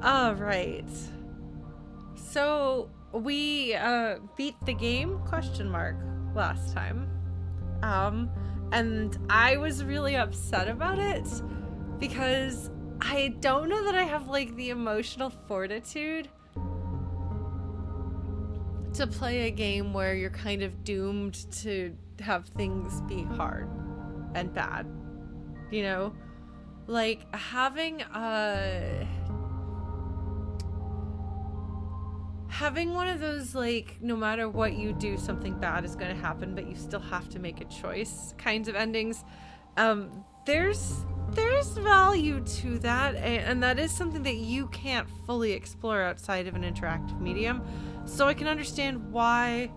All right. So we beat the game last time. And I was really upset about it because I don't know that I have like the emotional fortitude to play a game where you're kind of doomed to have things be hard and bad. You know? Like having one of those, like, no matter what you do, something bad is going to happen, but you still have to make a choice kinds of endings. There's value to that, and that is something that you can't fully explore outside of an interactive medium. So I can understand why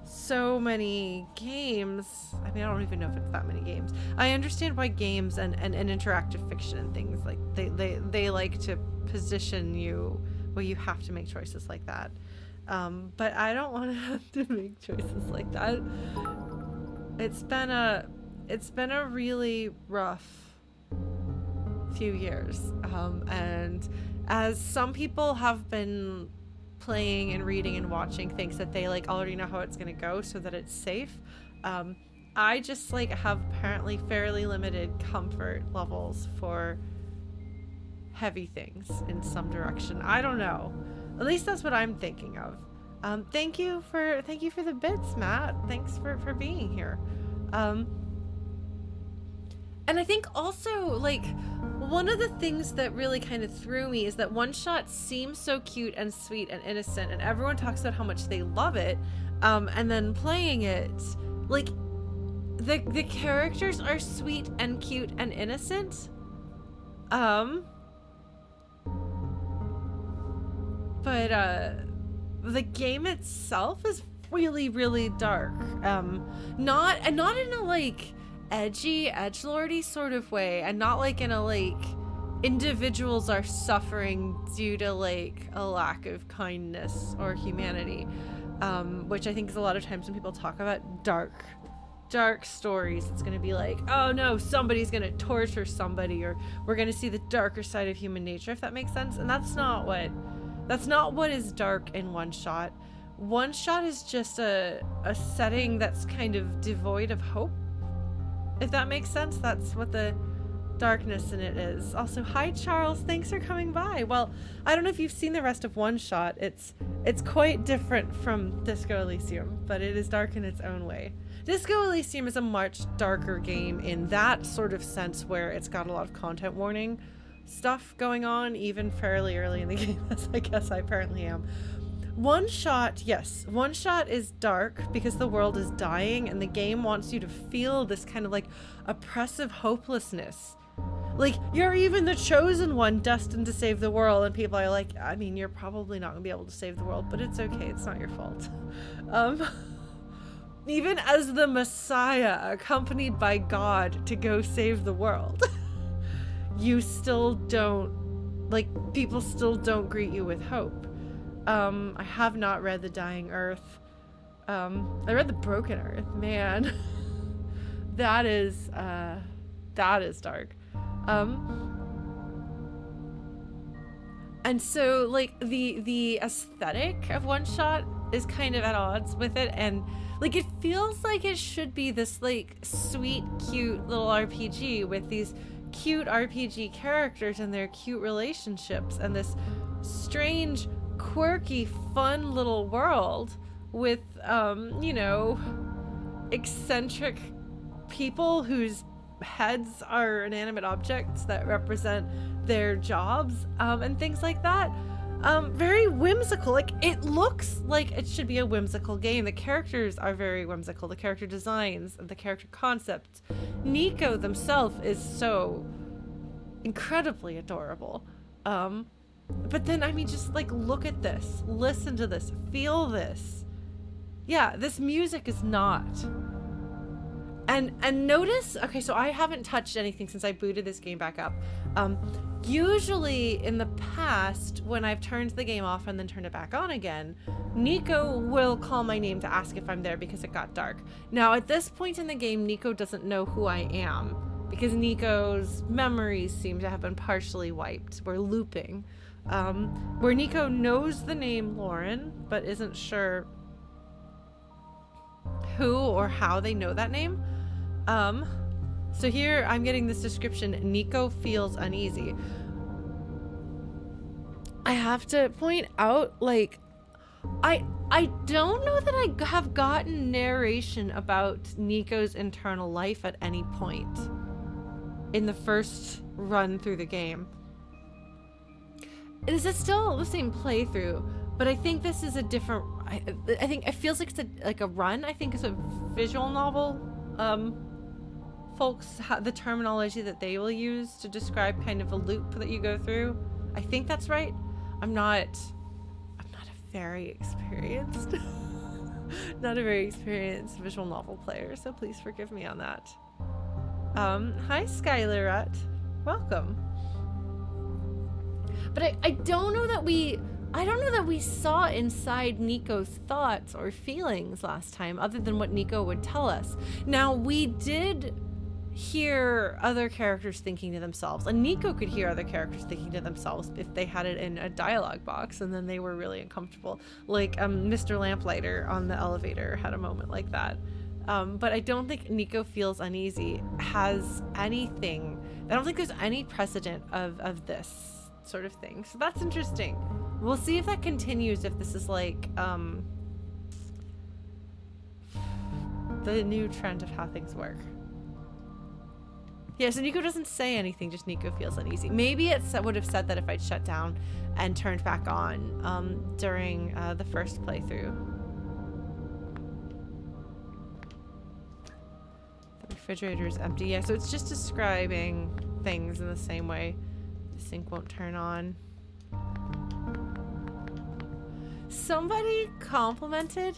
so many games, I mean, I don't even know if it's that many games. I understand why games and interactive fiction and things, like, they like to position you where you have to make choices like that. But I don't want to have to make choices like that. It's been a really rough few years. And as some people have been playing and reading and watching things that they like already know how it's going to go so that it's safe, I just like have apparently fairly limited comfort levels for heavy things in some direction. I don't know. At least that's what I'm thinking of. Thank you for the bits, Matt. Thanks for being here. And I think also, like, one of the things that really kind of threw me is that OneShot seems so cute and sweet and innocent, and everyone talks about how much they love it. And then playing it, like, the characters are sweet and cute and innocent. But the game itself is really, really dark. Not in a like edgy, edgelordy sort of way, and not like in a like individuals are suffering due to like a lack of kindness or humanity, which I think is a lot of times when people talk about dark stories, it's gonna be like, oh no, somebody's gonna torture somebody, or we're gonna see the darker side of human nature, if that makes sense. And that's not what is dark in OneShot. OneShot is just a setting that's kind of devoid of hope, if that makes sense. That's what the darkness in it is. Also, hi Charles, thanks for coming by. Well, I don't know if you've seen the rest of OneShot. It's quite different from Disco Elysium, but it is dark in its own way. Disco Elysium is a much darker game in that sort of sense, where it's got a lot of content warning stuff going on, even fairly early in the game, as I guess I apparently am. OneShot is dark because the world is dying, and the game wants you to feel this kind of like oppressive hopelessness. Like, you're even the chosen one destined to save the world, and people are like, I mean, you're probably not gonna be able to save the world, but it's okay, it's not your fault. Even as the Messiah, accompanied by God to go save the world, you still don't, like, people still don't greet you with hope. I have not read The Dying Earth. I read The Broken Earth. Man, that is dark. And so, like, the aesthetic of OneShot is kind of at odds with it, and like, it feels like it should be this like sweet, cute little RPG with these cute RPG characters and their cute relationships, and this strange, quirky, fun little world with eccentric people whose heads are inanimate objects that represent their jobs, and things like that. Very whimsical. Like, it looks like it should be a whimsical game. The characters are very whimsical. The character designs, the character concept. Nico themselves is so incredibly adorable. But then, I mean, just like, look at this, listen to this, feel this. Yeah, this music is not. And notice, okay, so I haven't touched anything since I booted this game back up. Usually in the past, when I've turned the game off and then turned it back on again, Nico will call my name to ask if I'm there because it got dark. Now, at this point in the game, Nico doesn't know who I am because Nico's memories seem to have been partially wiped. We're looping. where Nico knows the name Lauren, but isn't sure who or how they know that name. So here I'm getting this description: Nico feels uneasy. I have to point out, like, I don't know that I have gotten narration about Nico's internal life at any point in the first run through the game. Is it still the same playthrough? But I think this is a different. I think it feels like it's like a run. I think it's a visual novel. Folks, the terminology that they will use to describe kind of a loop that you go through. I think that's right. I'm not a very experienced, not a very experienced visual novel player, so please forgive me on that. Hi Skylarette, welcome. But I don't know that we saw inside Nico's thoughts or feelings last time, other than what Nico would tell us. Now, we did hear other characters thinking to themselves, and Nico could hear other characters thinking to themselves if they had it in a dialogue box and then they were really uncomfortable. Like Mr. Lamplighter on the elevator had a moment like that. But I don't think Nico feels uneasy, has anything. I don't think there's any precedent of this sort of thing. So that's interesting. We'll see if that continues, if this is like the new trend of how things work. Yeah, so Nico doesn't say anything, just Nico feels uneasy. Maybe it would have said that if I'd shut down and turned back on during the first playthrough. The refrigerator is empty. Yeah, so it's just describing things in the same way. The sink won't turn on. Somebody complimented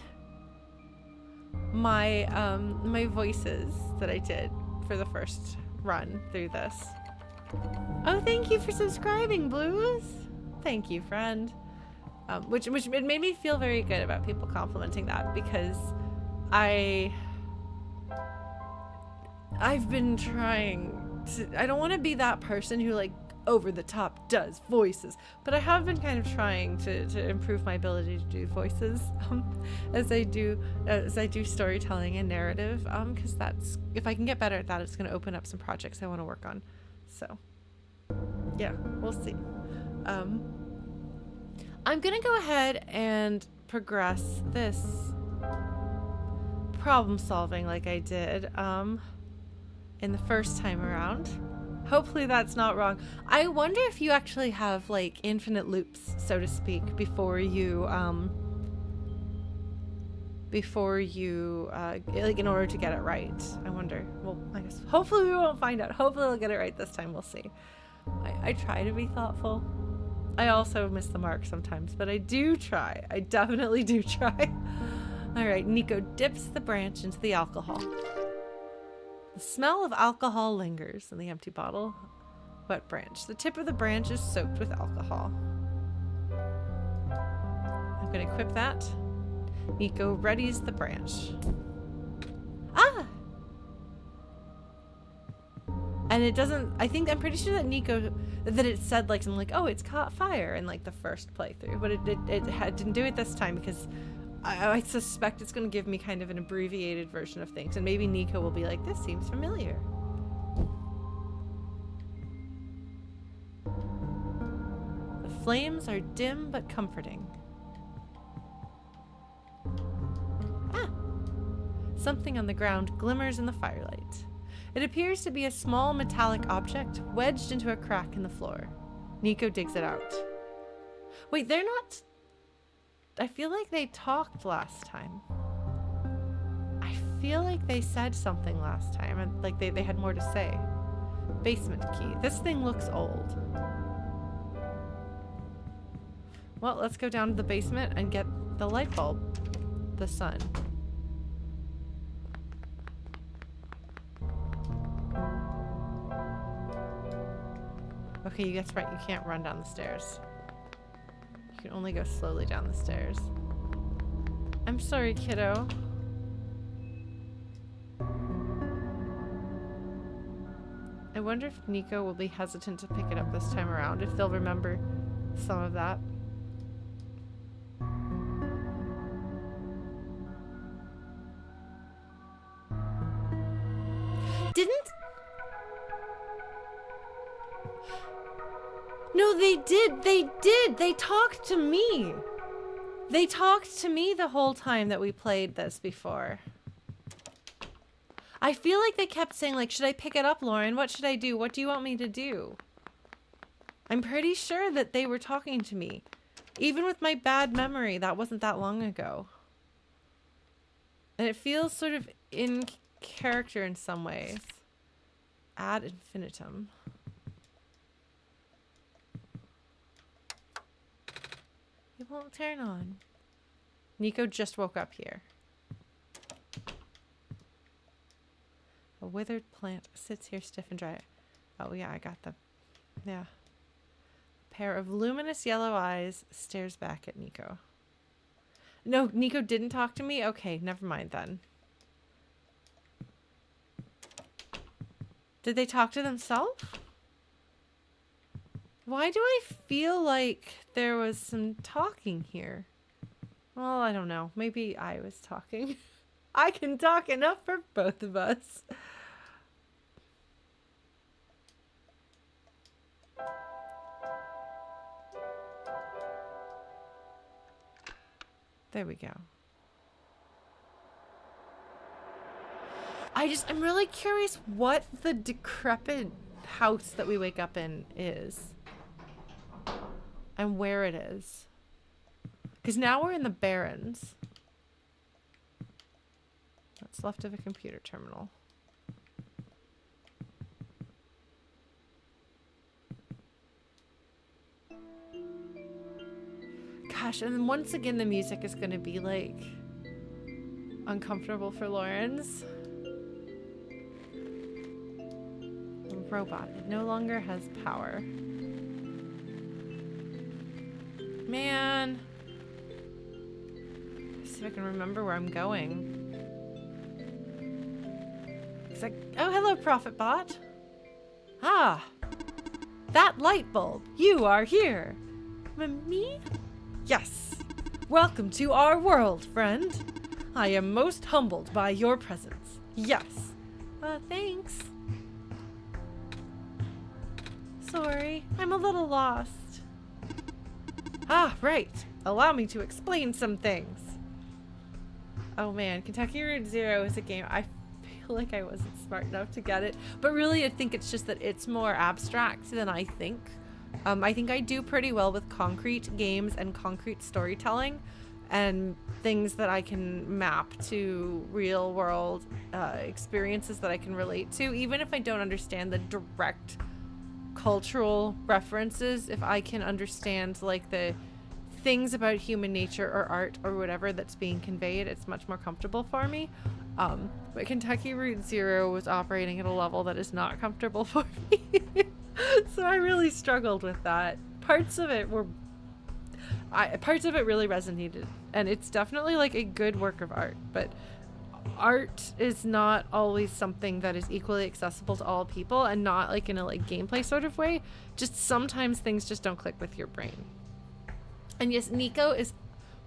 my my voices that I did for the first run through this. Oh, thank you for subscribing, Blues. Thank you, friend. Which it made me feel very good about people complimenting that, because I've been trying to. I don't want to be that person who like over the top does voices, but I have been kind of trying to improve my ability to do voices as I do storytelling and narrative, because that's, if I can get better at that, it's going to open up some projects I want to work on. So yeah, we'll see. I'm gonna go ahead and progress this problem solving like I did in the first time around. Hopefully that's not wrong. I wonder if you actually have like infinite loops, so to speak, before you like in order to get it right. I wonder. Well, I guess hopefully we won't find out. Hopefully I'll get it right this time. We'll see. I try to be thoughtful. I also miss the mark sometimes, but I do try. I definitely do try. All right, Nico dips the branch into the alcohol. The smell of alcohol lingers in the empty bottle. Wet branch. The tip of the branch is soaked with alcohol. I'm going to equip that. Nico readies the branch. Ah! And it doesn't, I'm pretty sure that Nico, that it said like something like, oh, it's caught fire in like the first playthrough, but it didn't do it this time, because I suspect it's going to give me kind of an abbreviated version of things, and maybe Nico will be like, this seems familiar. The flames are dim but comforting. Ah! Something on the ground glimmers in the firelight. It appears to be a small metallic object wedged into a crack in the floor. Nico digs it out. Wait, they're not... I feel like they talked last time. I feel like they said something last time, and like they had more to say. Basement key. This thing looks old. Well, let's go down to the basement and get the light bulb. The sun. Okay, that's right. You can't run down the stairs. You can only go slowly down the stairs. I'm sorry, kiddo. I wonder if Nico will be hesitant to pick it up this time around, if they'll remember some of that. Didn't... No, they did. They did. They talked to me. They talked to me the whole time that we played this before. I feel like they kept saying, like, should I pick it up, Lauren? What should I do? What do you want me to do? I'm pretty sure that they were talking to me. Even with my bad memory, that wasn't that long ago. And it feels sort of in character in some ways. Ad infinitum. It won't turn on. Nico just woke up here. A withered plant sits here stiff and dry. Oh yeah, I got them. Yeah. A pair of luminous yellow eyes stares back at Nico. No, Nico didn't talk to me? Okay, never mind then. Did they talk to themselves? Why do I feel like there was some talking here? Well, I don't know. Maybe I was talking. I can talk enough for both of us. There we go. I'm really curious what the decrepit house that we wake up in is. And where it is. Because now we're in the Barrens. That's left of a computer terminal. Gosh, and then once again the music is going to be like uncomfortable for Lawrence. A robot. It no longer has power. Man. Let's see if I can remember where I'm going. It's like, oh, hello, Prophetbot. Ah, that light bulb. You are here. Me? Yes. Welcome to our world, friend. I am most humbled by your presence. Yes. Thanks. Sorry, I'm a little lost. Ah, right. Allow me to explain some things. Oh man, Kentucky Route Zero is a game I feel like I wasn't smart enough to get it. But really, I think it's just that it's more abstract than I think. I think I do pretty well with concrete games and concrete storytelling and things that I can map to real world experiences that I can relate to. Even if I don't understand the direct cultural references, if I can understand like the things about human nature or art or whatever that's being conveyed, it's much more comfortable for me. But Kentucky Route Zero was operating at a level that is not comfortable for me. So I really struggled with that. Parts of it really resonated, and it's definitely like a good work of art, but art is not always something that is equally accessible to all people, and not like in a like gameplay sort of way. Just sometimes things just don't click with your brain. And yes, Nico is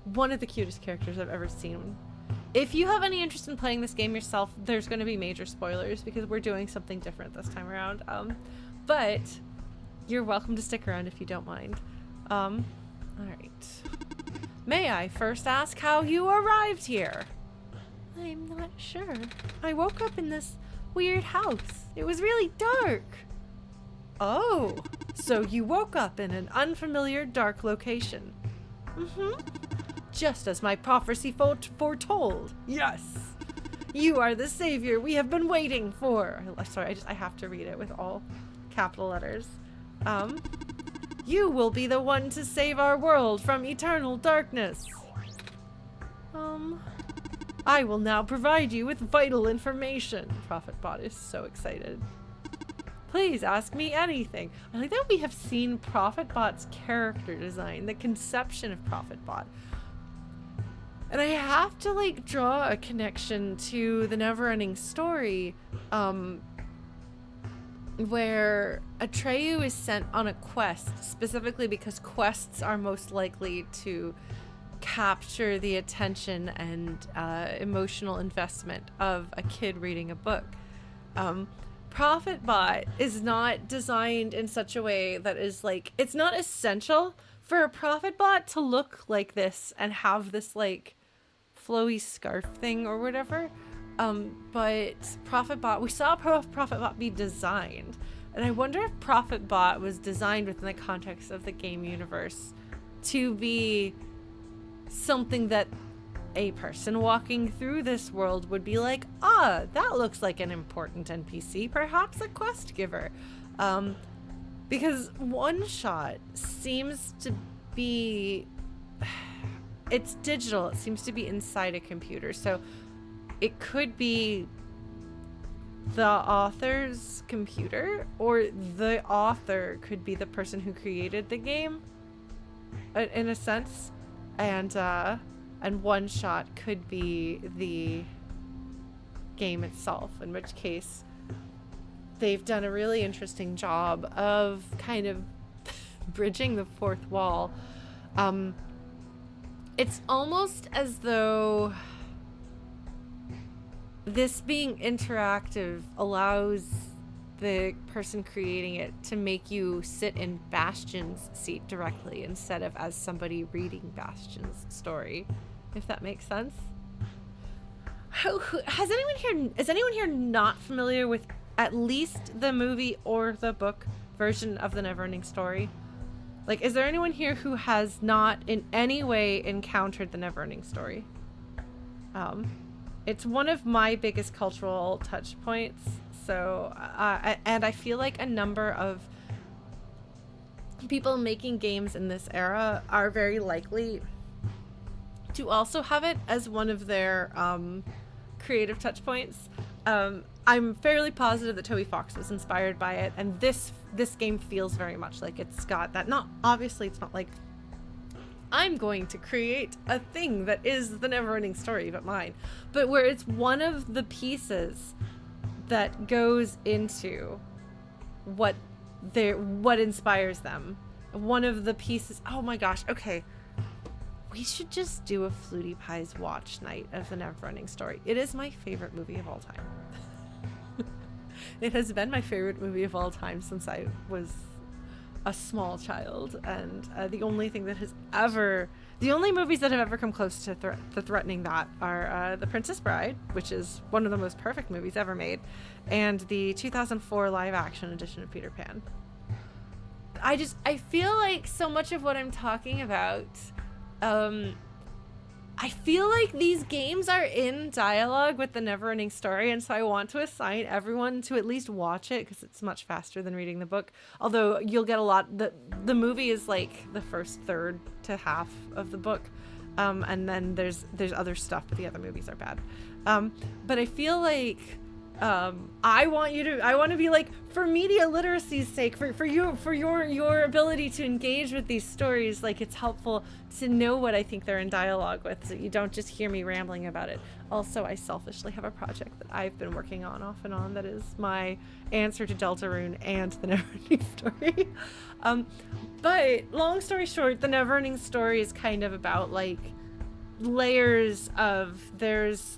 one of the cutest characters I've ever seen. If you have any interest in playing this game yourself, there's going to be major spoilers because we're doing something different this time around. But you're welcome to stick around if you don't mind. All right. May I first ask how you arrived here? I'm not sure. I woke up in this weird house. It was really dark. Oh, so you woke up in an unfamiliar dark location. Mm-hmm. Just as my prophecy foretold. Yes. You are the savior we have been waiting for. Sorry, I have to read it with all capital letters. You will be the one to save our world from eternal darkness. I will now provide you with vital information. Prophetbot is so excited. Please ask me anything. I like that we have seen Prophetbot's character design, the conception of Prophetbot. And I have to like draw a connection to the Neverending Story. where Atreyu is sent on a quest, specifically because quests are most likely to capture the attention and emotional investment of a kid reading a book. Prophetbot is not designed in such a way that is like, it's not essential for a Prophetbot to look like this and have this like flowy scarf thing or whatever. But Prophetbot, we saw Prophetbot be designed, and I wonder if Prophetbot was designed within the context of the game universe to be something that a person walking through this world would be like, that looks like an important NPC, perhaps a quest giver. Because OneShot seems to be, it's digital, it seems to be inside a computer, so it could be the author's computer, or the author could be the person who created the game, in a sense, and OneShot could be the game itself, in which case they've done a really interesting job of kind of bridging the fourth wall. It's almost as though this being interactive allows the person creating it to make you sit in Bastion's seat directly instead of as somebody reading Bastion's story, if that makes sense. Is anyone here not familiar with at least the movie or the book version of the Neverending Story? Like, is there anyone here who has not in any way encountered the Neverending Story? It's one of my biggest cultural touch points. So, and I feel like a number of people making games in this era are very likely to also have it as one of their creative touch points. I'm fairly positive that Toby Fox was inspired by it, and this game feels very much like it's got that. Not obviously, it's not like I'm going to create a thing that is the Neverending Story but mine, but where it's one of the pieces that goes into what inspires them. One of the pieces. Oh my gosh. Okay. We should just do a Flutie Pies watch night of the Neverending Story. It is my favorite movie of all time. It has been my favorite movie of all time since I was a small child, and the only movies that have ever come close to threatening that are The Princess Bride, which is one of the most perfect movies ever made, and the 2004 live action edition of Peter Pan. I feel like so much of what I'm talking about, I feel like these games are in dialogue with the Neverending Story, and so I want to assign everyone to at least watch it because it's much faster than reading the book. Although you'll get a lot. The movie is like the first third to half of the book, and then there's other stuff, but the other movies are bad. But I feel like I want to be like, for media literacy's sake, for your ability to engage with these stories, like, it's helpful to know what I think they're in dialogue with, so you don't just hear me rambling about it. Also, I selfishly have a project that I've been working on off and on that is my answer to Deltarune and the Neverending Story. But long story short, the Neverending Story is kind of about like layers of, there's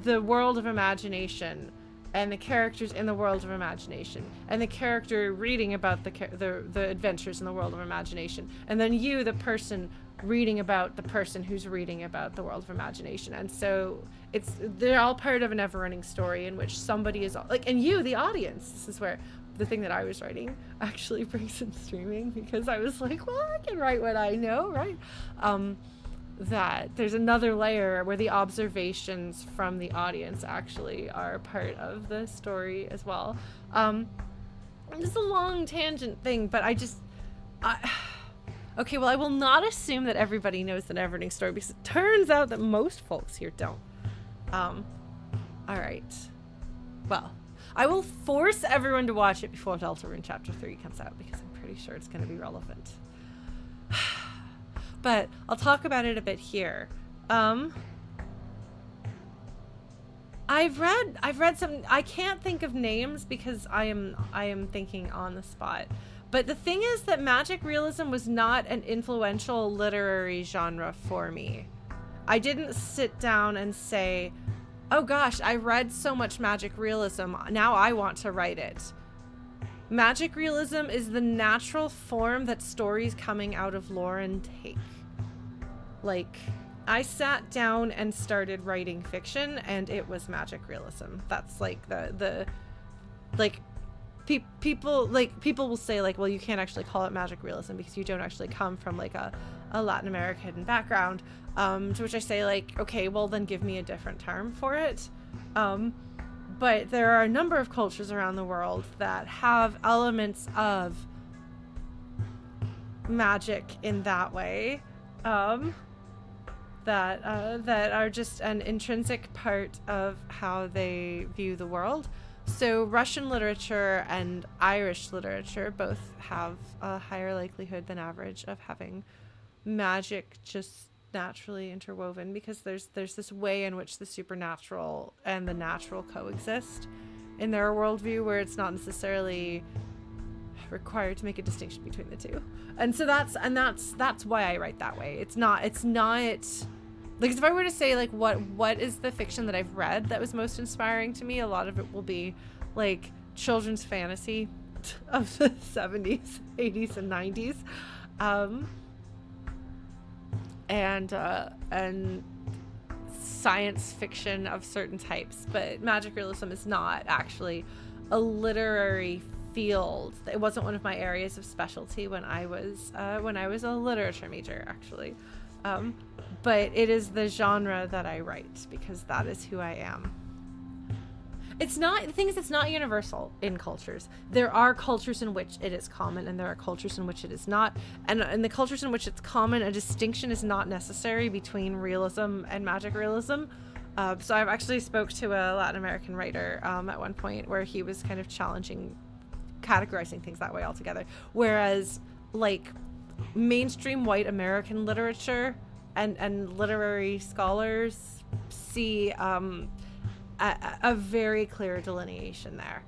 the world of imagination and the characters in the world of imagination and the character reading about the adventures in the world of imagination, and then you, the person, reading about the person who's reading about the world of imagination. And so they're all part of a Neverending Story in which somebody is like, and you, the audience, this is where the thing that I was writing actually brings in streaming, because I was like, well, I can write what I know, right? That there's another layer where the observations from the audience actually are part of the story as well. It's a long tangent thing, but okay, well, I will not assume that everybody knows the Neverending Story, because it turns out that most folks here don't. All right. Well, I will force everyone to watch it before Deltarune Chapter 3 comes out, because I'm pretty sure it's going to be relevant. But I'll talk about it a bit here. I've read some. I can't think of names because I am thinking on the spot. But the thing is that magic realism was not an influential literary genre for me. I didn't sit down and say, "Oh gosh, I read so much magic realism. Now I want to write it." Magic realism is the natural form that stories coming out of Lauren take. Like, I sat down and started writing fiction, and it was magic realism. That's like the like people will say like, well, you can't actually call it magic realism because you don't actually come from like a Latin American background. To which I say like, okay, well then give me a different term for it. But there are a number of cultures around the world that have elements of magic in that way. That are just an intrinsic part of how they view the world. So Russian literature and Irish literature both have a higher likelihood than average of having magic just naturally interwoven, because there's this way in which the supernatural and the natural coexist in their worldview, where it's not necessarily required to make a distinction between the two. And so that's why I write that way. It's not like, if I were to say like what is the fiction that I've read that was most inspiring to me, a lot of it will be like children's fantasy of the 70s, 80s, and 90s, and science fiction of certain types. But magic realism is not actually a literary field. It wasn't one of my areas of specialty when I was a literature major, actually. But it is the genre that I write because that is who I am. It's not universal in cultures. There are cultures in which it is common, and there are cultures in which it is not. And in the cultures in which it's common, a distinction is not necessary between realism and magic realism. So I've actually spoke to a Latin American writer at one point where he was kind of challenging categorizing things that way altogether. Whereas like mainstream white American literature and literary scholars see a very clear delineation there.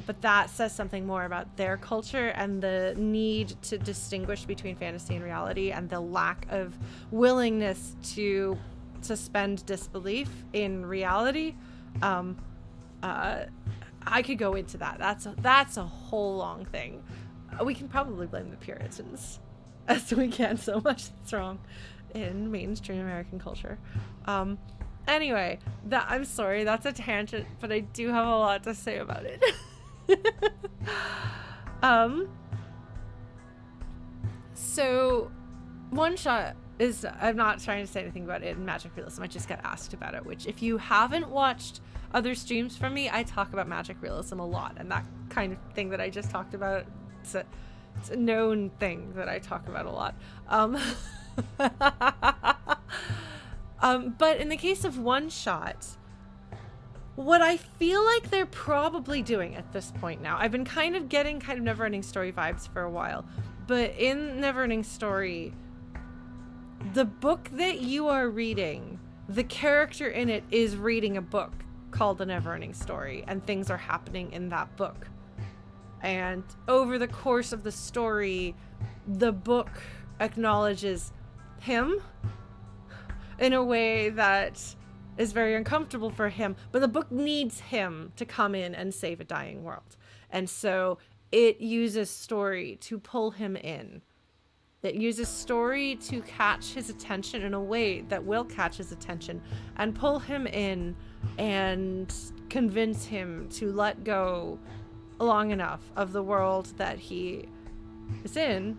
But that says something more about their culture and the need to distinguish between fantasy and reality, and the lack of willingness to suspend disbelief in reality. I could go into that. That's a whole long thing. We can probably blame the Puritans, as we can so much that's wrong in mainstream American culture. Anyway, I'm sorry, that's a tangent, but I do have a lot to say about it. So OneShot is, I'm not trying to say anything about it in magic realism, I just got asked about it, which if you haven't watched other streams from me, I talk about magic realism a lot, and that kind of thing that I just talked about, it's a known thing that I talk about a lot. But in the case of OneShot, what I feel like they're probably doing at this point now, I've been kind of getting Neverending Story vibes for a while, but in Neverending Story, the book that you are reading, the character in it is reading a book called The Neverending Story, and things are happening in that book. And over the course of the story, the book acknowledges him in a way that is very uncomfortable for him, but the book needs him to come in and save a dying world. And so it uses story to pull him in. It uses story to catch his attention in a way that will catch his attention and pull him in and convince him to let go long enough of the world that he is in,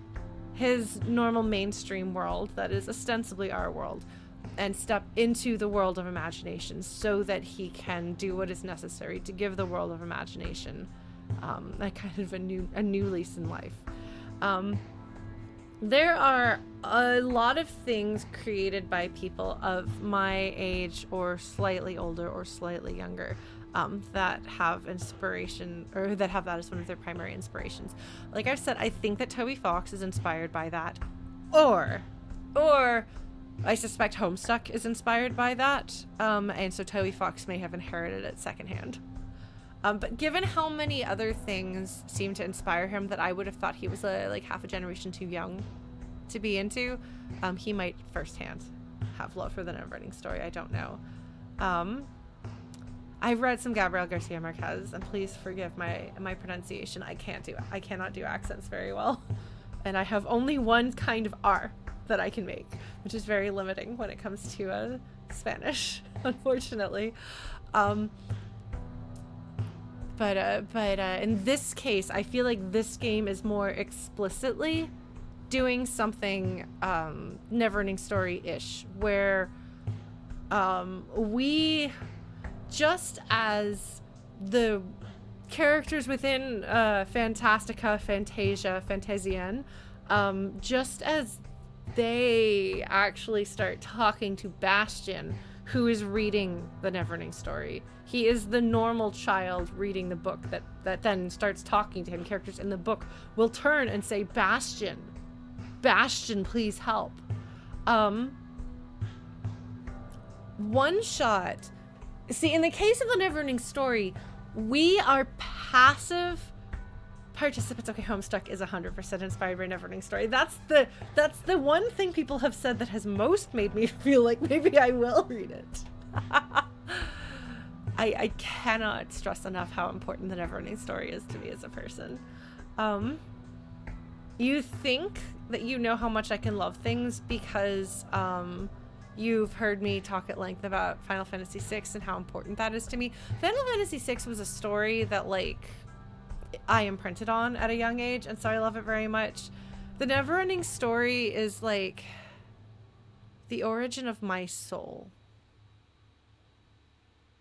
his normal mainstream world that is ostensibly our world, and step into the world of imagination so that he can do what is necessary to give the world of imagination a kind of a new lease in life. There are a lot of things created by people of my age or slightly older or slightly younger that have inspiration, or that have that as one of their primary inspirations. Like I've said, I think that Toby Fox is inspired by that, or I suspect Homestuck is inspired by that, and so Toby Fox may have inherited it secondhand. But given how many other things seem to inspire him that I would have thought he was like half a generation too young to be into, he might firsthand have love for the Neverending Story. I don't know. I've read some Gabriel Garcia Marquez, and please forgive my pronunciation. I cannot do accents very well, and I have only one kind of R that I can make, which is very limiting when it comes to Spanish, unfortunately. But in this case, I feel like this game is more explicitly doing something Neverending Story-ish, where we, just as the characters within Fantastica, Fantasia, Fantasienne, just as they actually start talking to Bastian, who is reading the Neverending Story. He is the normal child reading the book that then starts talking to him. Characters in the book will turn and say, Bastian, please help. OneShot. See, in the case of the Neverending Story, we are passive participants. Okay, Homestuck is 100% inspired by Neverending Story. That's the one thing people have said that has most made me feel like maybe I will read it. I cannot stress enough how important the Neverending Story is to me as a person. You think that you know how much I can love things because you've heard me talk at length about Final Fantasy VI and how important that is to me. Final Fantasy VI was a story that, like, I imprinted on at a young age, and so I love it very much. The Neverending Story is, like, the origin of my soul.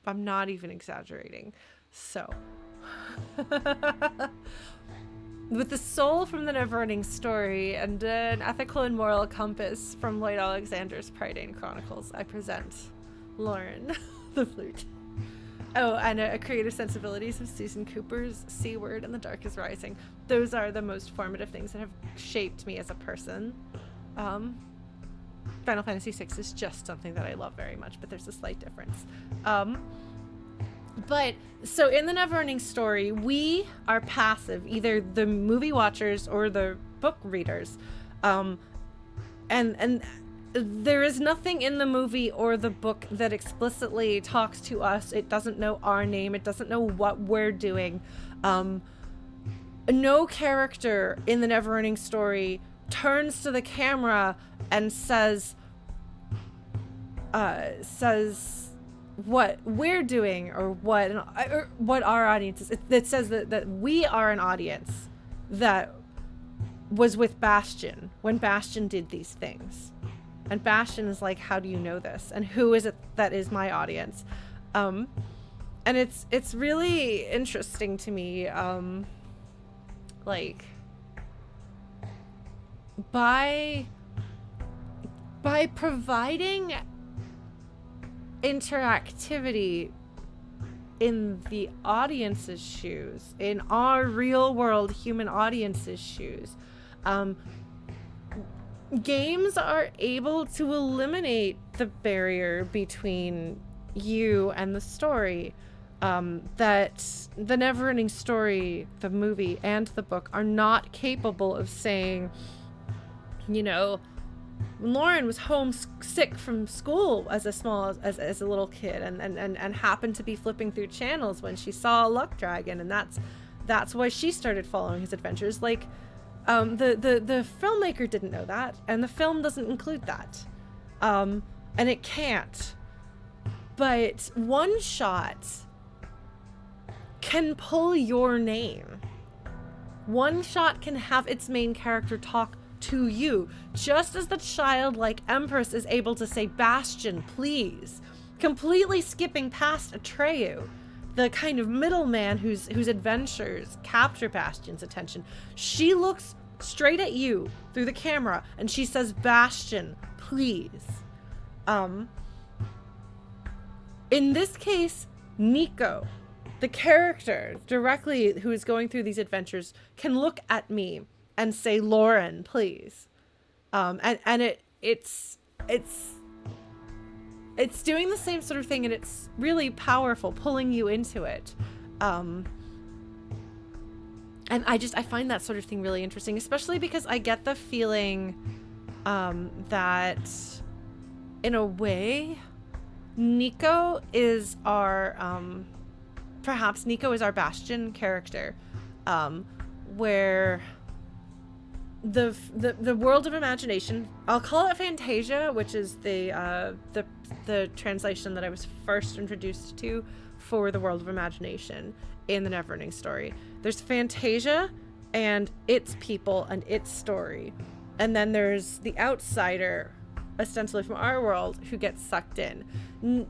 I'm not even exaggerating. So, with the soul from the Neverending Story and an ethical and moral compass from Lloyd Alexander's Prydain Chronicles, I present Lauren, the flute. Oh, and a creative sensibilities of Susan Cooper's C Word and The Dark is Rising. Those are the most formative things that have shaped me as a person. Final Fantasy VI is just something that I love very much, but there's a slight difference. But so in the Neverending Story, we are passive, either the movie watchers or the book readers. And there is nothing in the movie or the book that explicitly talks to us. It doesn't know our name. It doesn't know what we're doing. No character in the Neverending Story turns to the camera and says what we're doing or what our audience is. It says that we are an audience that was with Bastian when Bastian did these things. And Bastian is like, how do you know this? And who is it that is my audience? And it's really interesting to me, like, by providing interactivity in the audience's shoes, in our real world human audience's shoes, games are able to eliminate the barrier between you and the story. That the Neverending Story, the movie and the book, are not capable of saying, you know, Lauren was homesick from school as a little kid and happened to be flipping through channels when she saw a luck dragon, and that's why she started following his adventures. Like, the filmmaker didn't know that, and the film doesn't include that, and it can't. But OneShot can pull your name. OneShot can have its main character talk to you, just as the childlike Empress is able to say, Bastian, please, completely skipping past Atreyu, the kind of middleman whose adventures capture Bastian's attention. She looks straight at you through the camera and she says, Bastian, please. In this case, Nico, the character directly who is going through these adventures, can look at me and say, Lauren, please. And it's it's doing the same sort of thing, and it's really powerful, pulling you into it. And I find that sort of thing really interesting, especially because I get the feeling that in a way Nico is our perhaps Nico is our Bastion character, where the world of imagination, I'll call it Fantasia, which is the translation that I was first introduced to for the world of imagination in the Neverending Story. There's Fantasia and its people and its story, and then there's the outsider, ostensibly from our world, who gets sucked in,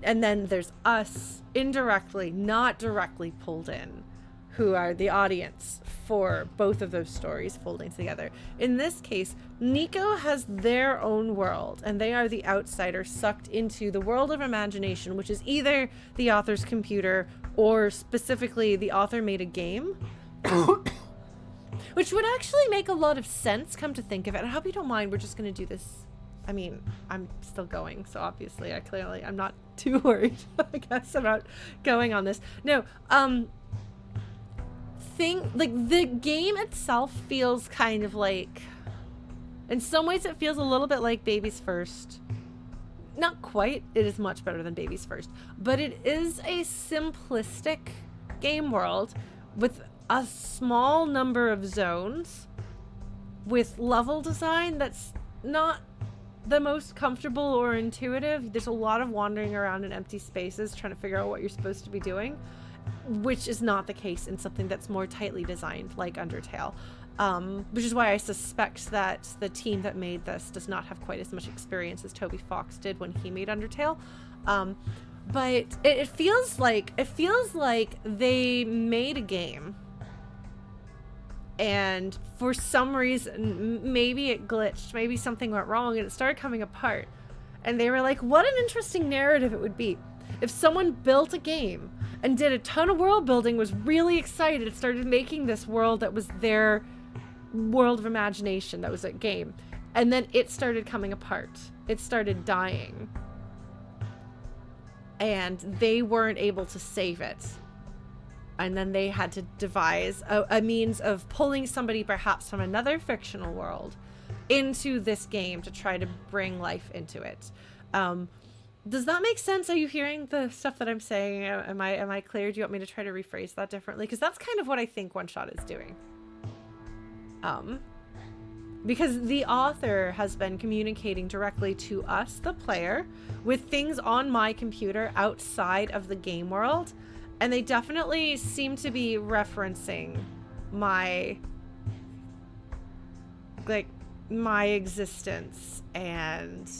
and then there's us, indirectly, not directly pulled in, who are the audience for both of those stories folding together. In this case, Nico has their own world, and they are the outsider sucked into the world of imagination, which is either the author's computer or specifically the author made a game. Which would actually make a lot of sense, come to think of it. I hope you don't mind, we're just going to do this. I mean, I'm still going, so obviously I'm not too worried, I guess, about going on this. No, the game itself feels kind of like, in some ways it feels a little bit like Baby's First. Not quite, it is much better than Baby's First, but it is a simplistic game world with a small number of zones, with level design that's not the most comfortable or intuitive. There's a lot of wandering around in empty spaces trying to figure out what you're supposed to be doing, which is not the case in something that's more tightly designed like Undertale, which is why I suspect that the team that made this does not have quite as much experience as Toby Fox did when he made Undertale. But it feels like they made a game, and for some reason, maybe it glitched, maybe something went wrong, and it started coming apart. And they were like, what an interesting narrative it would be if someone built a game and did a ton of world building, was really excited, started making this world that was their world of imagination, that was a game, and then it started coming apart. It started dying. And they weren't able to save it. And then they had to devise a means of pulling somebody perhaps from another fictional world into this game to try to bring life into it. Does that make sense? Are you hearing the stuff that I'm saying? Am I clear? Do you want me to try to rephrase that differently? Because that's kind of what I think OneShot is doing. Because the author has been communicating directly to us, the player, with things on my computer outside of the game world. And they definitely seem to be referencing my existence and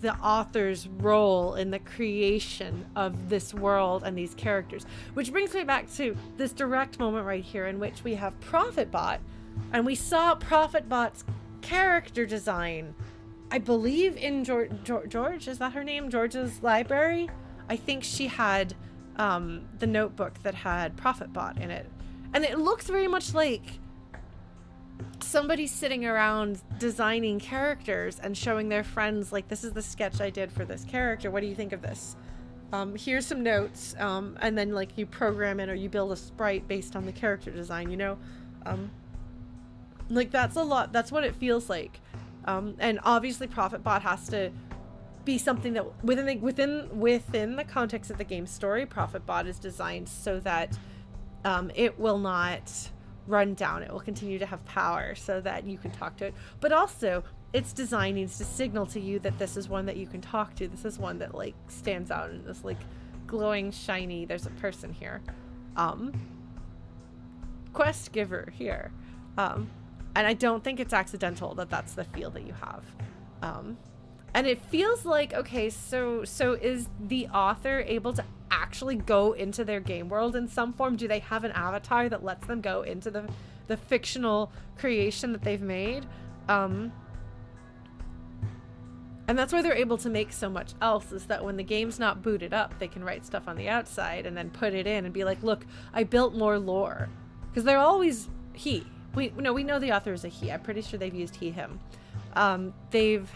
the author's role in the creation of this world and these characters. Which brings me back to this direct moment right here in which we have Prophetbot, and we saw Prophetbot's character design, I believe in George, is that her name? George's library? I think she had the notebook that had Prophetbot in it. And it looks very much like somebody sitting around designing characters and showing their friends, like, this is the sketch I did for this character. What do you think of this? Here's some notes. And then, like, you program it or you build a sprite based on the character design, you know? Like, that's a lot. That's what it feels like. And obviously Prophetbot has to be something that within the context of the game story, Prophetbot is designed so that it will not run down. It will continue to have power so that you can talk to it. But also, its design needs to signal to you that this is one that you can talk to. This is one that, like, stands out in this, like, glowing, shiny, there's a person here. Quest giver here. And I don't think it's accidental that that's the feel that you have. And it feels like, okay, so is the author able to actually go into their game world in some form? Do they have an avatar that lets them go into the fictional creation that they've made? And that's why they're able to make so much else, is that when the game's not booted up, they can write stuff on the outside and then put it in and be like, look, I built more lore. Because they're always he. We know the author is a he. I'm pretty sure they've used he, him. They've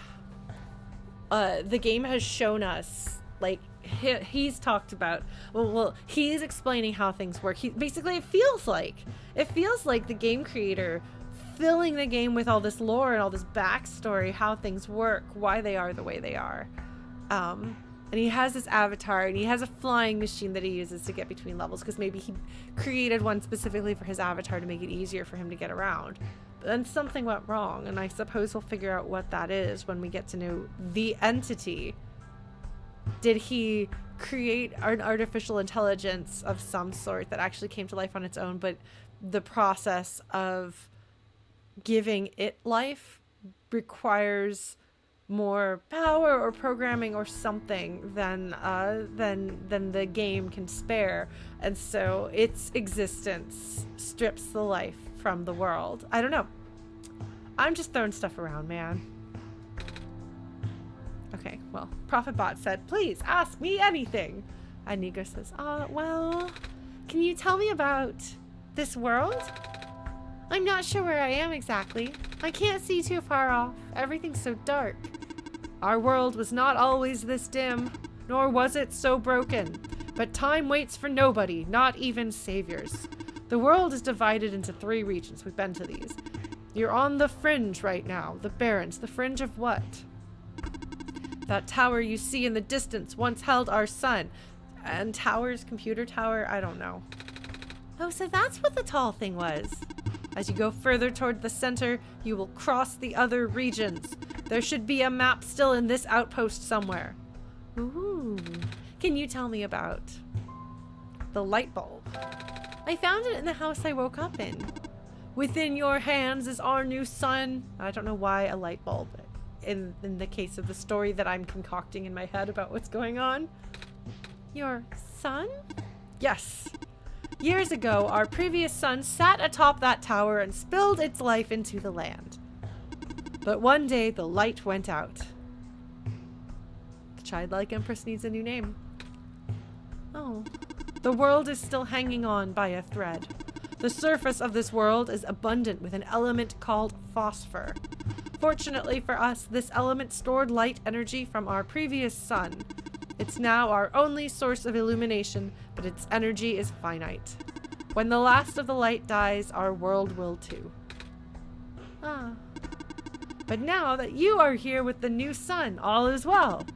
the game has shown us, like, he's talked about, he's explaining how things work. Basically, it feels like the game creator filling the game with all this lore and all this backstory, how things work, why they are the way they are. And he has this avatar, and he has a flying machine that he uses to get between levels, because maybe he created one specifically for his avatar to make it easier for him to get around. But then something went wrong, and I suppose we'll figure out what that is when we get to know the entity. Did he create an artificial intelligence of some sort that actually came to life on its own, but the process of giving it life requires more power or programming or something than the game can spare, and so its existence strips the life from the world? I don't know. I'm just throwing stuff around, man. Okay, well, Prophetbot said, please ask me anything. And Nico says, well, can you tell me about this world? I'm not sure where I am exactly. I can't see too far off. Everything's so dark. Our world was not always this dim, nor was it so broken. But time waits for nobody, not even saviors. The world is divided into 3 regions. We've been to these. You're on the fringe right now. The Barrens. The fringe of what? That tower you see in the distance once held our sun. And towers, computer tower, I don't know. Oh, so that's what the tall thing was. As you go further toward the center, you will cross the other regions. There should be a map still in this outpost somewhere. Ooh. Can you tell me about the light bulb? I found it in the house I woke up in. Within your hands is our new sun. I don't know why a light bulb in the case of the story that I'm concocting in my head about what's going on. Your son? Yes. Years ago, our previous sun sat atop that tower and spilled its life into the land. But one day, the light went out. The childlike empress needs a new name. Oh. The world is still hanging on by a thread. The surface of this world is abundant with an element called phosphor. Fortunately for us, this element stored light energy from our previous sun. It's now our only source of illumination, but its energy is finite. When the last of the light dies, our world will too. Ah. But now that you are here with the new sun, all is well.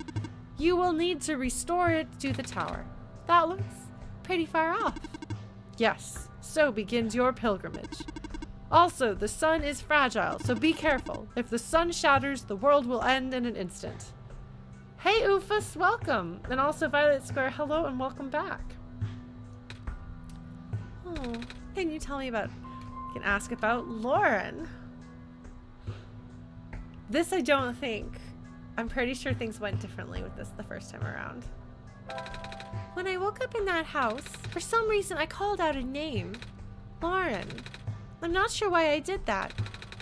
You will need to restore it to the tower. That looks pretty far off. Yes, so begins your pilgrimage. Also, the sun is fragile, so be careful. If the sun shatters, the world will end in an instant. Hey, Oofus, welcome. And also Violet Square, hello and welcome back. Oh, can you tell me about, you can ask about Lauren. This I don't think. I'm pretty sure things went differently with this the first time around. When I woke up in that house, for some reason I called out a name. Lauren. I'm not sure why I did that,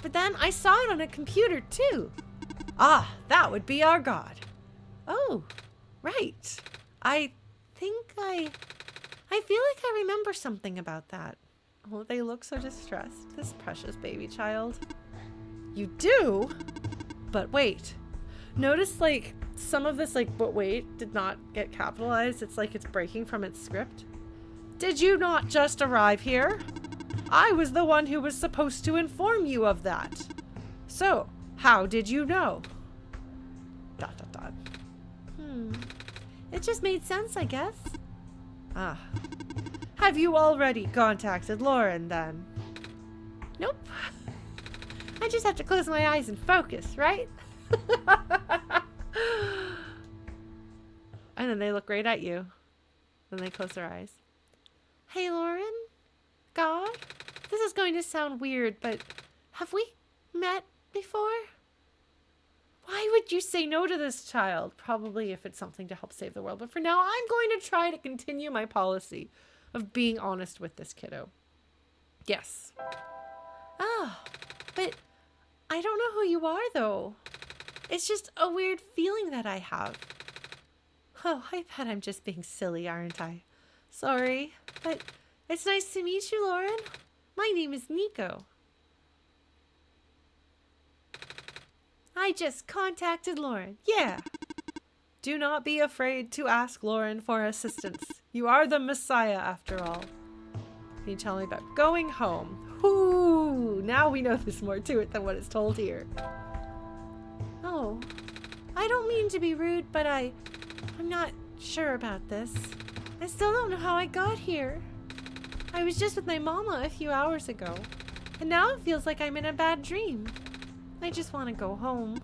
but then I saw it on a computer too. Ah, that would be our god. Oh, right. I think I feel like I remember something about that. Oh, they look so distressed, this precious baby child. You do? But wait. Notice, like, some of this, like, but wait, did not get capitalized. It's like it's breaking from its script. Did you not just arrive here? I was the one who was supposed to inform you of that. So, how did you know? ... It just made sense, I guess. Ah. Have you already contacted Lauren, then? Nope. I just have to close my eyes and focus, right? And then they look right at you. Then they close their eyes. Hey, Lauren? God? This is going to sound weird, but have we met before? Why would you say no to this child? Probably if it's something to help save the world. But for now, I'm going to try to continue my policy of being honest with this kiddo. Yes. Ah, but I don't know who you are, though. It's just a weird feeling that I have. Oh, I bet I'm just being silly, aren't I? Sorry, but it's nice to meet you, Lauren. My name is Nico. I just contacted Lauren. Yeah. Do not be afraid to ask Lauren for assistance. You are the Messiah after all. Can you tell me about going home? Ooh, now we know there's more to it than what is told here. Oh, I don't mean to be rude, but I'm not sure about this. I still don't know how I got here. I was just with my mama a few hours ago, and now it feels like I'm in a bad dream. I just want to go home.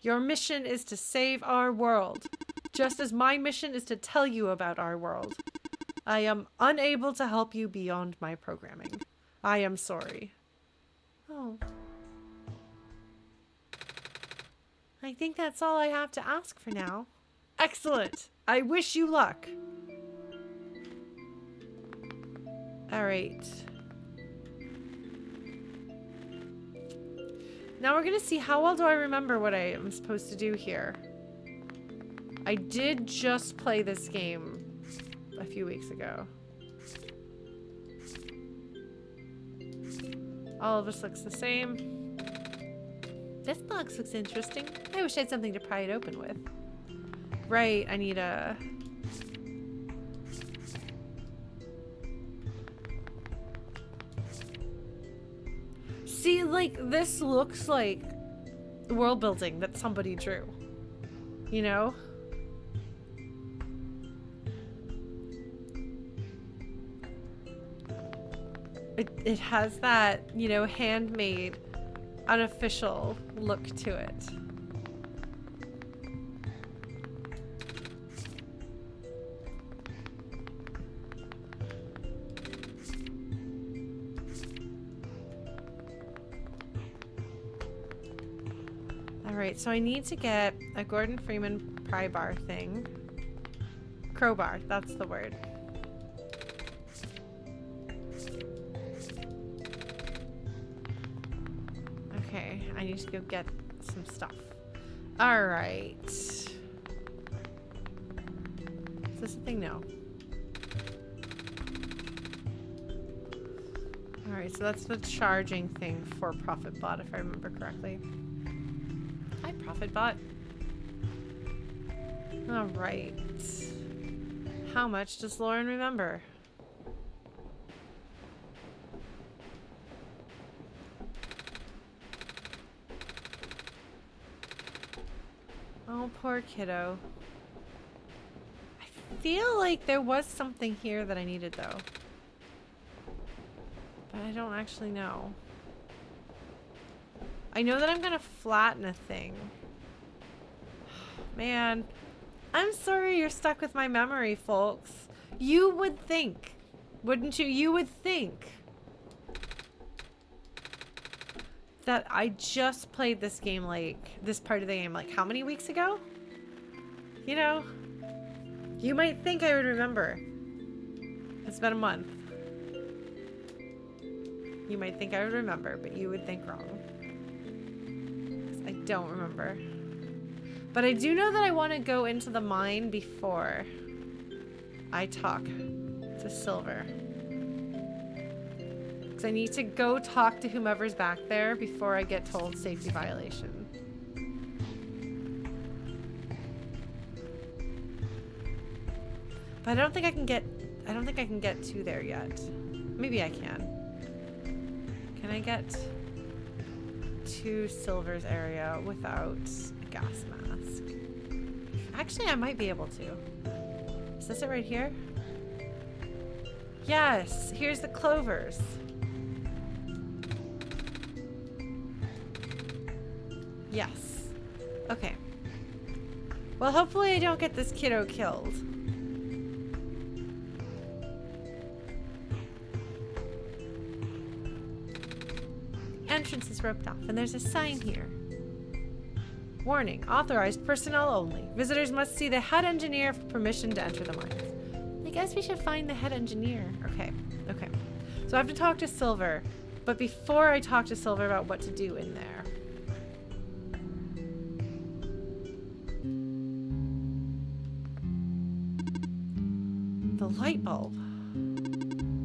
Your mission is to save our world, just as my mission is to tell you about our world. I am unable to help you beyond my programming. I am sorry. Oh. I think that's all I have to ask for now. Excellent. I wish you luck. All right. Now we're going to see how well do I remember what I am supposed to do here. I did just play this game a few weeks ago. All of us looks the same. This box looks interesting. I wish I had something to pry it open with. Right, I need a... See, like, this looks like world building that somebody drew. You know? It has that, you know, handmade, unofficial look to it. Alright, so I need to get a Gordon Freeman pry bar thing. Crowbar, that's the word. Okay, I need to go get some stuff. Alright. Is this a thing? No. Alright, so that's the charging thing for Prophetbot, if I remember correctly. Hi, Prophetbot. Alright. How much does Lauren remember? Oh, poor kiddo. I feel like there was something here that I needed, though. But I don't actually know. I know that I'm gonna flatten a thing. Man, I'm sorry you're stuck with my memory, folks. You would think, wouldn't you? You would think that I just played this game, like, this part of the game, like, how many weeks ago? You know? You might think I would remember. It's been a month. You might think I would remember, but you would think wrong. I don't remember. But I do know that I want to go into the mine before I talk to Silver. Because I need to go talk to whomever's back there before I get told safety violation. But I don't think I can get to there yet. Maybe I can. Can I get to Silver's area without a gas mask? Actually, I might be able to. Is this it right here? Yes, here's the clovers. Yes. Okay. Well, hopefully I don't get this kiddo killed. Entrance is roped off, and there's a sign here. Warning, authorized personnel only. Visitors must see the head engineer for permission to enter the mines. I guess we should find the head engineer. Okay, okay. So I have to talk to Silver, but before I talk to Silver about what to do in there. The light bulb.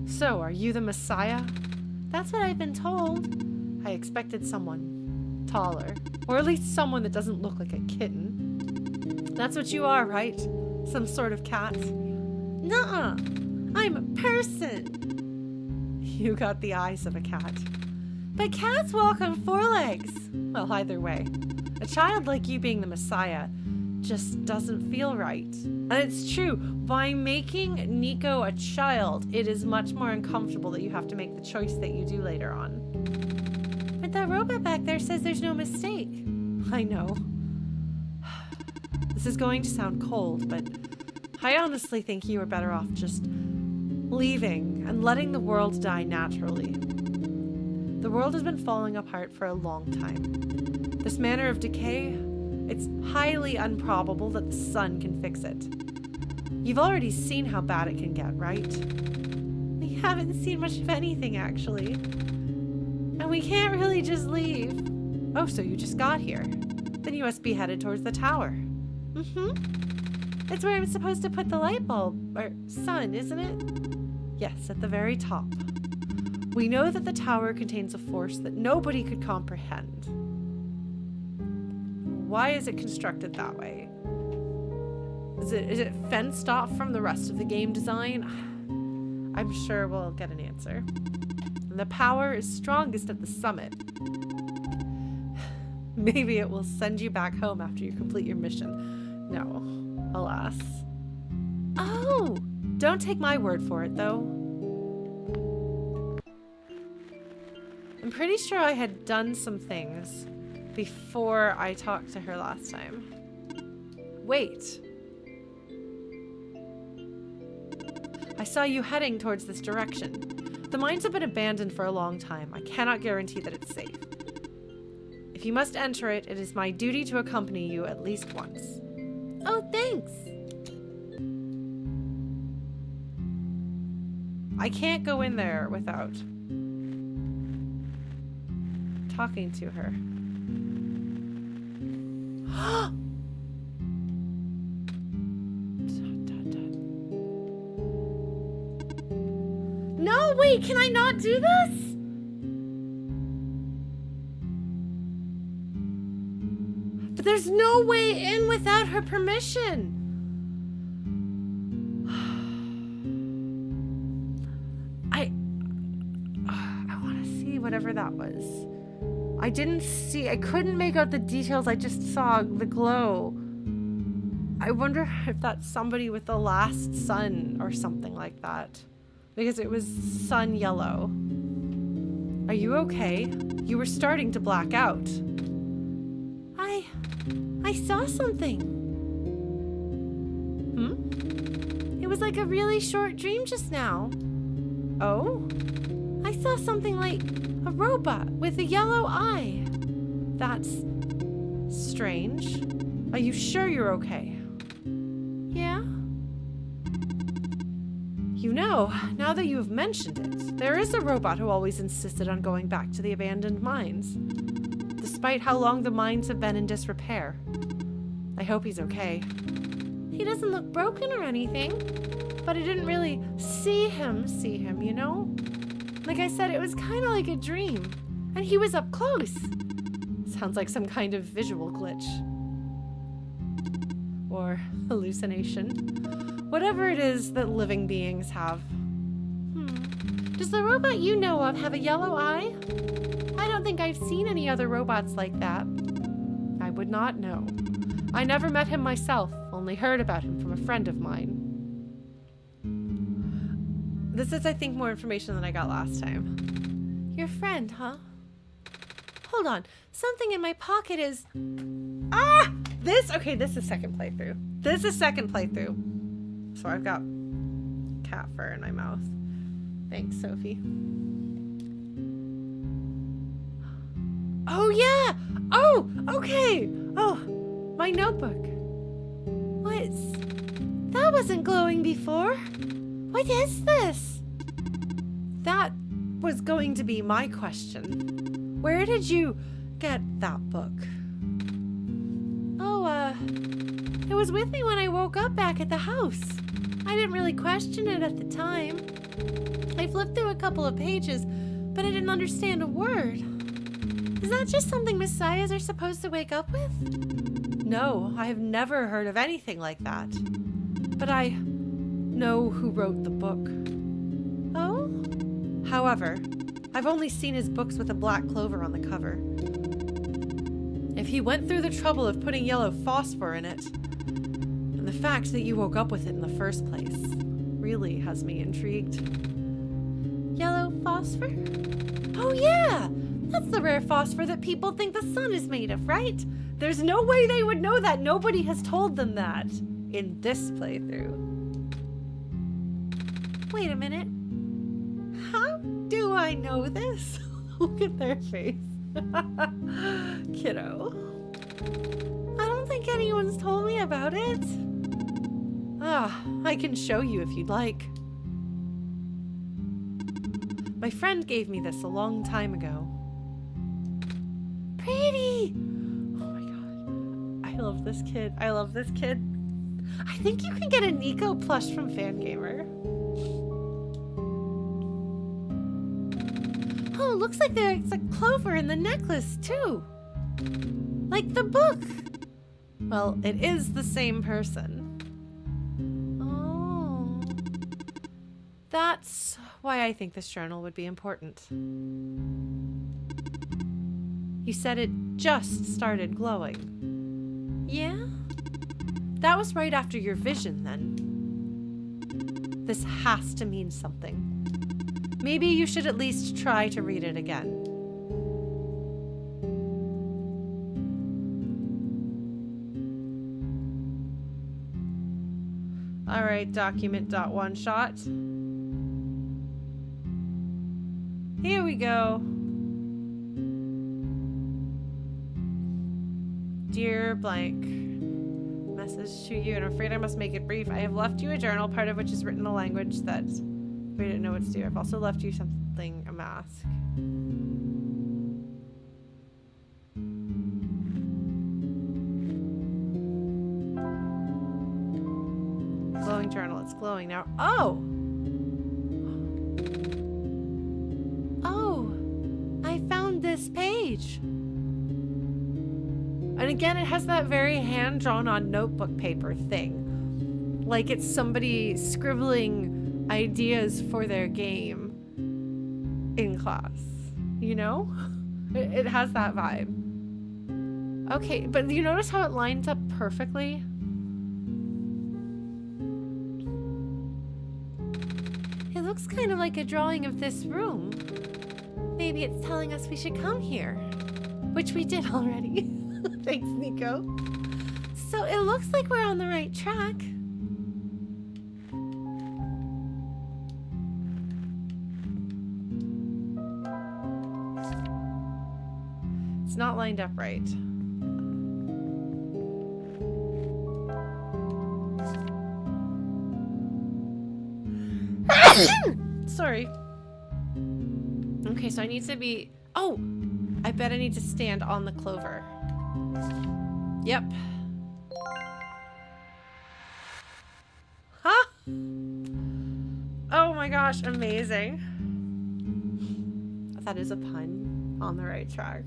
So, are you the Messiah? That's what I've been told. I expected someone taller. Or at least someone that doesn't look like a kitten. That's what you are, right? Some sort of cat? Nuh-uh. I'm a person. You got the eyes of a cat. But cats walk on 4 legs. Well, either way. A child like you being the Messiah just doesn't feel right. And it's true. By making Nico a child, it is much more uncomfortable that you have to make the choice that you do later on. But that robot back there says there's no mistake. I know. This is going to sound cold, but I honestly think you were better off just leaving and letting the world die naturally. The world has been falling apart for a long time. This manner of decay, it's highly improbable that the sun can fix it. You've already seen how bad it can get, right? We haven't seen much of anything, actually. And we can't really just leave. Oh, so you just got here. Then you must be headed towards the tower. It's where I'm supposed to put the light bulb, or sun, isn't it? Yes, at the very top. We know that the tower contains a force that nobody could comprehend. Why is it constructed that way? Is it fenced off from the rest of the game design? I'm sure we'll get an answer. And the power is strongest at the summit. Maybe it will send you back home after you complete your mission. No, alas. Oh, don't take my word for it, though. I'm pretty sure I had done some things before I talked to her last time. Wait. I saw you heading towards this direction. The mines have been abandoned for a long time. I cannot guarantee that it's safe. If you must enter it, it is my duty to accompany you at least once. Oh, thanks. I can't go in there without talking to her. No, wait, can I not do this? But there's no way in without her permission. I want to see whatever that was. I couldn't make out the details, I just saw the glow. I wonder if that's somebody with the last sun or something like that. Because it was sun yellow. Are you okay? You were starting to black out. I saw something. It was like a really short dream just now. Oh? I saw something like a robot with a yellow eye. That's strange. Are you sure you're okay? Yeah? You know, now that you have mentioned it, there is a robot who always insisted on going back to the abandoned mines, despite how long the mines have been in disrepair. I hope he's okay. He doesn't look broken or anything, but I didn't really see him, you know? Like I said, it was kind of like a dream, and he was up close. Sounds like some kind of visual glitch. Or hallucination. Whatever it is that living beings have. Does the robot you know of have a yellow eye? I don't think I've seen any other robots like that. I would not know. I never met him myself, only heard about him from a friend of mine. This is, I think, more information than I got last time. Your friend, huh? Hold on. Something in my pocket is... Ah! This is second playthrough. So I've got cat fur in my mouth. Thanks, Sophie. Oh, yeah! Oh, okay! Oh, my notebook. That wasn't glowing before. What is this? That was going to be my question. Where did you get that book? Oh, it was with me when I woke up back at the house. I didn't really question it at the time. I flipped through a couple of pages, but I didn't understand a word. Is that just something messiahs are supposed to wake up with? No, I have never heard of anything like that. But I know who wrote the book. Oh? However, I've only seen his books with a black clover on the cover. If he went through the trouble of putting yellow phosphor in it, and the fact that you woke up with it in the first place really has me intrigued. Yellow phosphor? Oh yeah! That's the rare phosphor that people think the sun is made of, right? There's no way they would know that. Nobody has told them that in this playthrough. Wait a minute. How do I know this? Look at their face. Kiddo. I don't think anyone's told me about it. I can show you if you'd like. My friend gave me this a long time ago. Pretty! Oh my god. I love this kid. I love this kid. I think you can get a Nico plush from Fangamer. Oh, looks like there's a clover in the necklace, too. Like the book. Well, it is the same person. Oh. That's why I think this journal would be important. You said it just started glowing. Yeah? That was right after your vision, then. This has to mean something. Maybe you should at least try to read it again. All right, document.OneShot. Here we go. Dear blank. Message to you, and I'm afraid I must make it brief. I have left you a journal, part of which is written in a language that we didn't know what to do. I've also left you something, a mask. Glowing journal, it's glowing now. Oh! Oh! I found this page. And again, it has that very hand-drawn on notebook paper thing. Like it's somebody scribbling ideas for their game in class, you know? It has that vibe. Okay, but you notice how it lines up perfectly? It looks kind of like a drawing of this room. Maybe it's telling us we should come here, which we did already. Thanks, Nico. So it looks like we're on the right track. It's not lined up right. Sorry. Okay, so I need to be... Oh! I bet I need to stand on the clover. Yep. Huh? Oh my gosh, amazing. That is a pun. On the right track.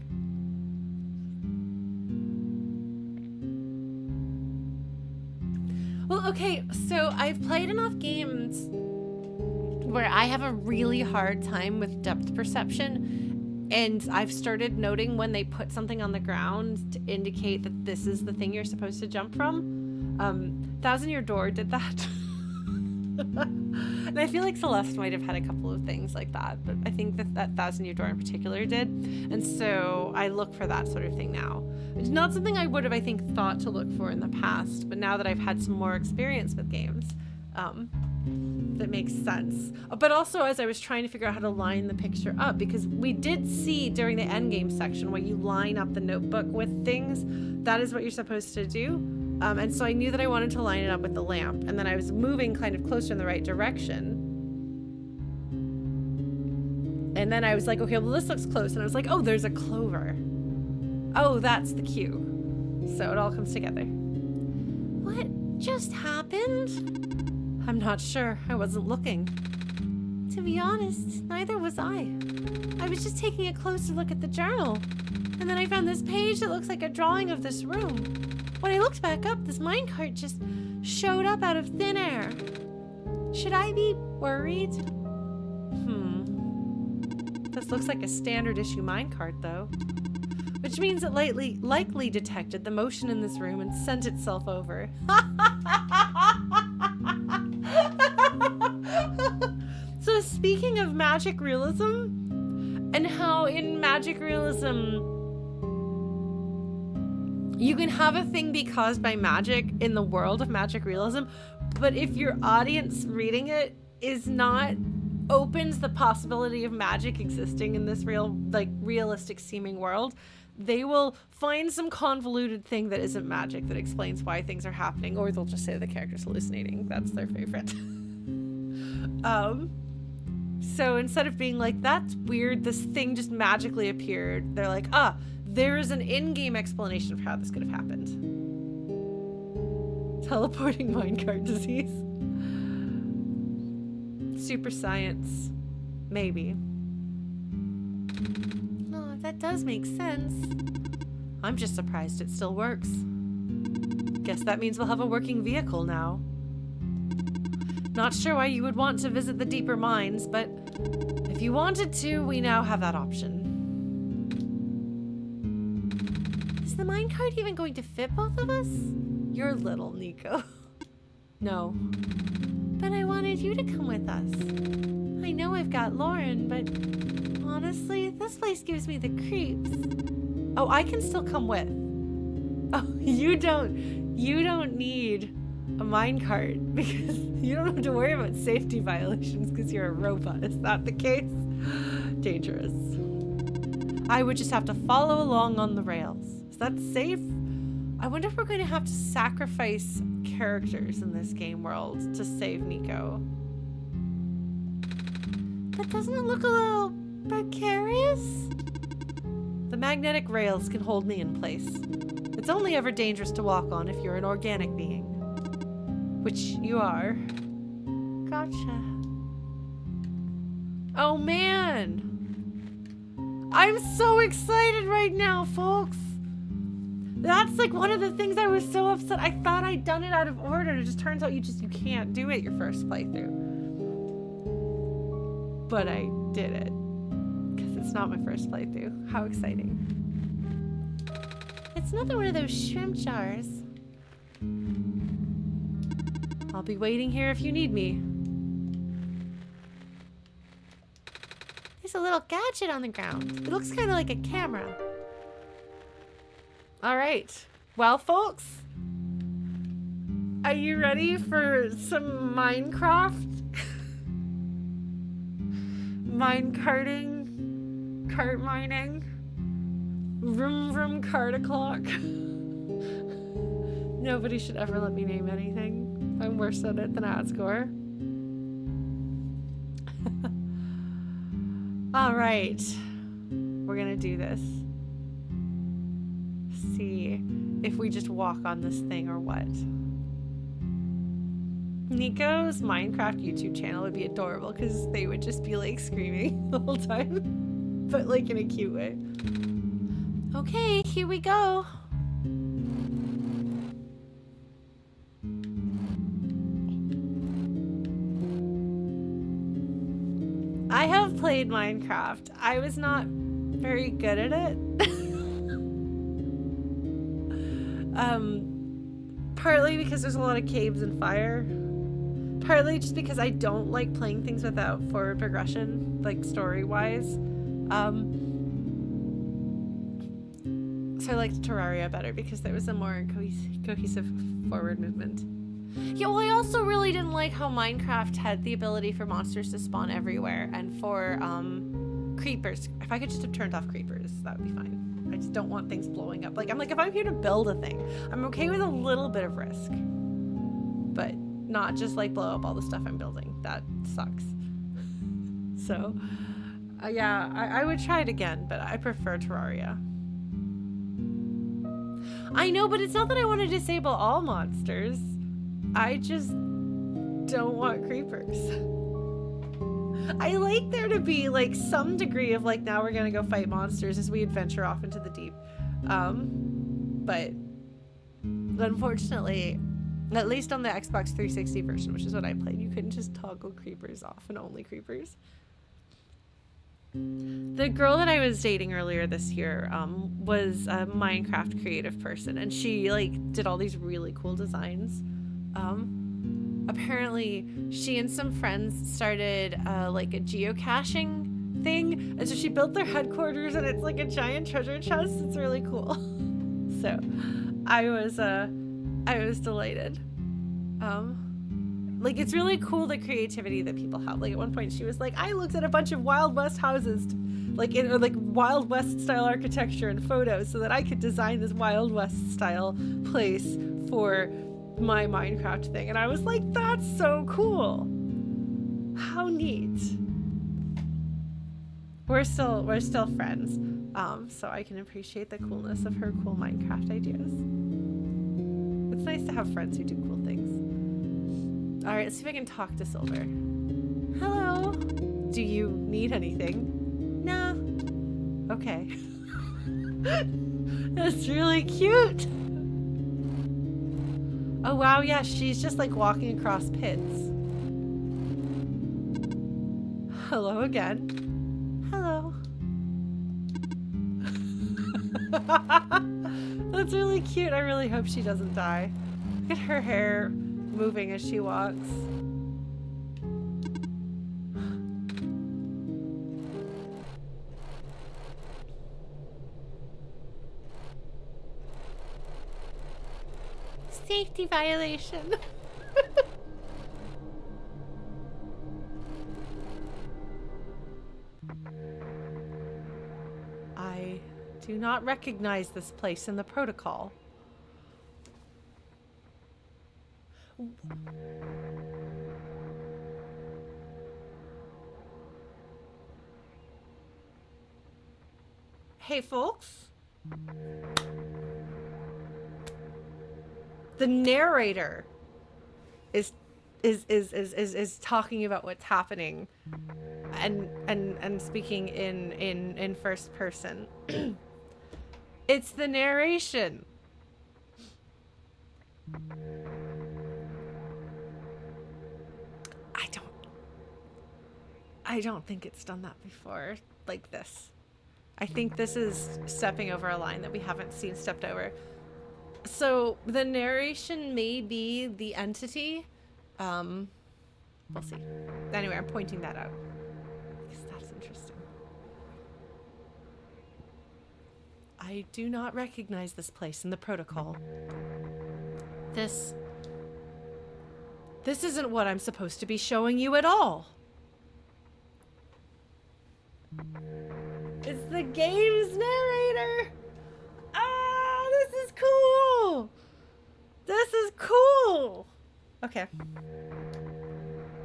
Well, okay, so I've played enough games where I have a really hard time with depth perception, and I've started noting when they put something on the ground to indicate that this is the thing you're supposed to jump from. Thousand Year Door did that. And I feel like Celeste might have had a couple of things like that, but I think that Thousand Year Door in particular did. And so I look for that sort of thing now. It's not something I would have, I think, thought to look for in the past, but now that I've had some more experience with games, that makes sense. But also as I was trying to figure out how to line the picture up, because we did see during the endgame section where you line up the notebook with things, that is what you're supposed to do. And so I knew that I wanted to line it up with the lamp, and then I was moving kind of closer in the right direction. And then I was like, okay, well this looks close, and I was like, oh, there's a clover. Oh, that's the cue. So it all comes together. What just happened? I'm not sure. I wasn't looking. To be honest, neither was I. I was just taking a closer look at the journal. And then I found this page that looks like a drawing of this room. When I looked back up, this minecart just showed up out of thin air. Should I be worried? This looks like a standard issue minecart, though. Which means it likely detected the motion in this room and sent itself over. So speaking of magic realism, and how in magic realism you can have a thing be caused by magic in the world of magic realism, but if your audience reading it is not opens the possibility of magic existing in this realistic seeming world, they will find some convoluted thing that isn't magic that explains why things are happening, or they'll just say the character's hallucinating. That's their favorite. So instead of being like, that's weird, this thing just magically appeared, they're like, there is an in-game explanation for how this could have happened. Teleporting minecart disease. Super science. Maybe. Oh, that does make sense. I'm just surprised it still works. Guess that means we'll have a working vehicle now. Not sure why you would want to visit the deeper mines, but if you wanted to, we now have that option. Is the minecart even going to fit both of us? You're little, Nico. No. But I wanted you to come with us. I know I've got Lauren, but honestly, this place gives me the creeps. Oh, I can still come with. Oh, you don't need a minecart because you don't have to worry about safety violations because you're a robot. Is that the case? Dangerous. I would just have to follow along on the rails. Is that safe? I wonder if we're going to have to sacrifice characters in this game world to save Nico. But doesn't it look a little precarious? The magnetic rails can hold me in place. It's only ever dangerous to walk on if you're an organic being. Which you are. Gotcha. Oh man! I'm so excited right now, folks! That's like one of the things I was so upset. I thought I'd done it out of order, and it just turns out you can't do it your first playthrough. But I did it. Because it's not my first playthrough. How exciting. It's another one of those shrimp jars. I'll be waiting here if you need me. There's a little gadget on the ground. It looks kind of like a camera. All right. Well, folks, are you ready for some Minecraft? Mine-carting? Cart mining? Vroom vroom cart-a-clock? Nobody should ever let me name anything. I'm worse at it than AdScore. All right. We're gonna do this. See if we just walk on this thing or what. Nico's Minecraft YouTube channel would be adorable because they would just be like screaming the whole time, but like in a cute way. Okay, here we go. I have played Minecraft. I was not very good at it. Partly because there's a lot of caves and fire. Partly just because I don't like playing things without forward progression, like story-wise. So I liked Terraria better because there was a more cohesive forward movement. Yeah, well, I also really didn't like how Minecraft had the ability for monsters to spawn everywhere and for creepers. If I could just have turned off creepers, that would be fine. I just don't want things blowing up. I'm like, if I'm here to build a thing, I'm okay with a little bit of risk. But not just like blow up all the stuff I'm building. That sucks. So, yeah, I would try it again, but I prefer Terraria. I know, but it's not that I want to disable all monsters. I just don't want creepers. I like there to be like some degree of like, now we're gonna go fight monsters as we adventure off into the deep. But unfortunately, at least on the Xbox 360 version, which is what I played, you couldn't just toggle creepers off and only creepers. The girl that I was dating earlier this year was a Minecraft creative person, and she like did all these really cool designs. Apparently she and some friends started like a geocaching thing, and so she built their headquarters, and it's like a giant treasure chest. It's really cool. So I was delighted. Like, it's really cool, the creativity that people have. Like, at one point she was like, I looked at a bunch of Wild West houses, like in like Wild West style architecture and photos, so that I could design this Wild West style place for my Minecraft thing. And I was like, that's so cool. How neat. We're still friends. So I can appreciate the coolness of her cool Minecraft ideas. It's nice to have friends who do cool things. All right, let's see if I can talk to Silver. Hello. Do you need anything? Nah. Okay. That's really cute. Oh, wow, yeah, she's just like walking across pits. Hello again. Hello. That's really cute. I really hope she doesn't die. Look at her hair moving as she walks. Safety violation. I do not recognize this place in the protocol. Hey, folks. The narrator is talking about what's happening and speaking in first person. It's the narration. I don't think it's done that before like this. I think this is stepping over a line that we haven't seen stepped over. So the narration may be the entity. We'll see. Anyway, I'm pointing that out because that's interesting. I do not recognize this place in the protocol. This isn't what I'm supposed to be showing you at all. It's the game's narrator. Ah, this is cool. This is cool. Okay.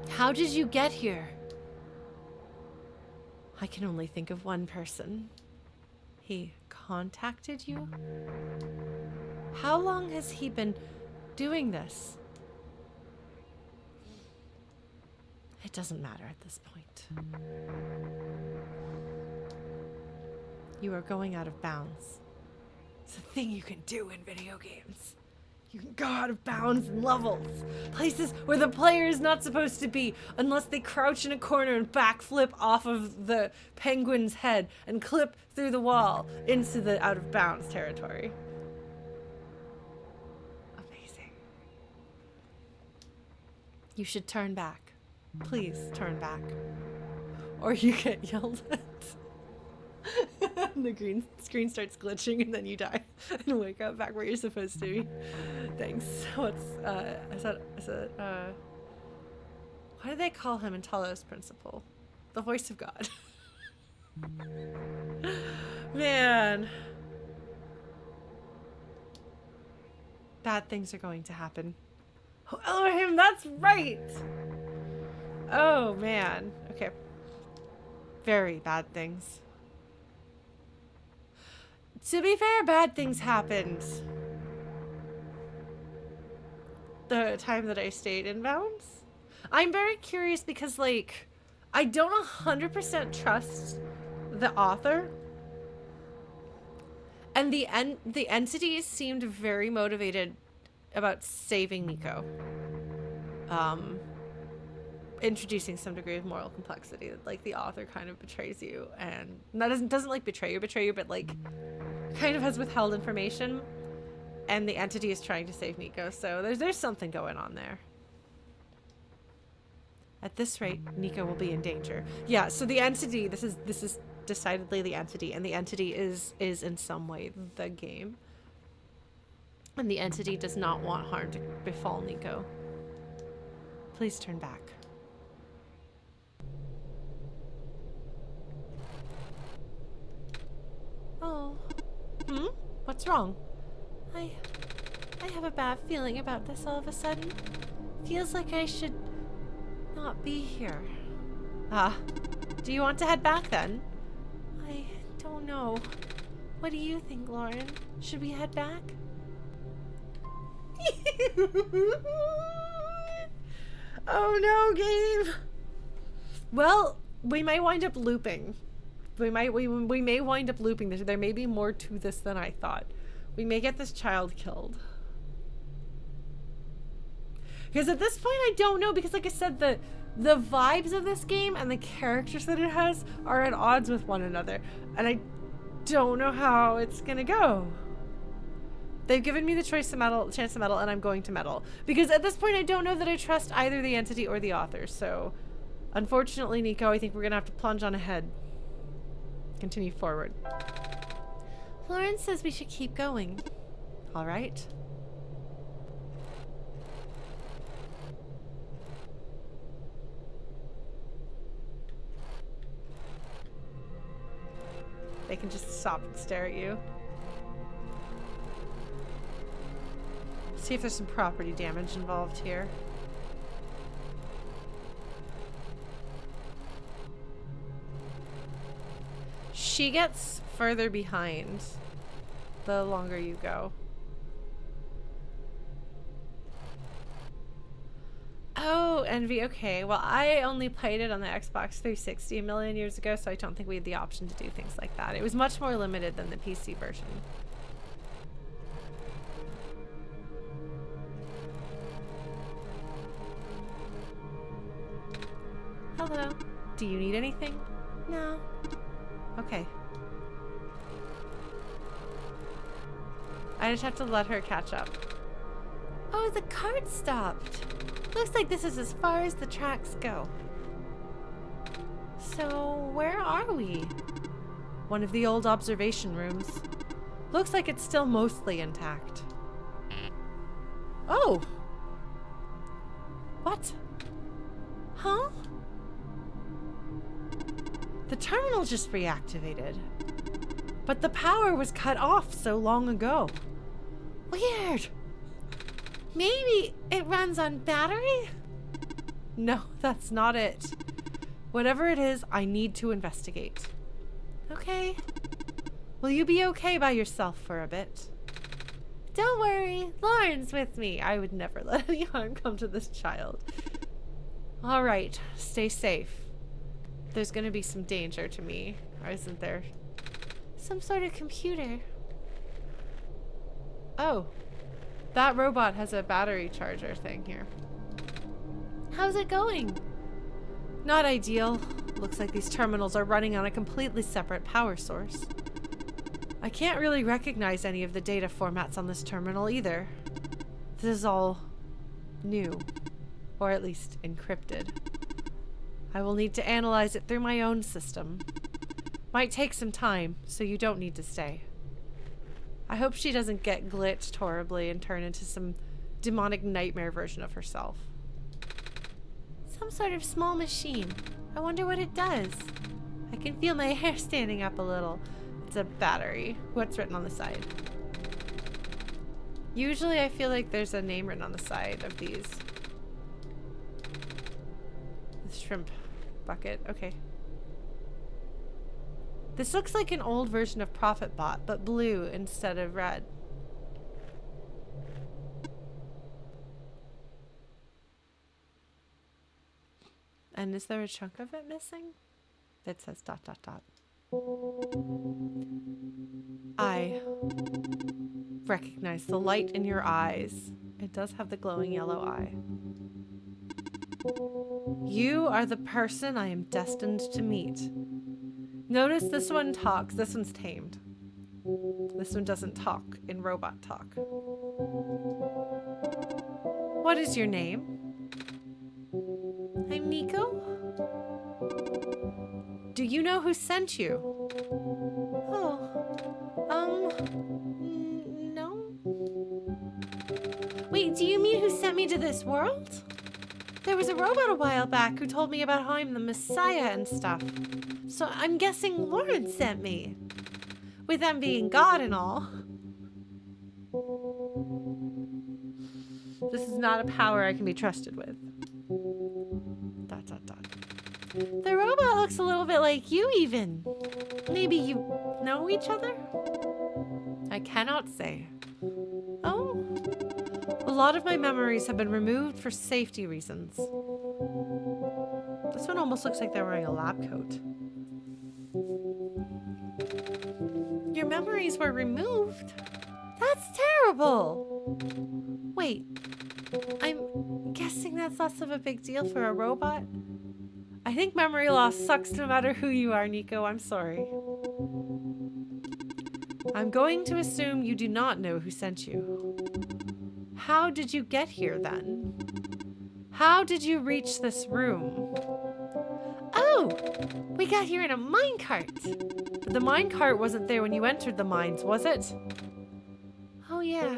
How did you get here? I can only think of one person. He contacted you? How long has he been doing this? It doesn't matter at this point. You are going out of bounds. It's a thing you can do in video games. You can go out of bounds in levels. Places where the player is not supposed to be unless they crouch in a corner and backflip off of the penguin's head and clip through the wall into the out of bounds territory. Amazing. You should turn back. Please turn back. Or you get yelled at. The green screen starts glitching and then you die and wake up back where you're supposed to be. Thanks. What's why do they call him in Talos Principle? The voice of God. Man. Bad things are going to happen. Oh, Elohim, that's right. Oh man. Okay. Very bad things. To be fair, bad things happened the time that I stayed in bounds. I'm very curious because, like, I don't 100% trust the author. And the entities seemed very motivated about saving Nico. Introducing some degree of moral complexity. Like, the author kind of betrays you, and that doesn't like betray you, but like kind of has withheld information, and the entity is trying to save Nico. So there's something going on there. At this rate, Nico will be in danger. Yeah, so the entity, this is decidedly the entity, and the entity is in some way the game. And the entity does not want harm to befall Nico. Please turn back. Oh. What's wrong? I have a bad feeling about this all of a sudden. Feels like I should not be here. Do you want to head back then? I don't know. What do you think, Lauren? Should we head back? Oh no, game. Well, we may wind up looping. We may wind up looping this. There may be more to this than I thought. We may get this child killed. Because at this point, I don't know. Because like I said, the vibes of this game and the characters that it has are at odds with one another. And I don't know how it's going to go. They've given me the chance to meddle, and I'm going to meddle. Because at this point, I don't know that I trust either the entity or the author. So, unfortunately, Nico, I think we're going to have to plunge on ahead. Continue forward. Lauren says we should keep going. All right. They can just stop and stare at you. See if there's some property damage involved here. She gets further behind the longer you go. Oh, Envy. Okay. Well, I only played it on the Xbox 360 a million years ago, so I don't think we had the option to do things like that. It was much more limited than the PC version. Hello. Do you need anything? No. Okay. I just have to let her catch up. Oh, the cart stopped. Looks like this is as far as the tracks go. So, where are we? One of the old observation rooms. Looks like it's still mostly intact. Oh! What? Huh? The terminal just reactivated. But the power was cut off so long ago. Weird. Maybe it runs on battery? No, that's not it. Whatever it is, I need to investigate. Okay. Will you be okay by yourself for a bit? Don't worry, Lauren's with me. I would never let any harm come to this child. All right, stay safe. There's gonna be some danger to me, or isn't there? Some sort of computer. Oh. That robot has a battery charger thing here. How's it going? Not ideal. Looks like these terminals are running on a completely separate power source. I can't really recognize any of the data formats on this terminal either. This is all new, or at least encrypted. I will need to analyze it through my own system. Might take some time, so you don't need to stay. I hope she doesn't get glitched horribly and turn into some demonic nightmare version of herself. Some sort of small machine. I wonder what it does. I can feel my hair standing up a little. It's a battery. What's written on the side? Usually I feel like there's a name written on the side of these. The shrimp bucket. Okay. This looks like an old version of Prophetbot, but blue instead of red. And is there a chunk of it missing? That says ... I recognize the light in your eyes. It does have the glowing yellow eye. You are the person I am destined to meet. Notice this one talks. This one's tamed. This one doesn't talk in robot talk. What is your name? I'm Nico. Do you know who sent you? No. Wait, do you mean who sent me to this world? There was a robot a while back who told me about how I'm the Messiah and stuff. So I'm guessing Lauren sent me. With them being God and all. This is not a power I can be trusted with. ... The robot looks a little bit like you even. Maybe you know each other? I cannot say. Oh? A lot of my memories have been removed for safety reasons. This one almost looks like they're wearing a lab coat. Your memories were removed? That's terrible! Wait, I'm guessing that's less of a big deal for a robot? I think memory loss sucks no matter who you are, Nico. I'm sorry. I'm going to assume you do not know who sent you. How did you get here then? How did you reach this room? Oh, we got here in a minecart. But the minecart wasn't there when you entered the mines, was it? Oh yeah.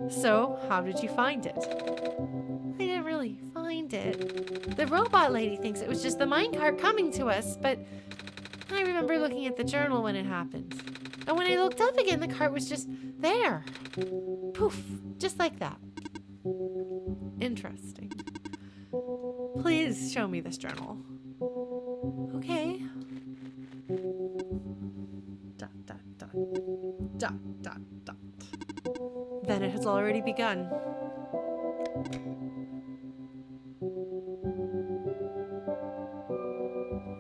So, how did you find it? I didn't really find it. The robot lady thinks it was just the minecart coming to us, but I remember looking at the journal when it happened. And when I looked up again, the cart was just there. Poof, just like that. Interesting. Please show me this journal. Okay. ... Then it has already begun.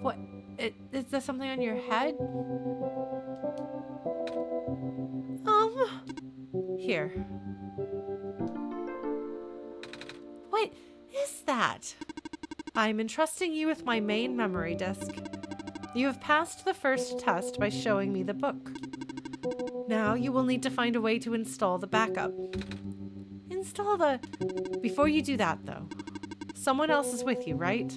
What? Is there something on your head? Here. What is that? I'm entrusting you with my main memory disk. You have passed the first test by showing me the book. Now you will need to find a way to install the backup. Before you do that, though, someone else is with you, right?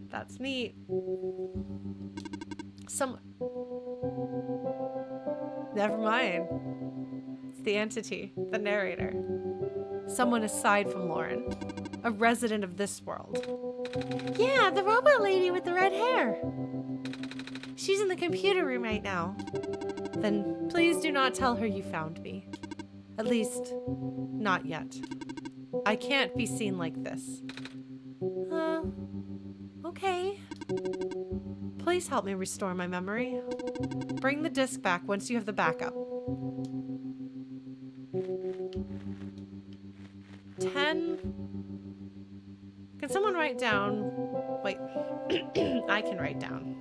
That's neat. Never mind. It's the entity, the narrator. Someone aside from Lauren. A resident of this world. Yeah, the robot lady with the red hair. She's in the computer room right now. Then please do not tell her you found me. At least, not yet. I can't be seen like this. Okay. Please help me restore my memory. Bring the disk back once you have the backup. 10. Can someone write down? Wait, I can write down.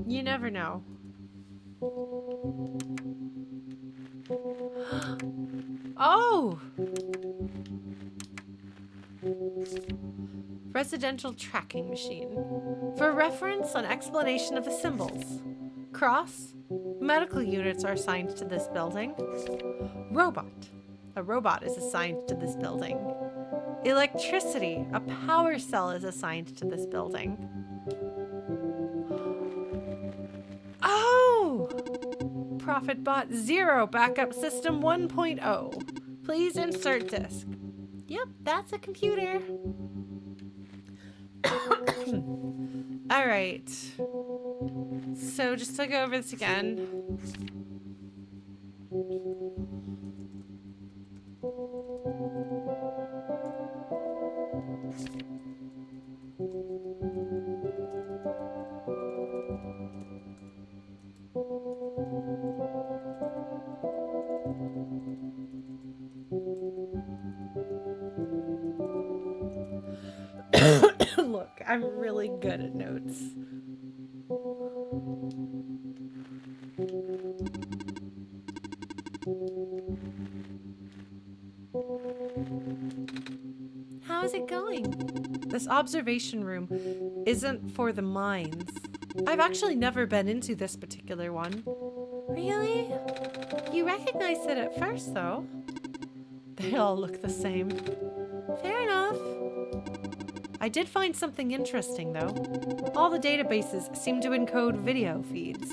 You never know. Oh! Residential tracking machine. For reference, an explanation of the symbols. Cross. Medical units are assigned to this building. Robot. A robot is assigned to this building. Electricity. A power cell is assigned to this building. Oh! Prophetbot 0 backup system 1.0. Please insert disk. Yep, that's a computer. All right. So just to go over this again. Look, I'm really good at notes. How is it going? This observation room isn't for the minds. I've actually never been into this particular one. Really? You recognized it at first, though. They all look the same. Fair enough. I did find something interesting, though. All the databases seem to encode video feeds.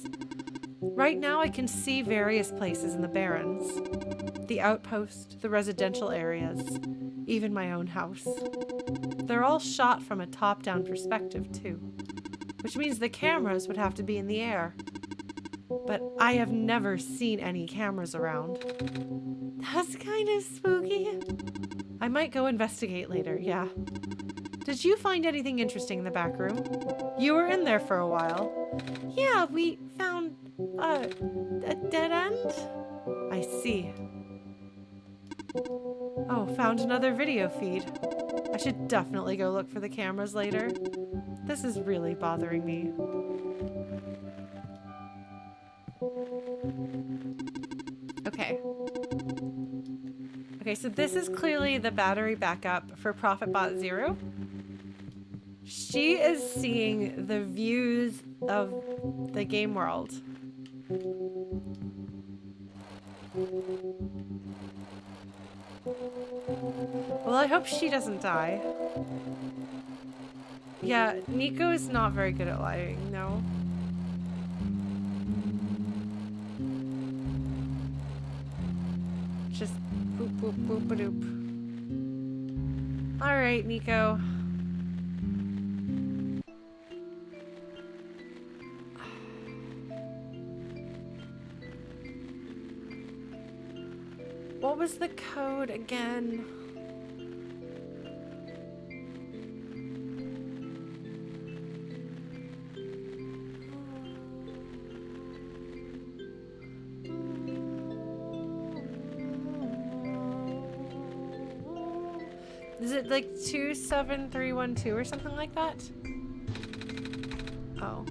Right now, I can see various places in the Barrens. The outpost, the residential areas, even my own house. They're all shot from a top-down perspective, too. Which means the cameras would have to be in the air. But I have never seen any cameras around. That's kind of spooky. I might go investigate later, yeah. Did you find anything interesting in the back room? You were in there for a while. Yeah, we found a dead end? I see. Oh, found another video feed. I should definitely go look for the cameras later. This is really bothering me. Okay. Okay, so this is clearly the battery backup for Prophetbot 0. She is seeing the views of the game world. Well, I hope she doesn't die. Yeah, Nico is not very good at lying, no. Just boop, boop, boop, a doop. Alright, Nico. What was the code again? Is it like 27312 or something like that? Oh.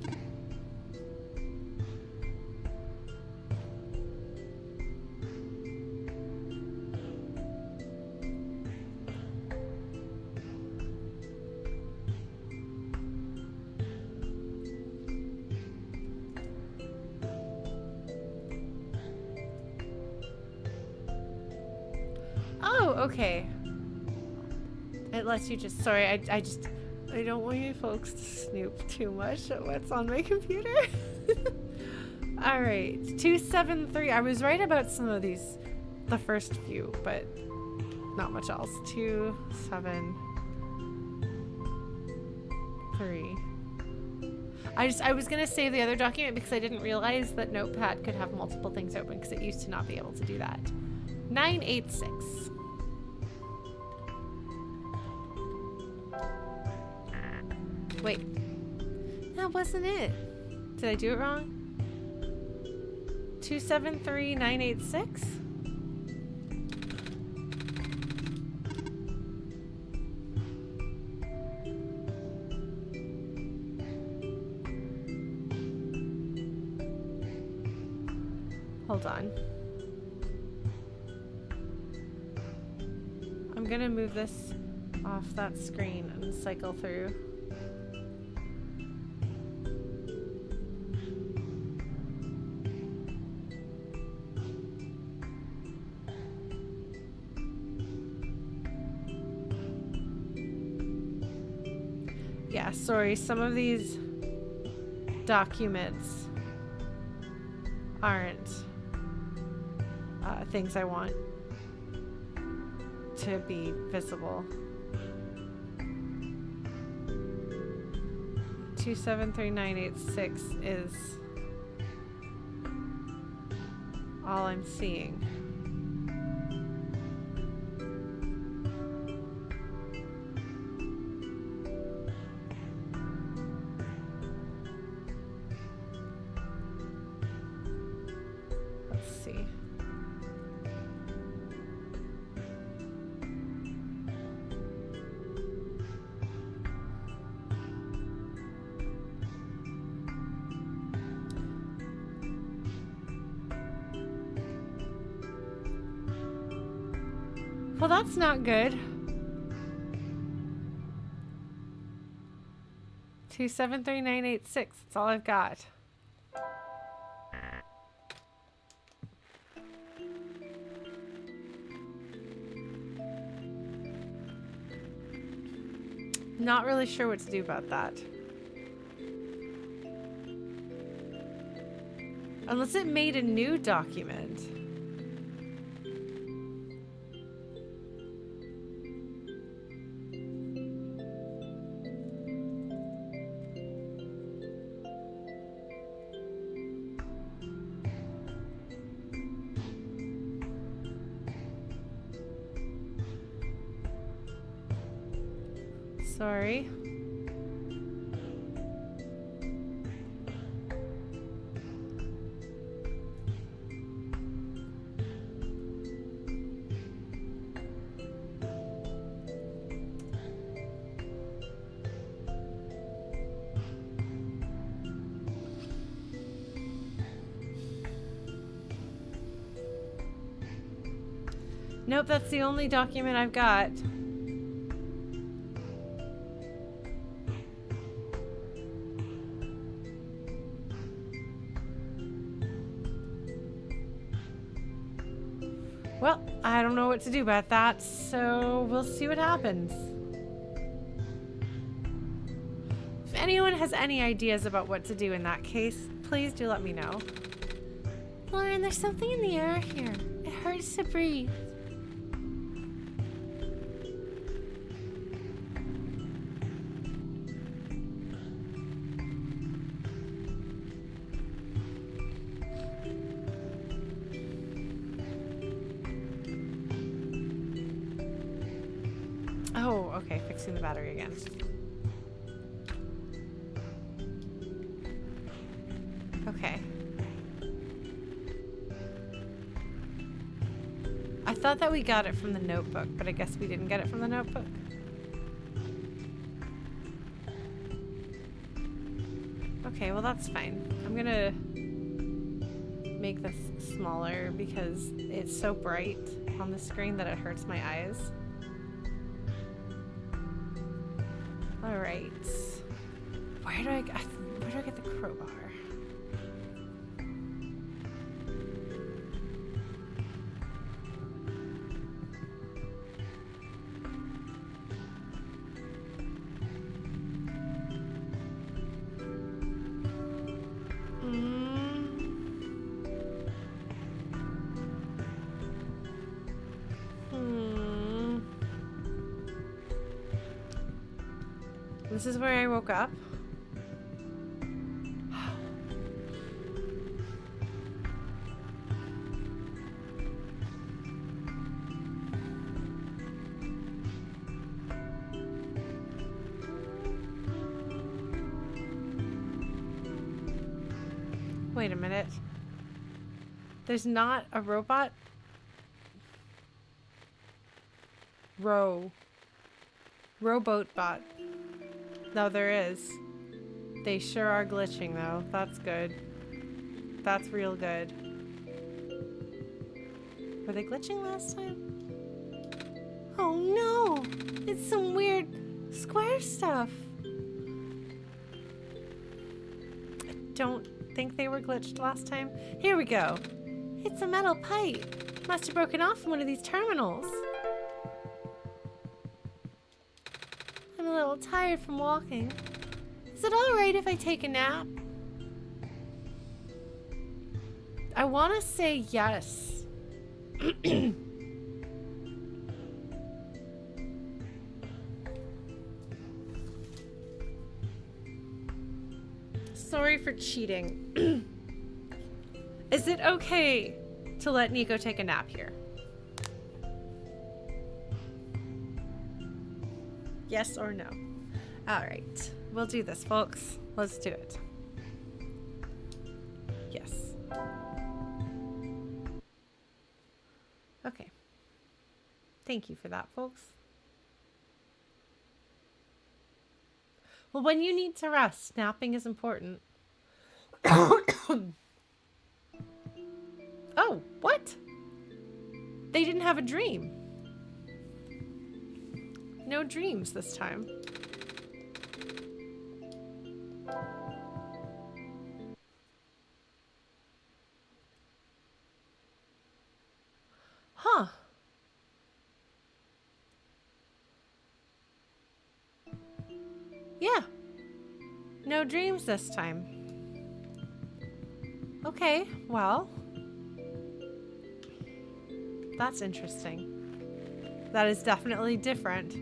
Oh, okay. It lets you just, sorry, I don't want you folks to snoop too much at what's on my computer. Alright, 273. I was right about some of these, the first few, but not much else. 273. I was gonna save the other document because I didn't realize that Notepad could have multiple things open because it used to not be able to do that. 986. Wait, that wasn't it. Did I do it wrong? 273986? Hold on. I'm gonna move this off that screen and cycle through. Yeah, sorry, some of these documents aren't things I want to be visible. 273986 is all I'm seeing. Let's see. Well, that's not good. 273986. That's all I've got. Not really sure what to do about that. Unless it made a new document. Sorry. Nope, that's the only document I've got. Well, I don't know what to do about that, so we'll see what happens. If anyone has any ideas about what to do in that case, please do let me know. Lauren, there's something in the air here. It hurts to breathe. Oh, okay, fixing the battery again. Okay. I thought that we got it from the notebook, but I guess we didn't get it from the notebook. Okay, well that's fine. I'm gonna make this smaller because it's so bright on the screen that it hurts my eyes. All right. Where do I get the crowbar? This is where I woke up. Wait a minute. There's not a robot? Robotbot. No, there is. They sure are glitching, though. That's good. That's real good. Were they glitching last time? Oh no! It's some weird square stuff. I don't think they were glitched last time. Here we go. It's a metal pipe. Must have broken off in one of these terminals. I'm a little tired from walking. Is it alright if I take a nap? I want to say yes. Sorry for cheating. Is it okay to let Nico take a nap here? Yes or no? All right. We'll do this, folks. Let's do it. Yes. Okay. Thank you for that, folks. Well, when you need to rest, napping is important. Oh, what? They didn't have a dream. No dreams this time. Huh. Yeah. No dreams this time. Okay, well. That's interesting. That is definitely different.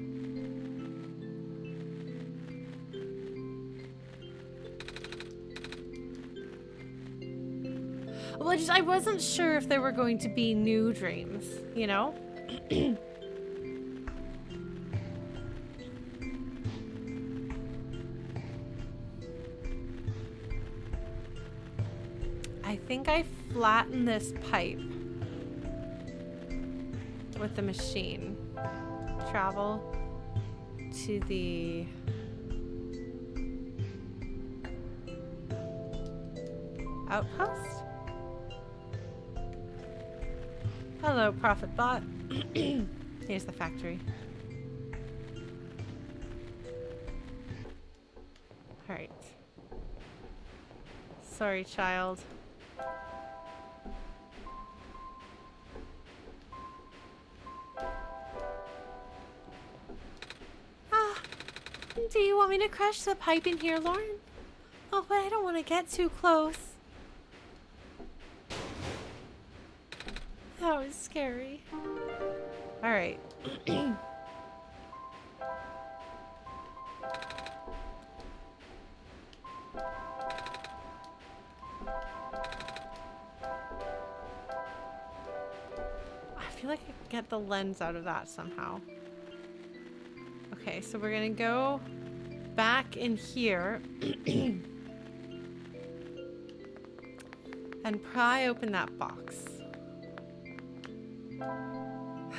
Well, I wasn't sure if there were going to be new dreams, you know? I think I flattened this pipe with the machine. Travel to the outpost? Hello, Prophetbot. Here's the factory. Alright. Sorry, child. Do you want me to crush the pipe in here, Lauren? Oh, but I don't want to get too close. That was scary. Alright. I feel like I could get the lens out of that somehow. Okay, so we're gonna go back in here and pry open that box.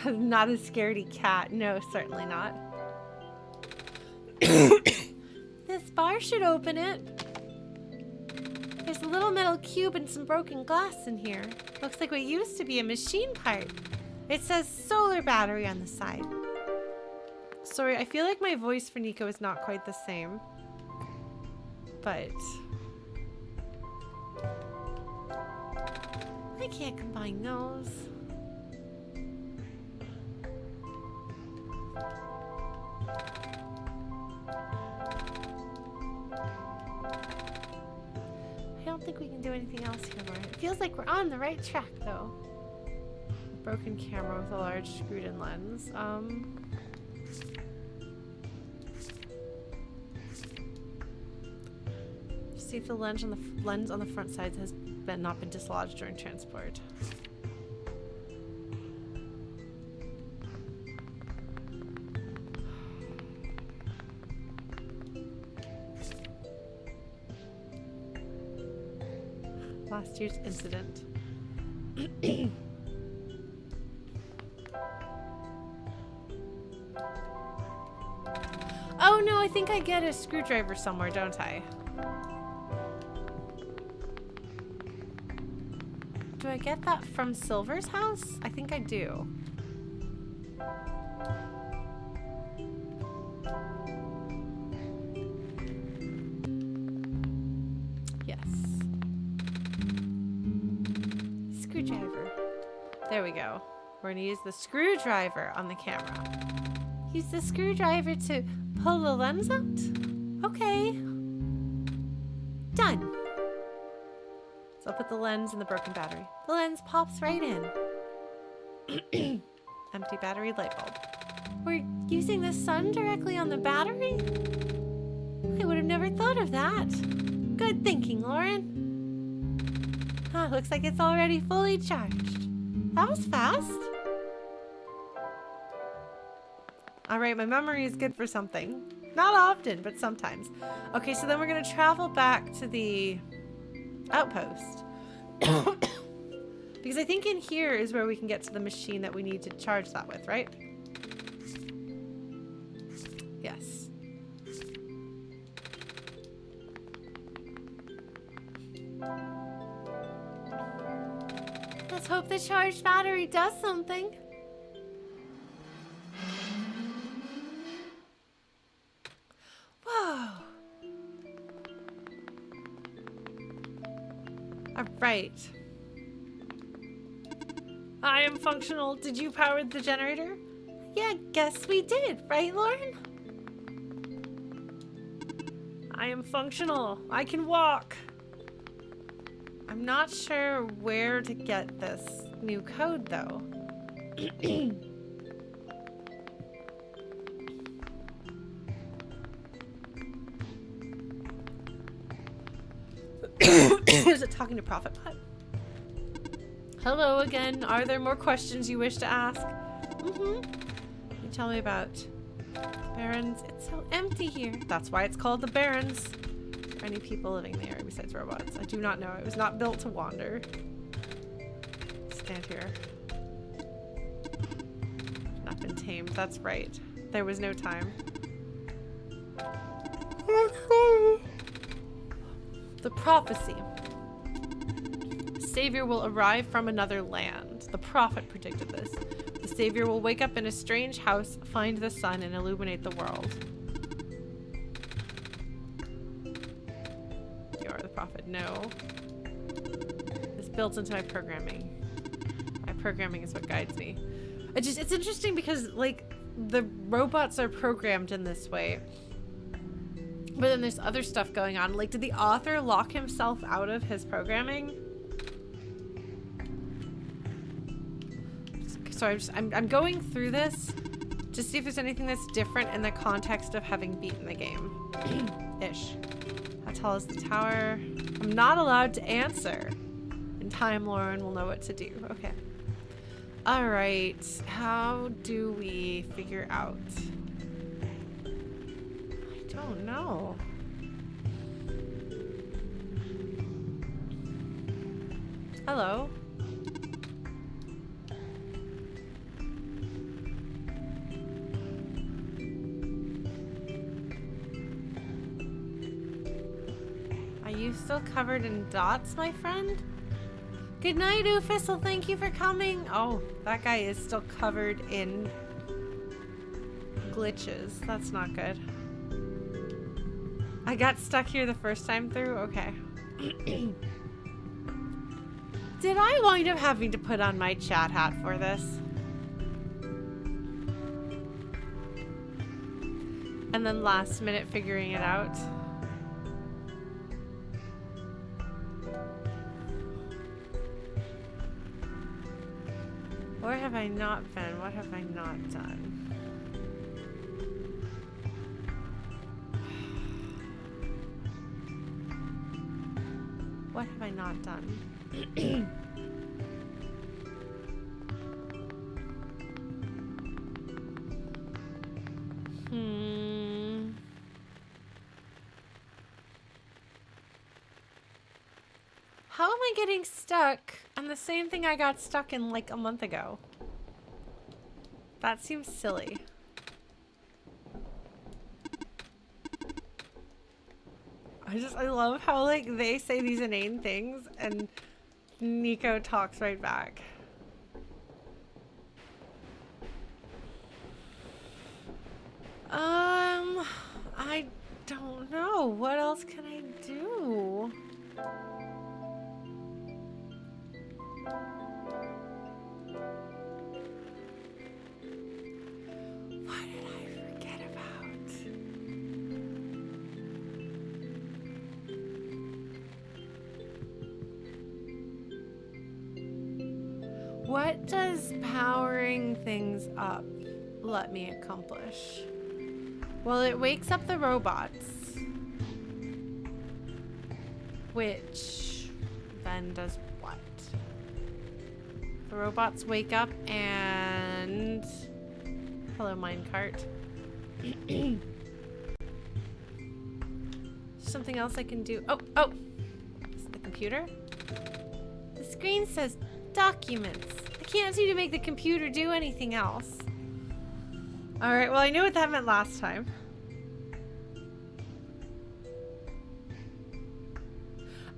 Not a scaredy cat. No, certainly not. This bar should open it. There's a little metal cube and some broken glass in here. Looks like what used to be a machine part. It says solar battery on the side. Sorry, I feel like my voice for Nico is not quite the same. But I can't combine those. I don't think we can do anything else here, Lauren. It feels like we're on the right track, though. A broken camera with a large screwed-in lens. See if the lens on the front side has not been dislodged during transport. Last year's incident. Oh no, I think I get a screwdriver somewhere, don't I? Do I get that from Silver's house? I think I do. Yes. Screwdriver. There we go. We're gonna use the screwdriver on the camera. Use the screwdriver to pull the lens out? Okay. Done. So I'll put the lens in the broken battery. The lens pops right in. Empty battery light bulb. We're using the sun directly on the battery? I would have never thought of that. Good thinking, Lauren. Huh, looks like it's already fully charged. That was fast. Alright, my memory is good for something. Not often, but sometimes. Okay, so then we're gonna travel back to the outpost. Because I think in here is where we can get to the machine that we need to charge that with, right? Yes. Let's hope the charged battery does something. Whoa. All right. I am functional. Did you power the generator? Yeah, guess we did, right, Lauren? I am functional. I can walk. I'm not sure where to get this new code, though. Is it talking to Prophetbot? Hello again. Are there more questions you wish to ask? You tell me about Barrens. It's so empty here. That's why it's called the Barrens. Are there any people living there besides robots? I do not know. It was not built to wander. Stand here. Not been tamed. That's right. There was no time. The prophecy. Savior will arrive from another land. The prophet predicted this. The Savior will wake up in a strange house, find the sun, and illuminate the world. You are the prophet. No. It's built into my programming. My programming is what guides me. It's interesting because, like, the robots are programmed in this way. But then there's other stuff going on. Like, did the author lock himself out of his programming? So I'm going through this to see if there's anything that's different in the context of having beaten the game. Ish. How tall is the tower? I'm not allowed to answer. In time, Lauren will know what to do. Okay. All right. How do we figure out? I don't know. Hello. Are you still covered in dots, my friend? Good night, Oofus. Well, thank you for coming. Oh, that guy is still covered in glitches. That's not good. I got stuck here the first time through? Okay. Did I wind up having to put on my chat hat for this? And then last minute figuring it out? Where have I not been? What have I not done? What have I not done? How am I getting stuck on the same thing I got stuck in like a month ago? That seems silly. I love how like they say these inane things and Nico talks right back. I don't know. What else can I do? What did I forget about? What does powering things up let me accomplish? Well, it wakes up the robots. Which then does what? The robots wake up and... Hello, minecart. Something else I can do. Oh! Is it the computer? The screen says documents. I can't seem to make the computer do anything else. Alright, well I knew what that meant last time.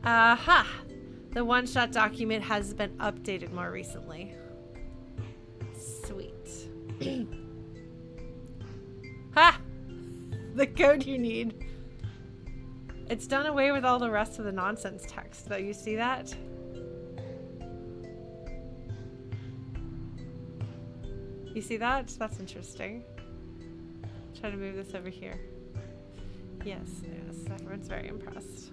Aha! The OneShot document has been updated more recently. Sweet. Ha! The code you need. It's done away with all the rest of the nonsense text, though. You see that? You see that? That's interesting. Try to move this over here. Yes, everyone's very impressed.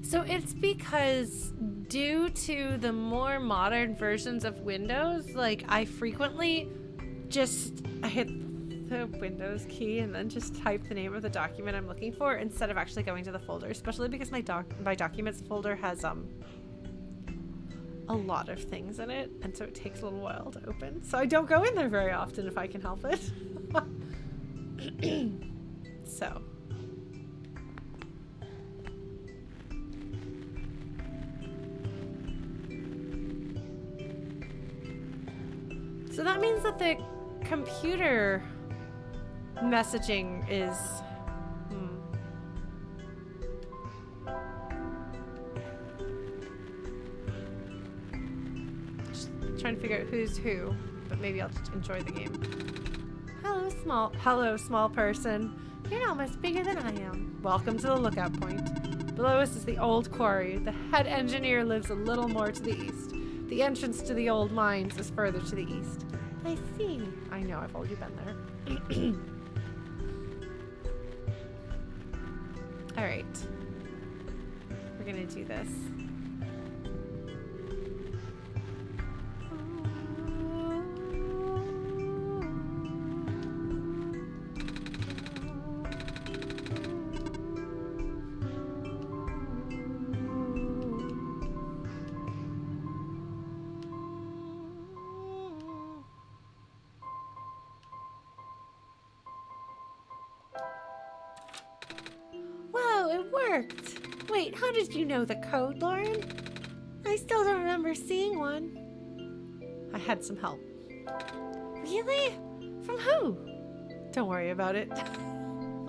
So it's because due to the more modern versions of Windows, like I frequently I hit the Windows key and then just type the name of the document I'm looking for instead of actually going to the folder, especially because my documents folder has a lot of things in it, and so it takes a little while to open. So I don't go in there very often if I can help it. So that means that the computer messaging is... Just trying to figure out who's who, but maybe I'll just enjoy the game. Hello, small person. You're not much bigger than I am. Welcome to the lookout point. Below us is the old quarry. The head engineer lives a little more to the east. The entrance to the old mines is further to the east. I see. I know, I've already been there. Alright. We're gonna do this. Wait, how did you know the code, Lauren? I still don't remember seeing one. I had some help. Really? From who? Don't worry about it.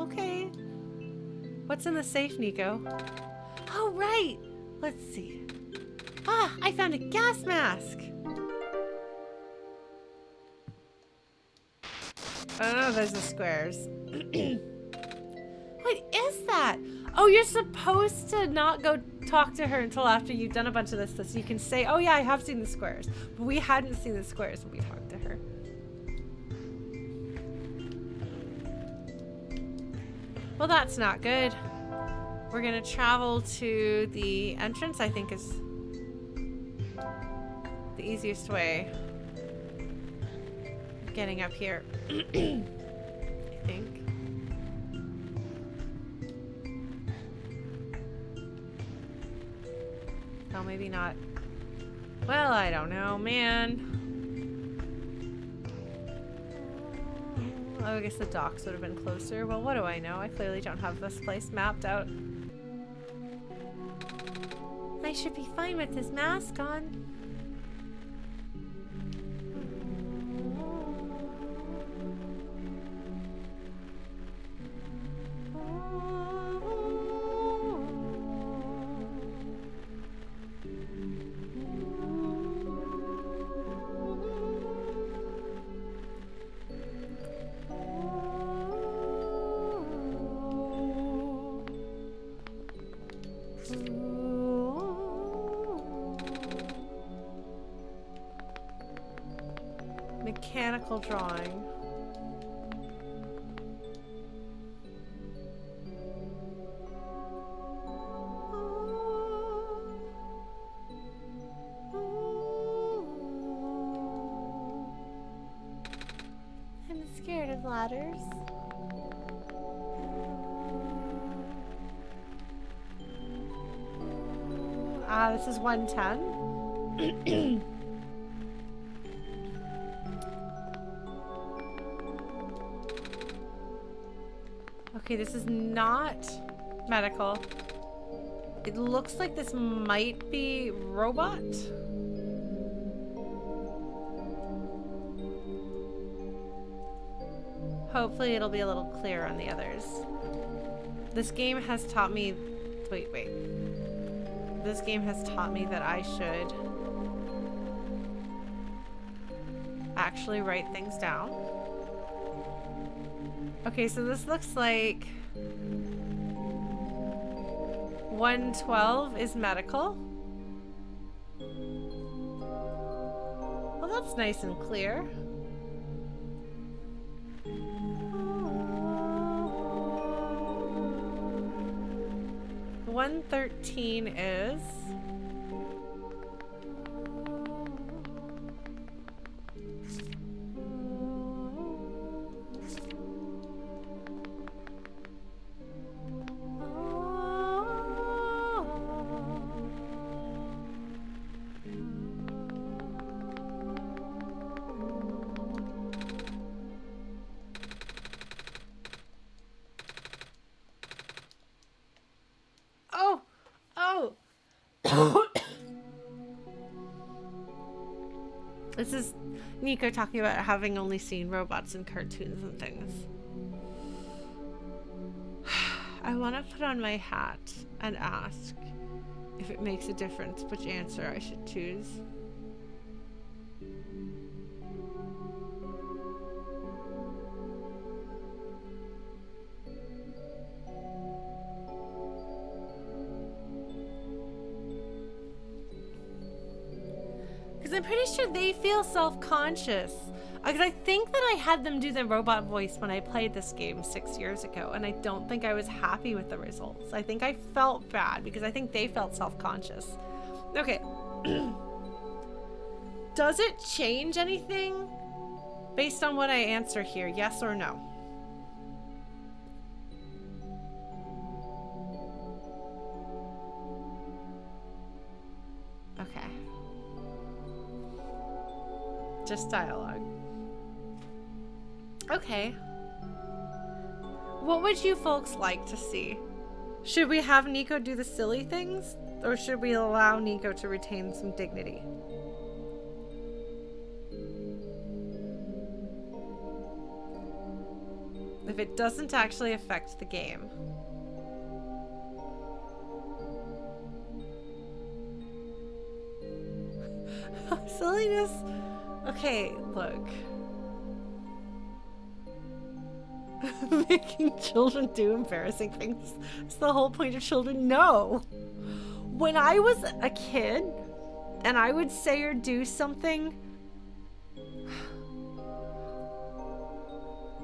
Okay. What's in the safe, Nico? Oh, right. Let's see. Ah, I found a gas mask. I don't know, there's the squares. What is that? Oh, you're supposed to not go talk to her until after you've done a bunch of this stuff. So you can say, oh yeah, I have seen the squares. But we hadn't seen the squares when we talked to her. Well, that's not good. We're gonna travel to the entrance, I think is the easiest way of getting up here. I think. No, maybe not. Well, I don't know, man. Oh, I guess the docks would have been closer. Well, what do I know? I clearly don't have this place mapped out. I should be fine with this mask on. Mechanical drawing. I'm ladders. This is 110. Okay, this is not medical. It looks like this might be robot. Hopefully it'll be a little clearer on the others. This game has taught me... Wait. This game has taught me that I should actually write things down. Okay, so this looks like 112 is medical. Well, that's nice and clear. 113 is... This is Nico talking about having only seen robots in cartoons and things. I want to put on my hat and ask if it makes a difference which answer I should choose. I'm pretty sure they feel self-conscious. Because I think that I had them do the robot voice when I played this game 6 years ago, and I don't think I was happy with the results. I think I felt bad because I think they felt self-conscious. Okay. Does it change anything based on what I answer here? Yes or no? Okay. Just dialogue. Okay. What would you folks like to see? Should we have Nico do the silly things? Or should we allow Nico to retain some dignity? If it doesn't actually affect the game. Silliness. Okay, look. Making children do embarrassing things. It's the whole point of children. No. When I was a kid and I would say or do something,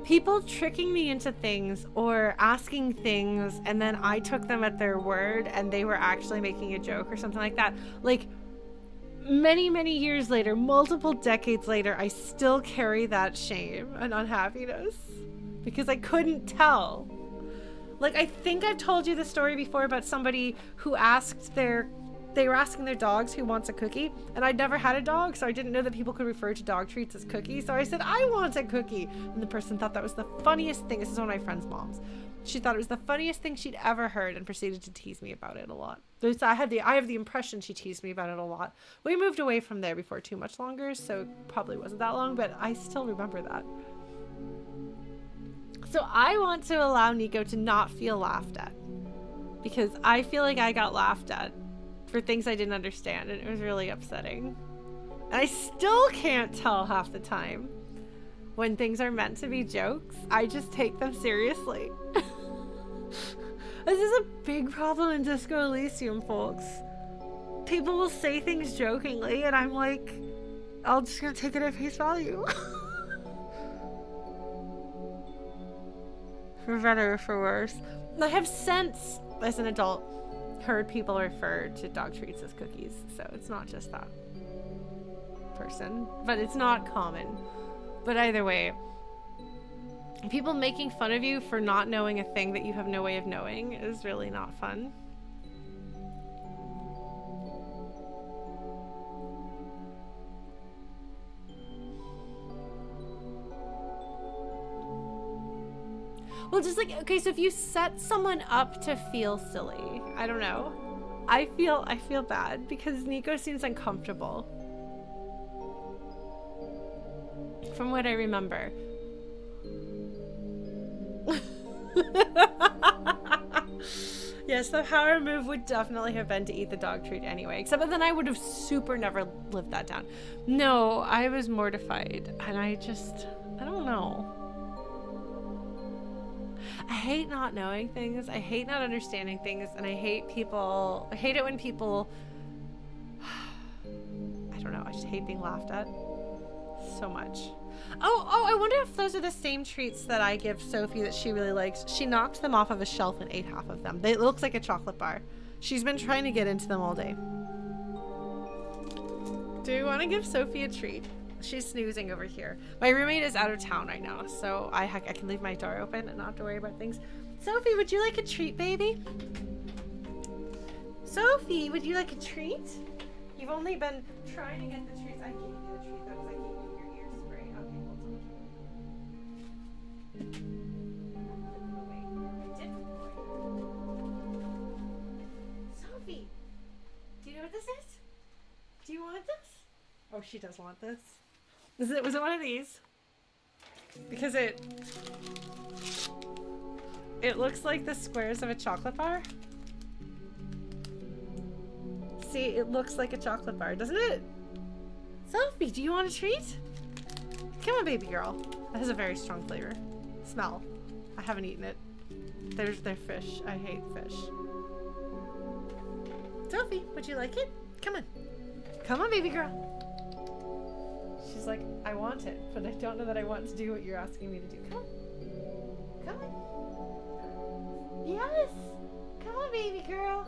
people tricking me into things or asking things and then I took them at their word and they were actually making a joke or something like that. Like, many years later, multiple decades later, I still carry that shame and unhappiness because I couldn't tell. Like, I think I've told you the story before about somebody who they were asking their dogs who wants a cookie, and I'd never had a dog, so I didn't know that people could refer to dog treats as cookies. So I said, I want a cookie. And the person thought that was the funniest thing. This is one of my friend's moms. She thought it was the funniest thing she'd ever heard and proceeded to tease me about it a lot. I have the impression she teased me about it a lot. We moved away from there before too much longer, so it probably wasn't that long, but I still remember that. So I want to allow Nico to not feel laughed at because I feel like I got laughed at for things I didn't understand, and it was really upsetting. And I still can't tell half the time when things are meant to be jokes. I just take them seriously. This is a big problem in Disco Elysium, folks. People will say things jokingly, and I'm like, I'll just gonna take it at face value. For better or for worse. I have since, as an adult, heard people refer to dog treats as cookies, so it's not just that person, but it's not common. But either way, People making fun of you for not knowing a thing that you have no way of knowing is really not fun. Well, just like, okay, so if you set someone up to feel silly, I don't know. I feel bad because Nico seems uncomfortable. From what I remember. Yes, the power move would definitely have been to eat the dog treat anyway. Except that then I would have super never lived that down. No, I was mortified. And I don't know. I hate not knowing things. I hate not understanding things. And I hate it when people, I don't know. I just hate being laughed at so much. Oh, I wonder if those are the same treats that I give Sophie that she really likes. She knocked them off of a shelf and ate half of them. It looks like a chocolate bar. She's been trying to get into them all day. Do we want to give Sophie a treat? She's snoozing over here. My roommate is out of town right now, so I can leave my door open and not have to worry about things. Sophie, would you like a treat, baby? Sophie, would you like a treat? You've only been trying to get the treats. I gave you the treat though, because I gave you your ear spray. Okay, hold on. Sophie, do you know what this is? Do you want this? Oh, she does want this. Was it one of these? Because it looks like the squares of a chocolate bar. See, it looks like a chocolate bar, doesn't it? Sophie, do you want a treat? Come on, baby girl. That has a very strong flavor. Smell. I haven't eaten it. They're fish. I hate fish. Sophie, would you like it? Come on. Come on, baby girl. She's like, I want it, but I don't know that I want to do what you're asking me to do. Come on. Come on. Yes. Come on, baby girl.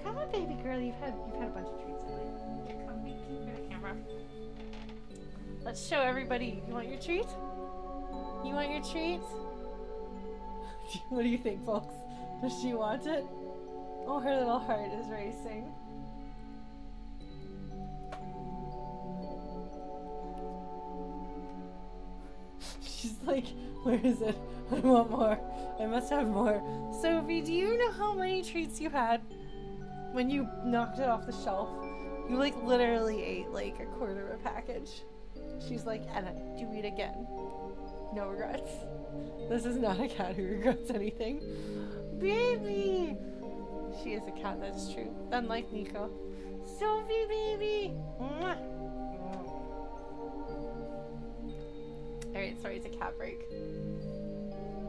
Come on, baby girl. You've had a bunch of treats lately. Come, keep for the camera. Let's show everybody. You want your treat? You want your treat? What do you think, folks? Does she want it? Oh, her little heart is racing. She's like, where is it? I want more. I must have more. Sophie, do you know how many treats you had when you knocked it off the shelf? You like literally ate like a quarter of a package. She's like, Anna, do it again. No regrets. This is not a cat who regrets anything. Baby! She is a cat, that's true. Unlike Nico. Sophie, baby! Mwah. Alright, sorry, it's a cat break.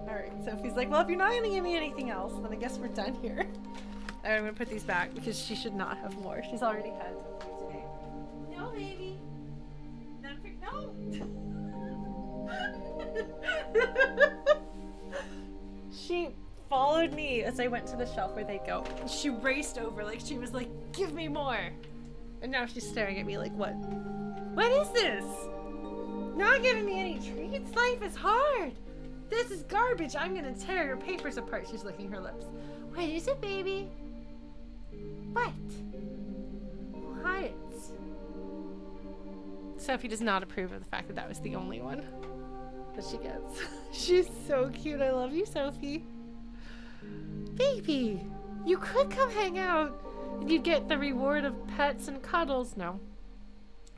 Alright, Sophie's like, well, if you're not gonna give me anything else, then I guess we're done here. Alright, I'm gonna put these back because she should not have more. She's already had two today. No, baby! None for- No! She followed me as I went to the shelf where they go. She raced over, like she was like, give me more! And now she's staring at me like, what? What is this? Not giving me any treats? Life is hard. This is garbage. I'm gonna tear your papers apart. She's licking her lips. What is it, baby? What? What? Sophie does not approve of the fact that that was the only one that she gets. She's so cute. I love you, Sophie. Baby, you could come hang out and you'd get the reward of pets and cuddles. No.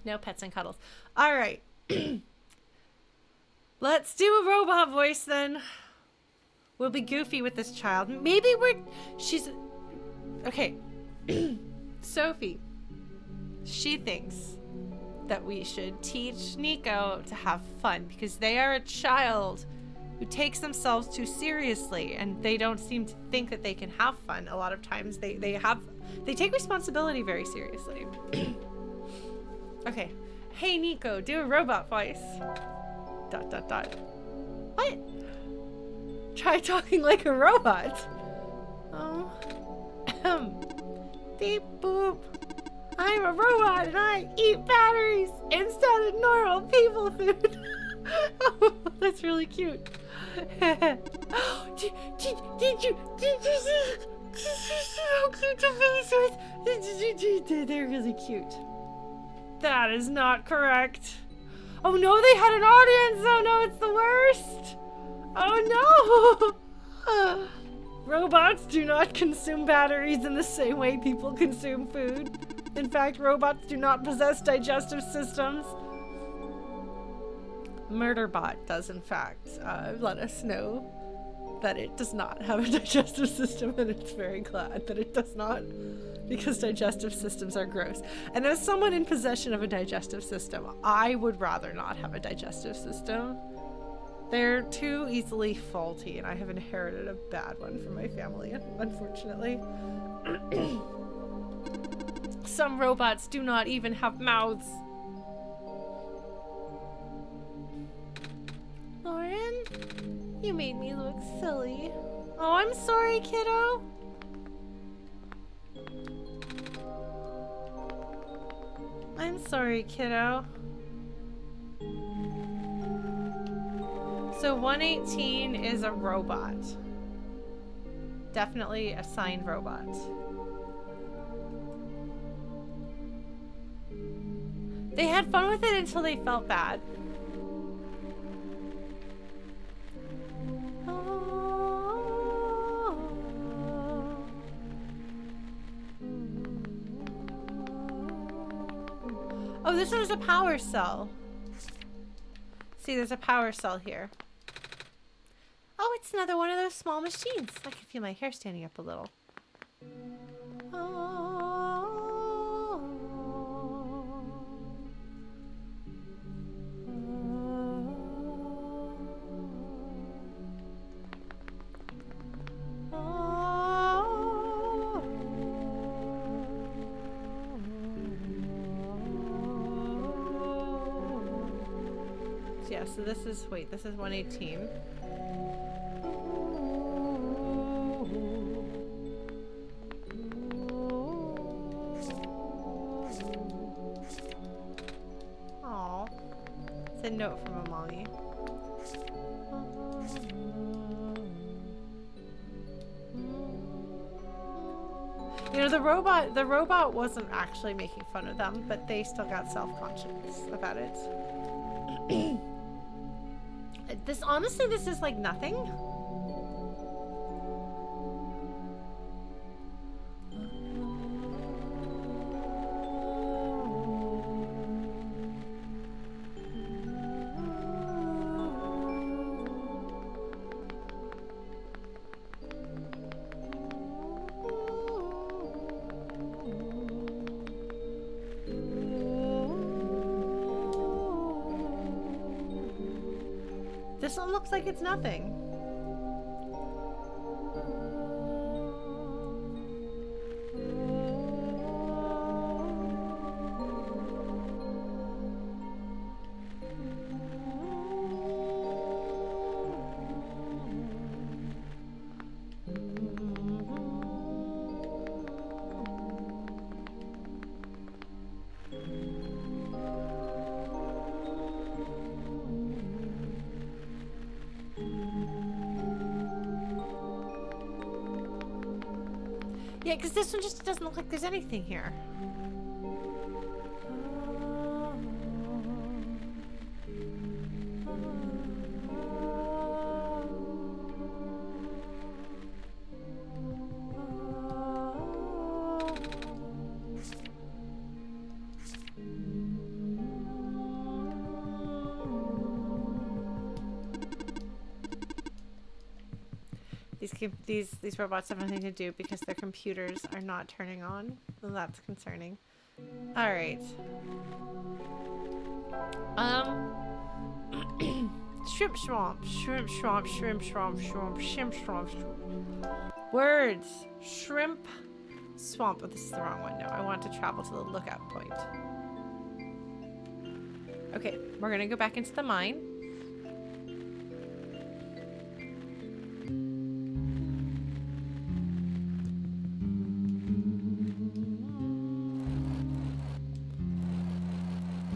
No pets and cuddles. All right. Let's do a robot voice then. We'll be goofy with this child. Maybe she's... Okay. Sophie. She thinks that we should teach Nico to have fun because they are a child who takes themselves too seriously and they don't seem to think that they can have fun. A lot of times they take responsibility very seriously. Okay. Hey Nico, do a robot voice. ... What? Try talking like a robot. Oh. Beep boop. I'm a robot and I eat batteries instead of normal people food. Oh, that's really cute. Did you see how cute the face was? They're really cute. That is not correct. Oh no, they had an audience. Oh no, it's the worst. Oh no. Robots do not consume batteries in the same way people consume food. In fact, robots do not possess digestive systems. Murderbot does, in fact, let us know that it does not have a digestive system, and it's very glad that it does not, because digestive systems are gross. And as someone in possession of a digestive system, I would rather not have a digestive system. They're too easily faulty, and I have inherited a bad one from my family, unfortunately. Some robots do not even have mouths. Lauren, you made me look silly. Oh, I'm sorry, kiddo. I'm sorry, kiddo. So 118 is a robot. Definitely a signed robot. They had fun with it until they felt bad. Oh, this one is a power cell. See, there's a power cell here. Oh, it's another one of those small machines. I can feel my hair standing up a little. Yeah, so this is, wait, this is 118. Aww. It's a note from a mommy. You know, the robot wasn't actually making fun of them, but they still got self-conscious about it. Honestly, this is like nothing. This one looks like it's nothing. Yeah, because this one just doesn't look like there's anything here. These robots have nothing to do because their computers are not turning on. Well, that's concerning. All right. Shrimp swamp, shrimp swamp, shrimp swamp, shrimp, shrimp swamp. Words. Shrimp swamp. Oh, this is the wrong one. No, I want to travel to the lookout point. Okay, we're gonna go back into the mine.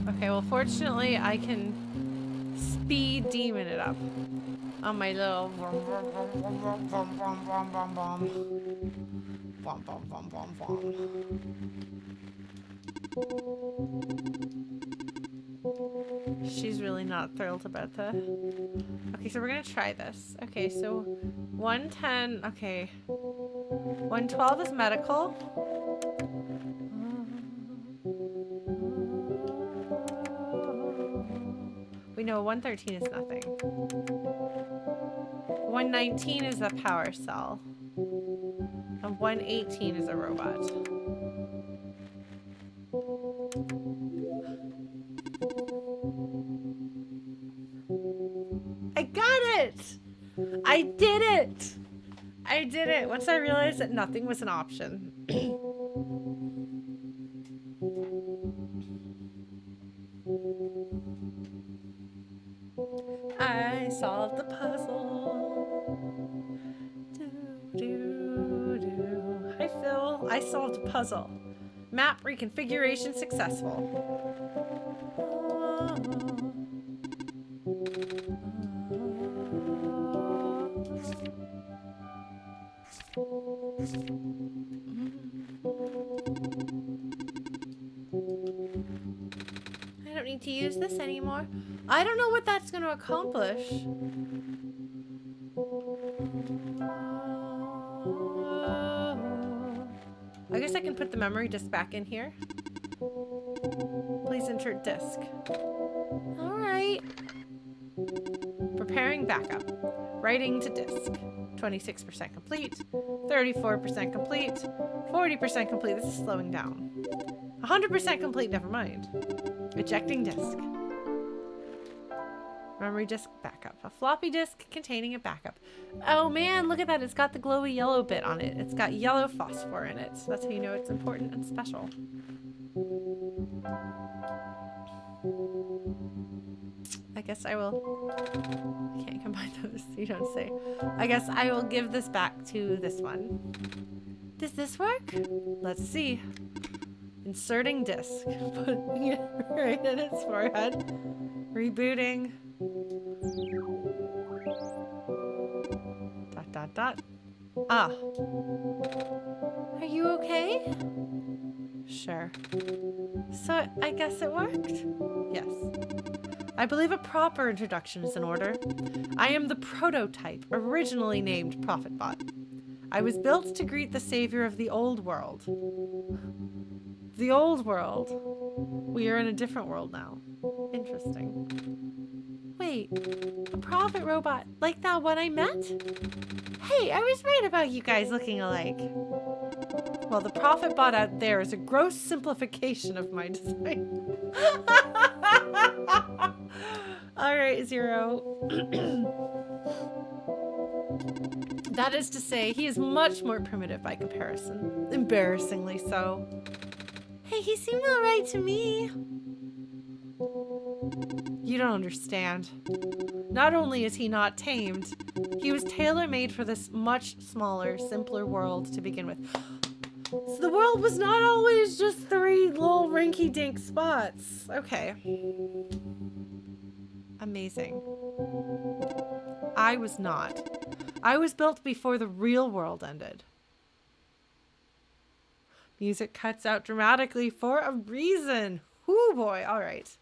Okay, well, fortunately, I can speed demon it up. on my little vom vom vom vom vom vom vom vom vom vom vom vom vom. She's really not thrilled about the... Okay, so we're gonna try this. Okay, so 110, okay. 112 is medical. We know 113 is nothing. 119 is a power cell. And 118 is a robot. I got it! I did it! I did it! Once I realized that nothing was an option. I solved the puzzle. Do, do, do. Hi, Phil. I solved a puzzle. Map reconfiguration successful. I don't need to use this anymore. I don't know what that's going to accomplish. I guess I can put the memory disk back in here. Please insert disk. Alright. Preparing backup. Writing to disk. 26% complete. 34% complete. 40% complete. This is slowing down. 100% complete. Never mind. Ejecting disk. Memory disk backup. A floppy disk containing a backup. Oh man, look at that. It's got the glowy yellow bit on it. It's got yellow phosphor in it. So that's how you know it's important and special. I guess I will... I can't combine those. You don't say. I guess I will give this back to this one. Does this work? Let's see. Inserting disk. Putting it right in its forehead. Rebooting. Dot, dot, dot. Ah. Are you okay? Sure. So I guess it worked? Yes. I believe a proper introduction is in order. I am the prototype, originally named Prophetbot. I was built to greet the savior of the old world. The old world. We are in a different world now. Interesting. Wait, a prophet robot like that one I met? Hey, I was right about you guys looking alike. Well, the Prophetbot out there is a gross simplification of my design. Alright, Zero. That is to say, he is much more primitive by comparison. Embarrassingly so. Hey, he seemed alright to me. You don't understand. Not only is he not tamed, he was tailor-made for this much smaller, simpler world to begin with. So the world was not always just 3 little rinky-dink spots. Okay. Amazing. I was not. I was built before the real world ended. Music cuts out dramatically for a reason. Whoo boy, alright.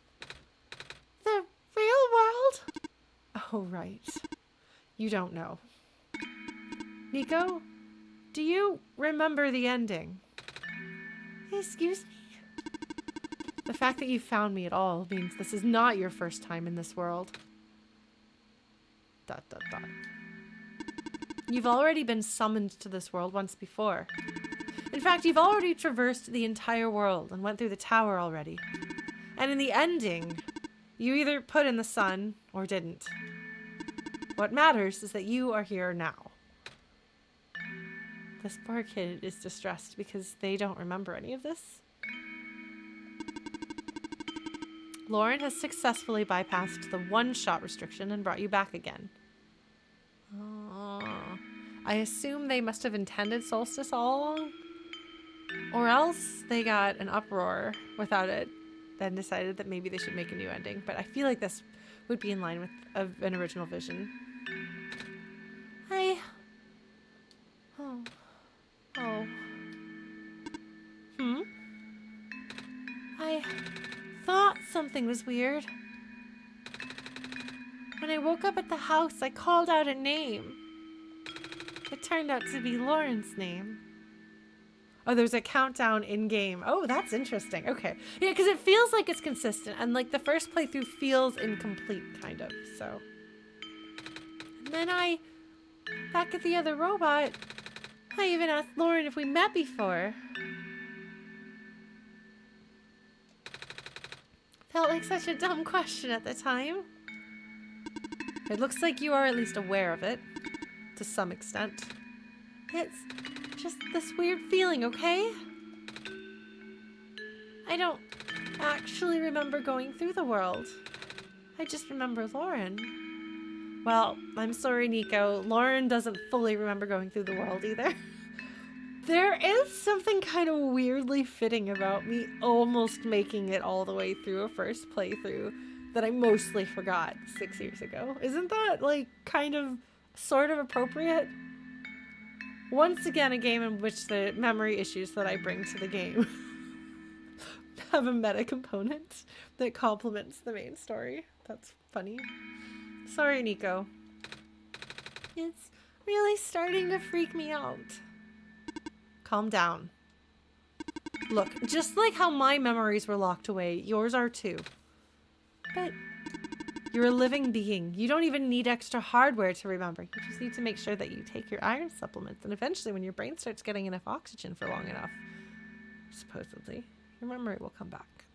The real world? Oh, right. You don't know. Nico, do you remember the ending? Excuse me? The fact that you found me at all means this is not your first time in this world. ... You've already been summoned to this world once before. In fact, you've already traversed the entire world and went through the tower already. And in the ending, you either put in the sun or didn't. What matters is that you are here now. This poor kid is distressed because they don't remember any of this. Lauren has successfully bypassed the one-shot restriction and brought you back again. I assume they must have intended Solstice all along. Or else they got an uproar without it, then decided that maybe they should make a new ending. But I feel like this would be in line with an original vision. I thought something was weird. When I woke up at the house, I called out a name. It turned out to be Lauren's name. Oh, there's a countdown in-game. Oh, that's interesting. Okay. Yeah, because it feels like it's consistent. And, like, the first playthrough feels incomplete, kind of. So. And then back at the other robot, I even asked Lauren if we met before. Felt like such a dumb question at the time. It looks like you are at least aware of it. To some extent. It's just this weird feeling, okay? I don't actually remember going through the world. I just remember Lauren. Well, I'm sorry, Nico. Lauren doesn't fully remember going through the world either. There is something kind of weirdly fitting about me almost making it all the way through a first playthrough that I mostly forgot 6 years ago. Isn't that, like, kind of sort of appropriate? Once again, a game in which the memory issues that I bring to the game have a meta component that complements the main story. That's funny. Sorry, Nico. It's really starting to freak me out. Calm down. Look, just like how my memories were locked away, yours are too. But you're a living being. You don't even need extra hardware to remember. You just need to make sure that you take your iron supplements. And eventually, when your brain starts getting enough oxygen for long enough, supposedly, your memory will come back.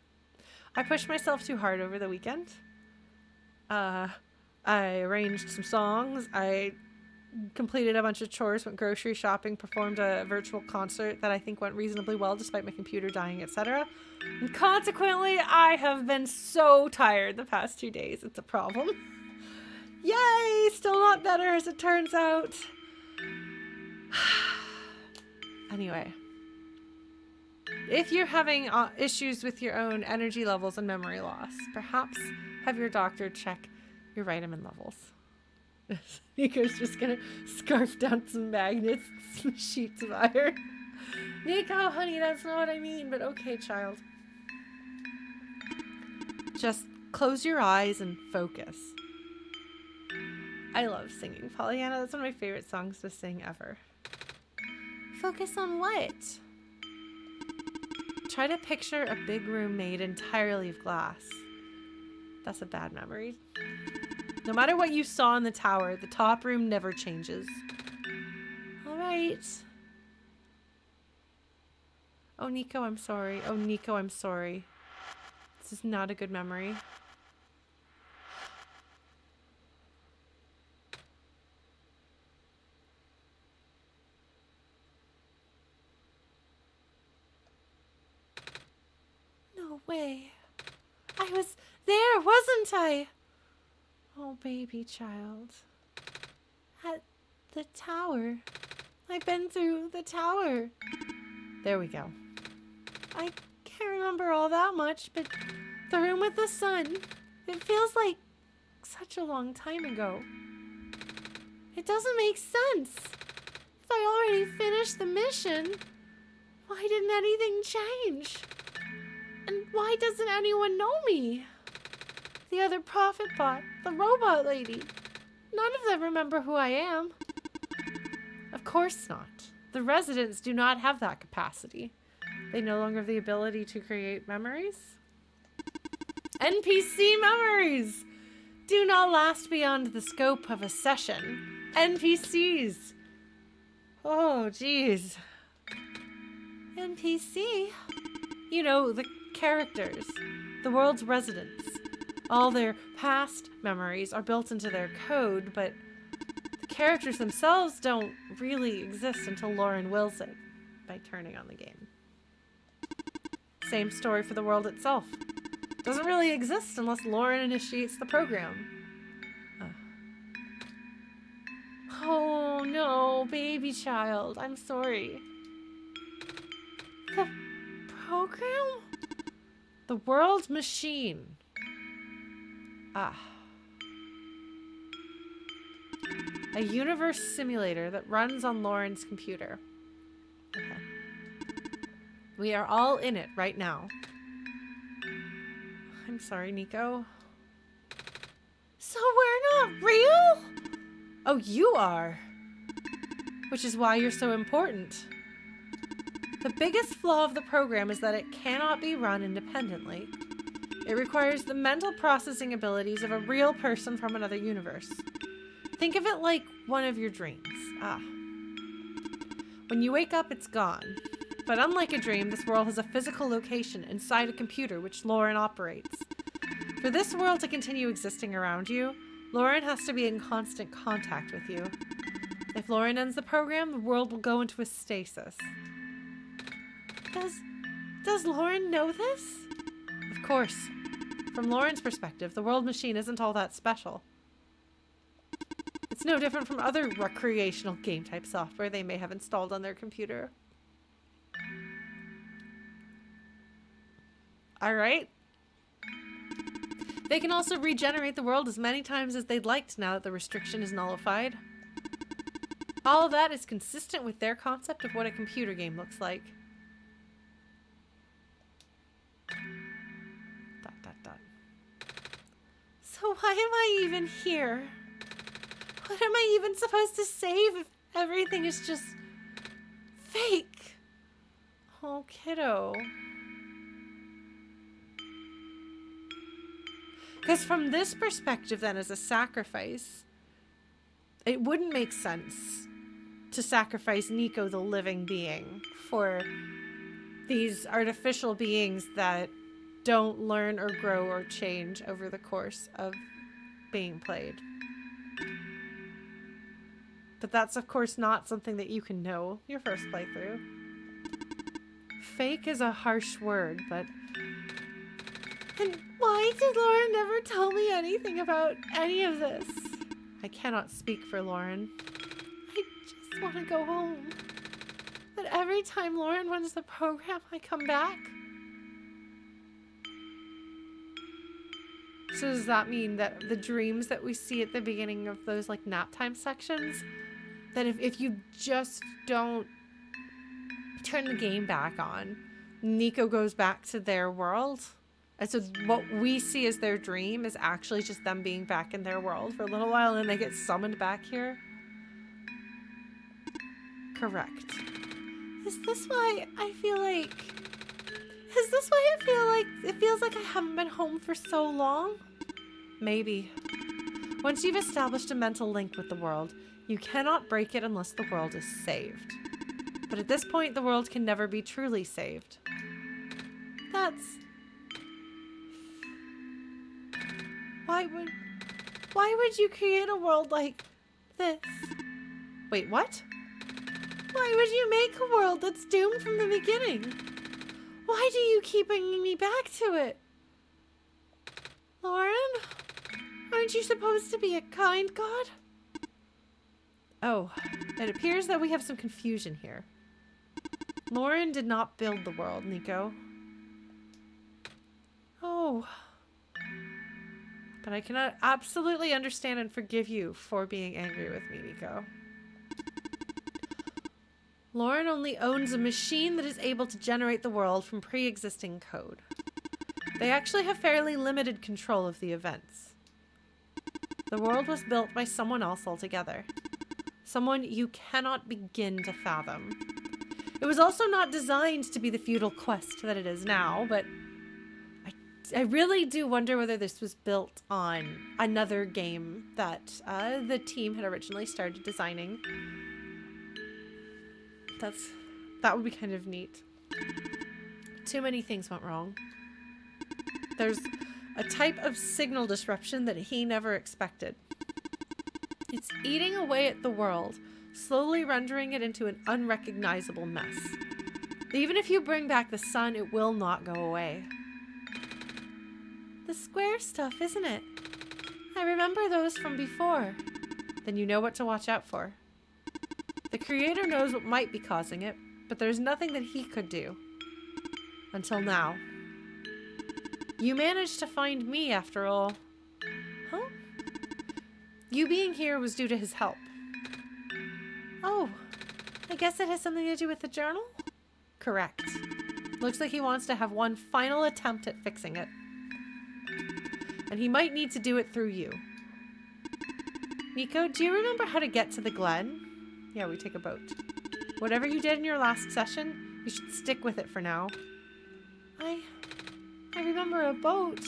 I pushed myself too hard over the weekend. I arranged some songs. I completed a bunch of chores, went grocery shopping, performed a virtual concert that I think went reasonably well despite my computer dying, etc. And consequently, I have been so tired the past 2 days. It's a problem. Yay! Still not better as it turns out. Anyway. If you're having issues with your own energy levels and memory loss, perhaps have your doctor check your vitamin levels. Nico's just gonna scarf down some magnets and some sheets of iron. Nico, honey, that's not what I mean, but okay, child. Just close your eyes and focus. I love singing Pollyanna. That's one of my favorite songs to sing ever. Focus on what? Try to picture a big room made entirely of glass. That's a bad memory. No matter what you saw in the tower, the top room never changes. All right. Oh, Nico, I'm sorry. Oh, Nico, I'm sorry. This is not a good memory. No way. I was there, wasn't I? Oh, baby child. At the tower. I've been through the tower. There we go. I can't remember all that much, but the room with the sun, it feels like such a long time ago. It doesn't make sense. If I already finished the mission, why didn't anything change? And why doesn't anyone know me? The other Prophetbot, the robot lady. None of them remember who I am. Of course not. The residents do not have that capacity. They no longer have the ability to create memories. NPC memories do not last beyond the scope of a session. NPCs. Oh, geez. NPC? You know, the characters. The world's residents. All their past memories are built into their code, but the characters themselves don't really exist until Lauren wills it by turning on the game. Same story for the world itself. Doesn't really exist unless Lauren initiates the program. Oh no, baby child, I'm sorry. The program? The world machine. A universe simulator that runs on Lauren's computer. Okay. We are all in it right now. I'm sorry, Nico. So we're not real? Oh, you are. Which is why you're so important. The biggest flaw of the program is that it cannot be run independently. It requires the mental processing abilities of a real person from another universe. Think of it like one of your dreams. When you wake up, it's gone. But unlike a dream, this world has a physical location inside a computer which Lauren operates. For this world to continue existing around you, Lauren has to be in constant contact with you. If Lauren ends the program, the world will go into a stasis. Does Lauren know this? Of course. From Lauren's perspective, the world machine isn't all that special. It's no different from other recreational game-type software they may have installed on their computer. Alright. They can also regenerate the world as many times as they'd like now that the restriction is nullified. All of that is consistent with their concept of what a computer game looks like. So why am I even here? What am I even supposed to save if everything is just fake? Oh, kiddo. Because from this perspective, then, as a sacrifice, it wouldn't make sense to sacrifice Nico, the living being, for these artificial beings that don't learn or grow or change over the course of being played. But that's, of course, not something that you can know your first playthrough. Fake is a harsh word, but... And why did Lauren never tell me anything about any of this? I cannot speak for Lauren. I just want to go home. But every time Lauren runs the program, I come back. So does that mean that the dreams that we see at the beginning of those like nap time sections, that if you just don't turn the game back on, Nico goes back to their world? And so what we see as their dream is actually just them being back in their world for a little while and then they get summoned back here? Correct. Is this why I feel like... Is this why I feel like it feels like I haven't been home for so long? Maybe. Once you've established a mental link with the world, you cannot break it unless the world is saved. But at this point, the world can never be truly saved. That's... Why would you create a world like this? Wait, what? Why would you make a world that's doomed from the beginning? Why do you keep bringing me back to it? Lauren? Aren't you supposed to be a kind god? Oh, it appears that we have some confusion here. Lauren did not build the world, Nico. Oh. But I cannot absolutely understand and forgive you for being angry with me, Nico. Lauren only owns a machine that is able to generate the world from pre-existing code. They actually have fairly limited control of the events. The world was built by someone else altogether. Someone you cannot begin to fathom. It was also not designed to be the futile quest that it is now, but I really do wonder whether this was built on another game that the team had originally started designing. That would be kind of neat. Too many things went wrong. There's a type of signal disruption that he never expected. It's eating away at the world, slowly rendering it into an unrecognizable mess. Even if you bring back the sun, it will not go away. The square stuff, isn't it? I remember those from before. Then you know what to watch out for. The creator knows what might be causing it, but there's nothing that he could do. Until now. You managed to find me, after all. Huh? You being here was due to his help. Oh, I guess it has something to do with the journal? Correct. Looks like he wants to have one final attempt at fixing it. and he might need to do it through you. Nico, do you remember how to get to the Glen? Yeah, we take a boat. Whatever you did in your last session, you should stick with it for now. I remember a boat.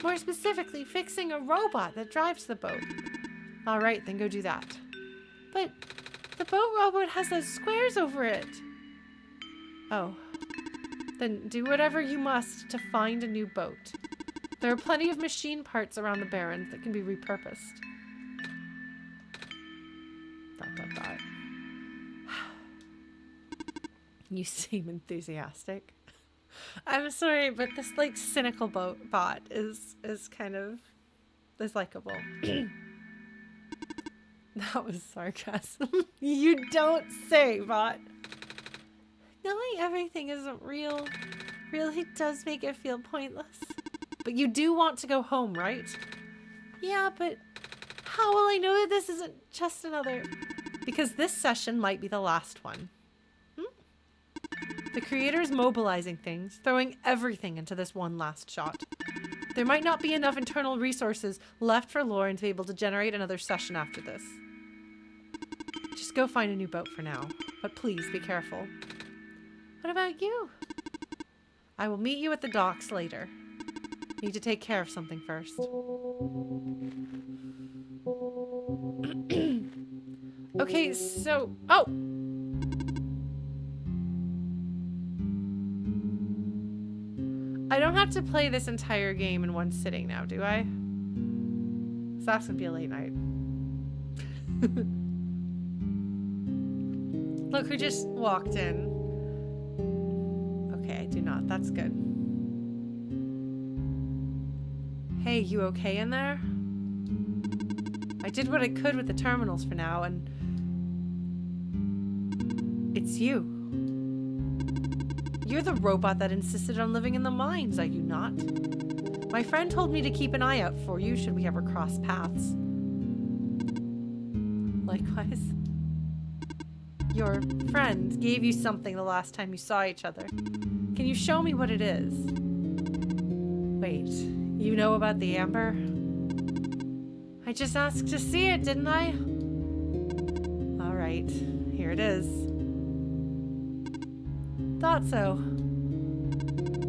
More specifically, fixing a robot that drives the boat. All right, then go do that. But the boat robot has those squares over it. Oh. Then do whatever you must to find a new boat. There are plenty of machine parts around the Barrens that can be repurposed. ... You seem enthusiastic. I'm sorry, but this like cynical bot is kind of likable. That was sarcasm. You don't say, bot. Knowing everything isn't real really does make it feel pointless. But you do want to go home, right? Yeah, but how will I know that this isn't just another... Because this session might be the last one. The creator is mobilizing things, throwing everything into this one last shot. There might not be enough internal resources left for Lauren to be able to generate another session after this. Just go find a new boat for now, but please be careful. What about you? I will meet you at the docks later. Need to take care of something first. Okay, so... Oh! I don't have to play this entire game in one sitting now, do I? So that's gonna be a late night. Look who just walked in. Okay, I do not. That's good. Hey, you okay in there? I did what I could with the terminals for now, and... It's you. You're the robot that insisted on living in the mines, are you not? My friend told me to keep an eye out for you should we ever cross paths. Likewise. Your friend gave you something the last time you saw each other. Can you show me what it is? Wait, you know about the amber? I just asked to see it, didn't I? All right, here it is. Thought so.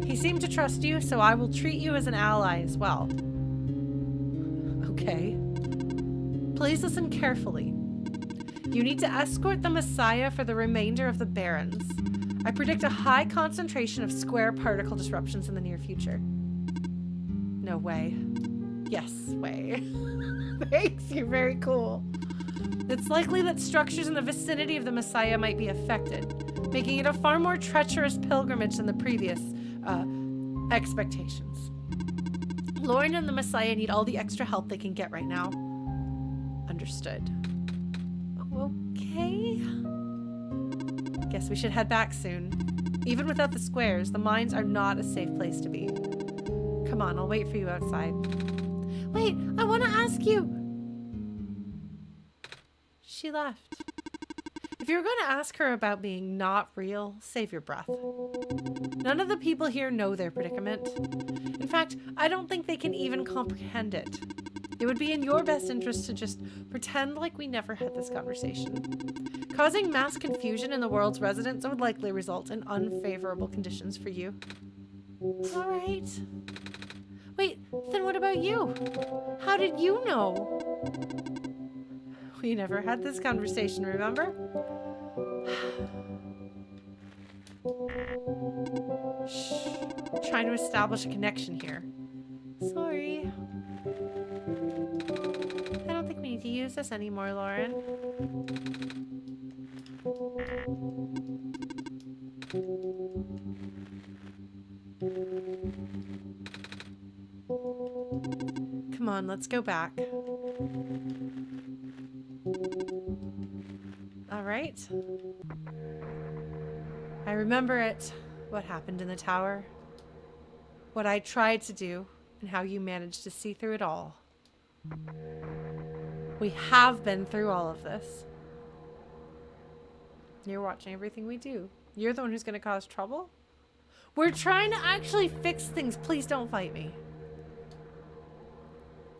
He seemed to trust you, so I will treat you as an ally as well. Okay. Please listen carefully. You need to escort the Messiah for the remainder of the Barrens. I predict a high concentration of square particle disruptions in the near future. No way. Yes, way. Thanks, you're very cool. It's likely that structures in the vicinity of the Messiah might be affected, making it a far more treacherous pilgrimage than the previous expectations. Lauren and the Messiah need all the extra help they can get right now. Understood. Okay. Guess we should head back soon. Even without the squares, the mines are not a safe place to be. Come on, I'll wait for you outside. Wait, I want to ask you. She left. If you're going to ask her about being not real, save your breath. None of the people here know their predicament. In fact, I don't think they can even comprehend it. It would be in your best interest to just pretend like we never had this conversation. Causing mass confusion in the world's residents would likely result in unfavorable conditions for you. All right. Wait, then what about you? How did you know? We never had this conversation, remember? Shh. Trying to establish a connection here. Sorry. I don't think we need to use this anymore, Lauren. Come on, let's go back. All right. I remember it. What happened in the tower. What I tried to do, and how you managed to see through it all. We have been through all of this. You're watching everything we do. You're the one who's going to cause trouble? We're trying to actually fix things. Please don't fight me.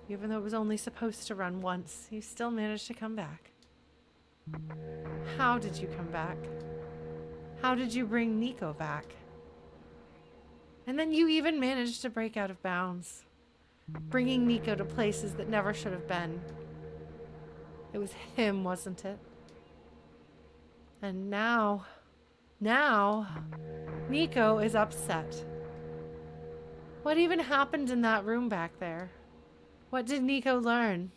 Even though it was only supposed to run once, you still managed to come back. How did you come back? How did you bring Nico back? And then you even managed to break out of bounds, bringing Nico to places that never should have been. It was him, wasn't it? And now, Nico is upset. What even happened in that room back there? What did Nico learn?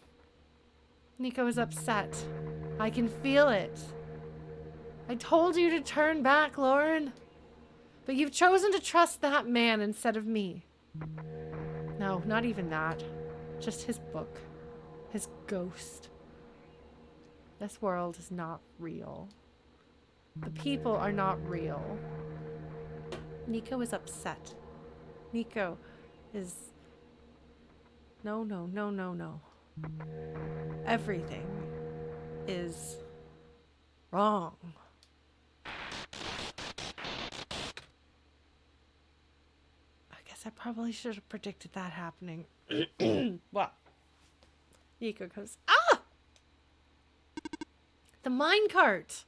Nico is upset. I can feel it. I told you to turn back, Lauren. But you've chosen to trust that man instead of me. No, not even that. Just his book. His ghost. This world is not real. The people are not real. Nico is upset. Nico is... No. Everything is wrong. I guess I probably should have predicted that happening. What? Nico goes, ah! The minecart!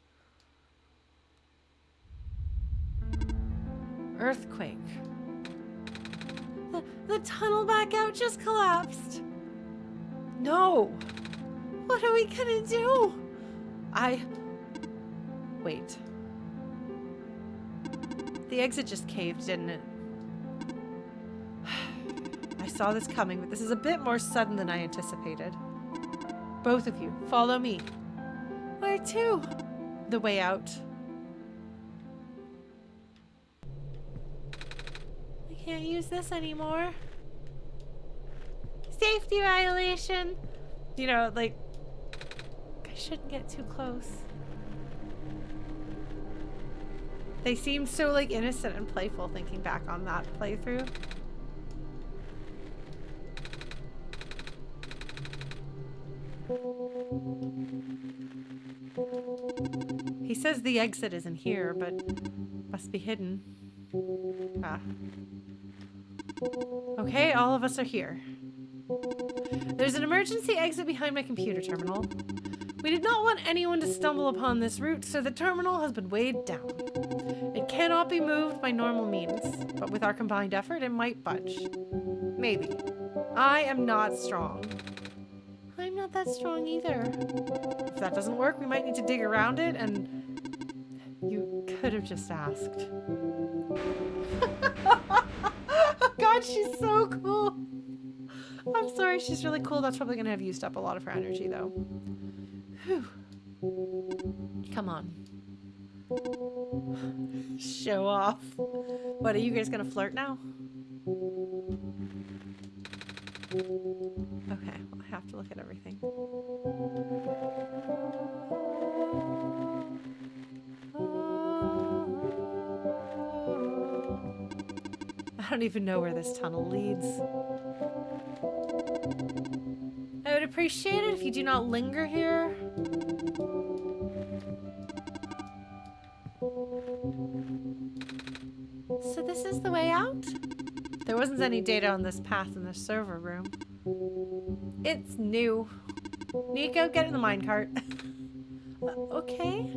Earthquake. The tunnel back out just collapsed. No. What are we gonna do? Wait. The exit just caved, didn't it? I saw this coming, but this is a bit more sudden than I anticipated. Both of you, follow me. Where to? The way out. I can't use this anymore. Safety violation. You know, like, I shouldn't get too close. They seem so, like, innocent and playful thinking back on that playthrough. He says the exit isn't here, but must be hidden. Ah. Okay, all of us are here. There's an emergency exit behind my computer terminal. We did not want anyone to stumble upon this route, so the terminal has been weighed down. It cannot be moved by normal means, but with our combined effort, it might budge. Maybe. I am not strong. I'm not that strong either. If that doesn't work, we might need to dig around it, and you could have just asked. Oh God, she's so cool. I'm sorry, she's really cool. That's probably gonna have used up a lot of her energy, though. Whew. Come on. Show off. What, are you guys gonna flirt now? Okay, well, I have to look at everything. I don't even know where this tunnel leads. I would appreciate it if you do not linger here. So this is the way out? There wasn't any data on this path in the server room. It's new. Nico, get in the minecart. Okay.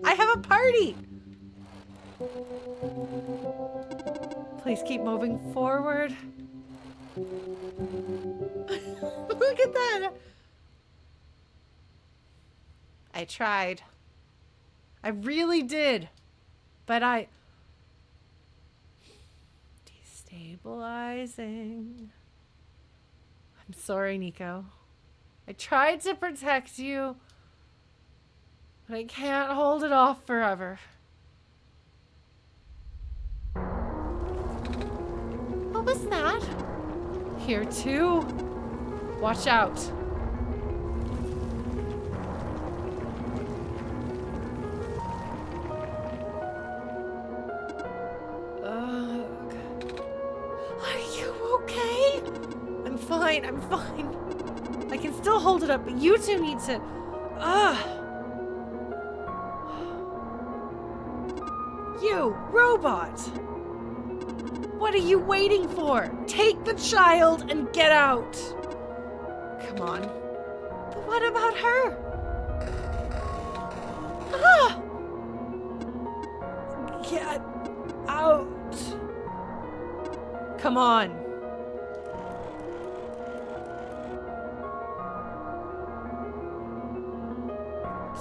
I have a party! Please keep moving forward. Look at that! I tried. I really did. But destabilizing. I'm sorry, Nico. I tried to protect you, but I can't hold it off forever. What was that? Here too. Watch out. I'm fine. I can still hold it up, but you two need to... You, robot! What are you waiting for? Take the child and get out. Come on. But what about her? Ah! Get out. Come on.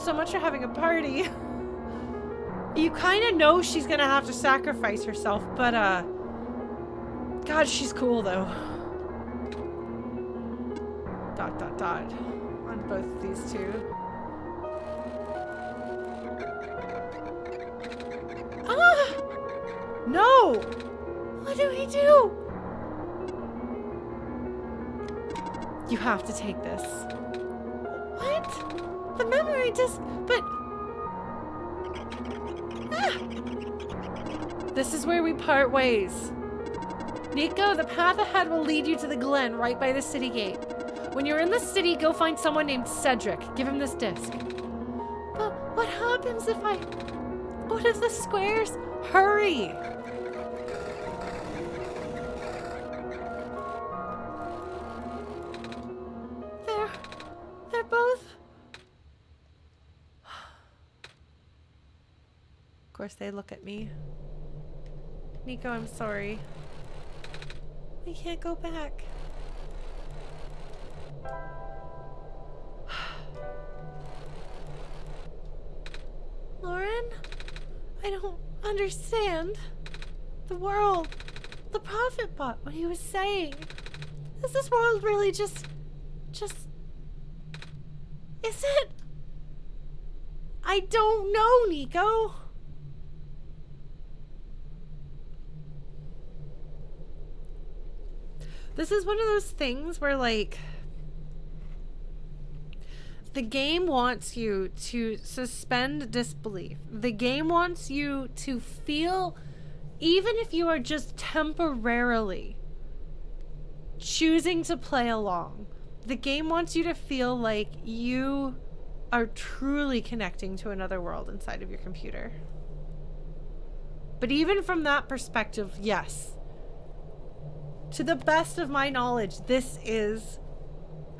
So much for having a party. You kind of know she's gonna have to sacrifice herself, but God, she's cool though. ... on both of these two. Ah! No! What do we do? You have to take this. What? The memory disc, but... Ah! This is where we part ways. Nico, the path ahead will lead you to the Glen right by the city gate. When you're in the city, go find someone named Cedric. Give him this disc. But what happens if I... What if the squares... Hurry! They're both... Of course they look at me. Nico, I'm sorry. We can't go back. Lauren? I don't understand. The world. The Prophetbot, what he was saying. Is this world really just... Is it? I don't know, Nico. This is one of those things where, like, the game wants you to suspend disbelief. The game wants you to feel, even if you are just temporarily choosing to play along, the game wants you to feel like you are truly connecting to another world inside of your computer. But even from that perspective, yes. To the best of my knowledge, this is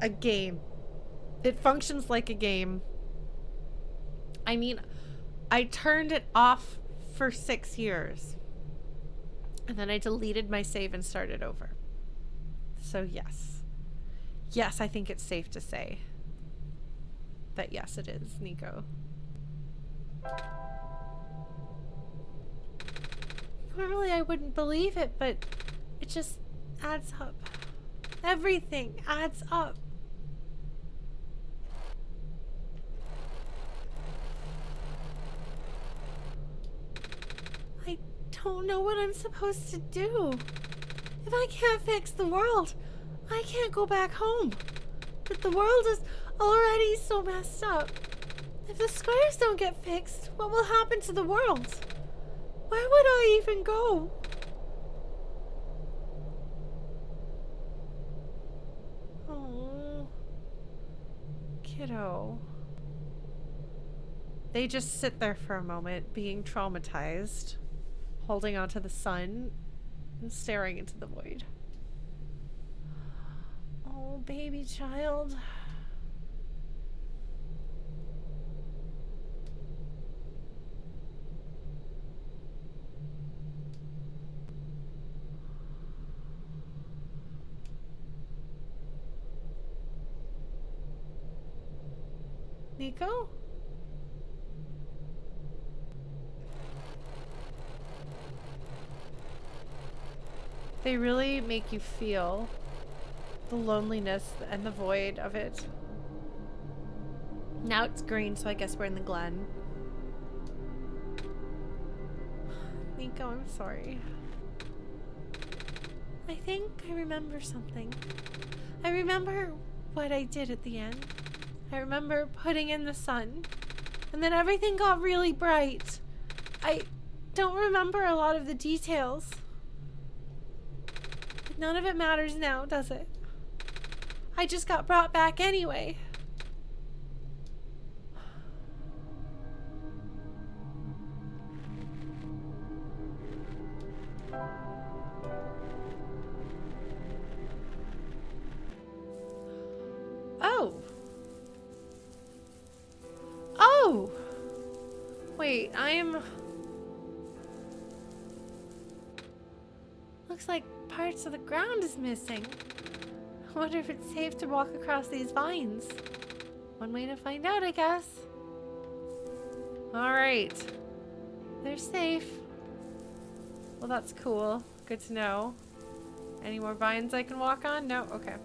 a game. It functions like a game. I mean, I turned it off for 6 years. And then I deleted my save and started over. So yes. Yes, I think it's safe to say that yes, it is, Nico. Normally I wouldn't believe it, but it just adds up. Everything adds up. I don't know what I'm supposed to do. If I can't fix the world, I can't go back home. But the world is already so messed up. If the squares don't get fixed, what will happen to the world? Where would I even go? Oh, kiddo. They just sit there for a moment, being traumatized, holding onto the sun and staring into the void. Oh, baby child. Nico? They really make you feel the loneliness and the void of it. Now it's green, so I guess we're in the Glen. Nico, I'm sorry. I think I remember something. I remember what I did at the end. I remember putting in the sun, and then everything got really bright. I don't remember a lot of the details. But none of it matters now, does it? I just got brought back anyway. Alright, looks like parts of the ground is missing. I wonder if it's safe to walk across these vines. One way to find out, I guess. Alright. They're safe. Well, that's cool. Good to know. Any more vines I can walk on? No? Okay.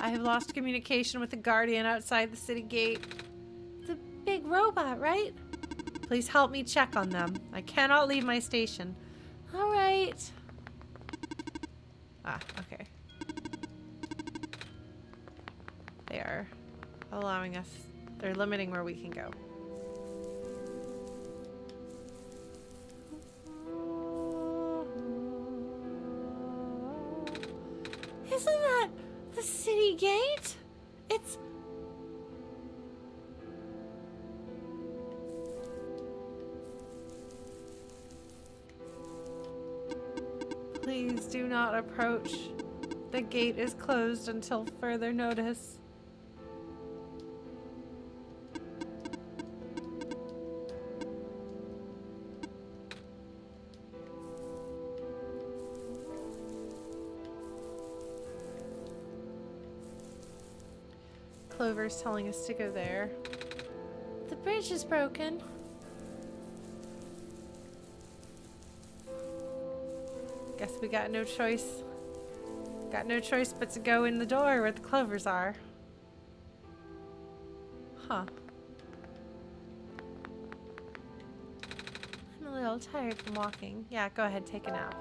I have lost communication with the guardian outside the city gate. The big robot, right? Please help me check on them. I cannot leave my station. All right. Ah, okay. They are allowing us. They're limiting where we can go. Isn't that the city gate? It's... Please do not approach. The gate is closed until further notice. Clover's telling us to go there. The bridge is broken. Guess we got no choice. Got no choice but to go in the door where the clovers are. Huh. I'm a little tired from walking. Yeah, go ahead, take a nap.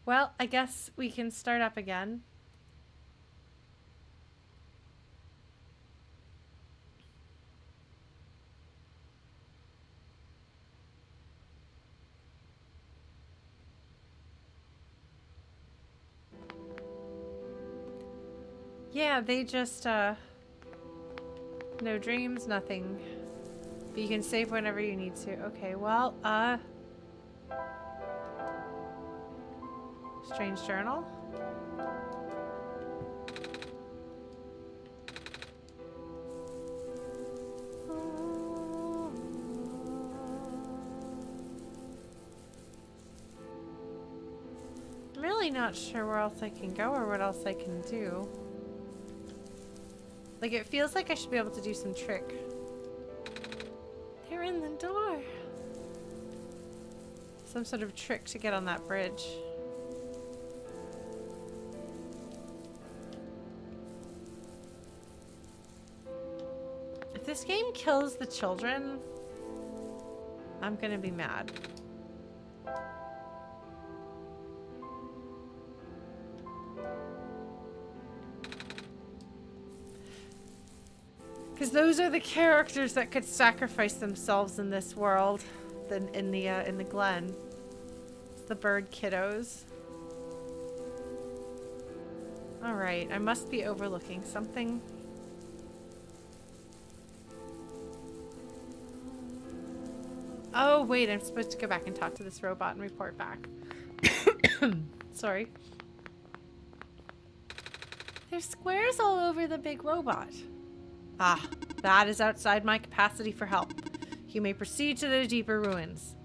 Well, I guess we can start up again. Yeah, they just, no dreams, nothing. But you can save whenever you need to. Okay, well, strange journal. I'm really not sure where else I can go or what else I can do. Like, it feels like I should be able to do some trick. They're in the door. Some sort of trick to get on that bridge. If this game kills the children, I'm gonna be mad. Because those are the characters that could sacrifice themselves in this world, in the Glen. It's the bird kiddos. All right, I must be overlooking something. Oh wait, I'm supposed to go back and talk to this robot and report back. Sorry. There's squares all over the big robot. Ah, that is outside my capacity for help. You may proceed to the deeper ruins.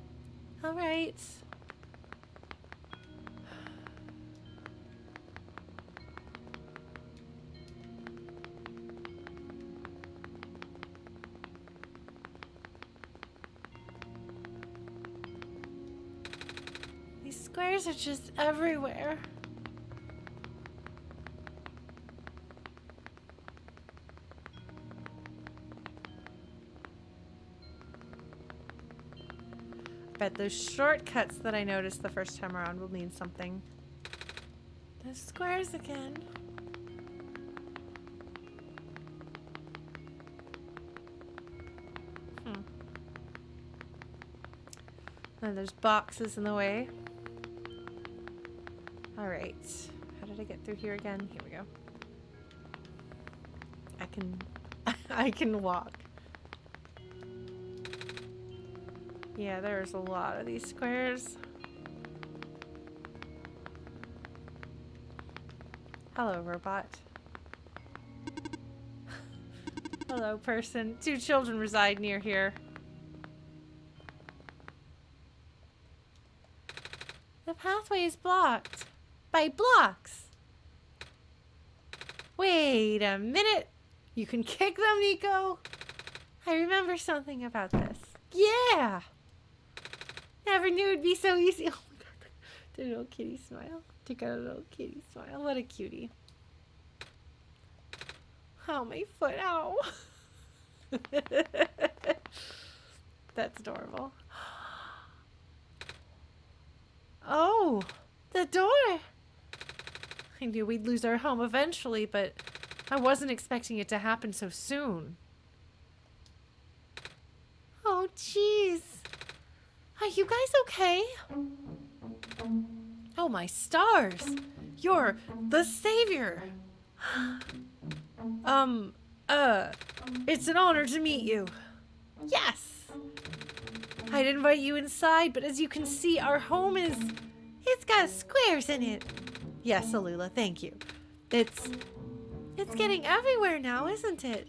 All right. These squares are just everywhere. Bet those shortcuts that I noticed the first time around will mean something. Those squares again. And there's boxes in the way. Alright. How did I get through here again? Here we go. I can walk. Yeah, there's a lot of these squares. Hello, robot. Hello, person. 2 children reside near here. The pathway is blocked by blocks. Wait a minute. You can kick them, Nico. I remember something about this. Yeah. Never knew it'd be so easy. Oh my god. Did a little kitty smile. Took out a little kitty smile. What a cutie. Oh, my foot. Ow. That's adorable. Oh, the door. I knew we'd lose our home eventually, but I wasn't expecting it to happen so soon. Oh, jeez. Are you guys okay? Oh, my stars. You're the savior. It's an honor to meet you. Yes. I'd invite you inside, but as you can see, our home it's got squares in it. Yes, Alula, thank you. It's getting everywhere now, isn't it?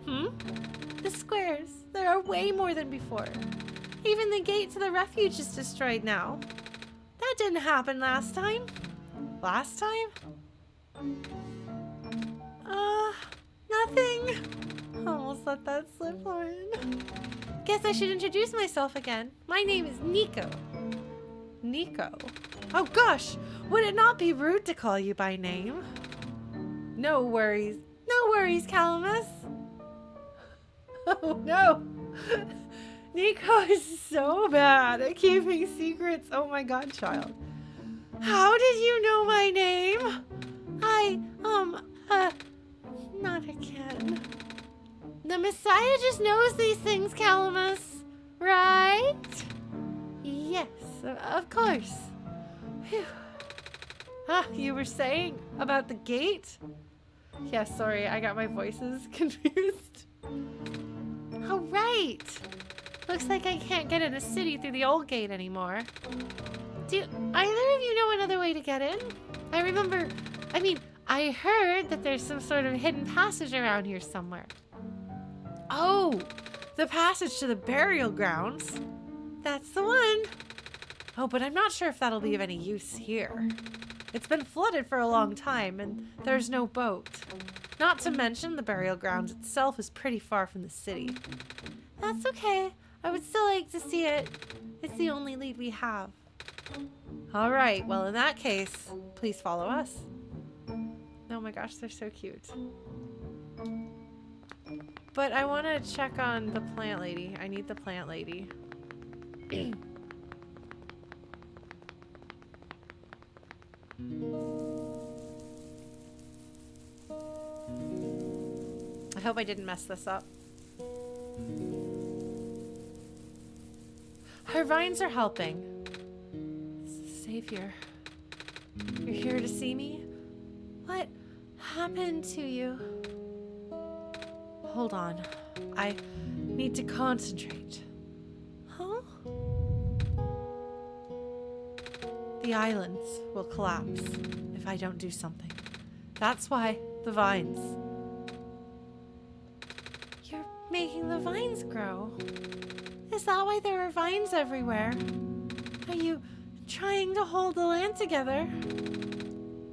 The squares, there are way more than before. Even the gate to the refuge is destroyed now. That didn't happen last time. Last time? Nothing. Almost let that slip, Lauren. Guess I should introduce myself again. My name is Nico. Nico? Oh gosh, would it not be rude to call you by name? No worries. No worries, Calamus. Oh no. Nico is so bad at keeping secrets. Oh my god, child. How did you know my name? Not again. The Messiah just knows these things, Calamus. Right? Yes, of course. Phew. You were saying about the gate? Yeah, sorry, I got my voices confused. Oh, right. Looks like I can't get in a city through the old gate anymore. Do either of you know another way to get in? I heard that there's some sort of hidden passage around here somewhere. Oh, the passage to the burial grounds. That's the one. Oh, but I'm not sure if that'll be of any use here. It's been flooded for a long time, and there's no boat. Not to mention the burial grounds itself is pretty far from the city. That's okay. I would still like to see it. It's the only lead we have. All right, well, in that case, please follow us. Oh my gosh, they're so cute. But I want to check on the plant lady. I need the plant lady. I hope I didn't mess this up. Her vines are helping. Savior, you're here to see me? What happened to you? Hold on. I need to concentrate. Huh? The islands will collapse if I don't do something. That's why the vines. You're making the vines grow. Is that why there are vines everywhere? Are you trying to hold the land together?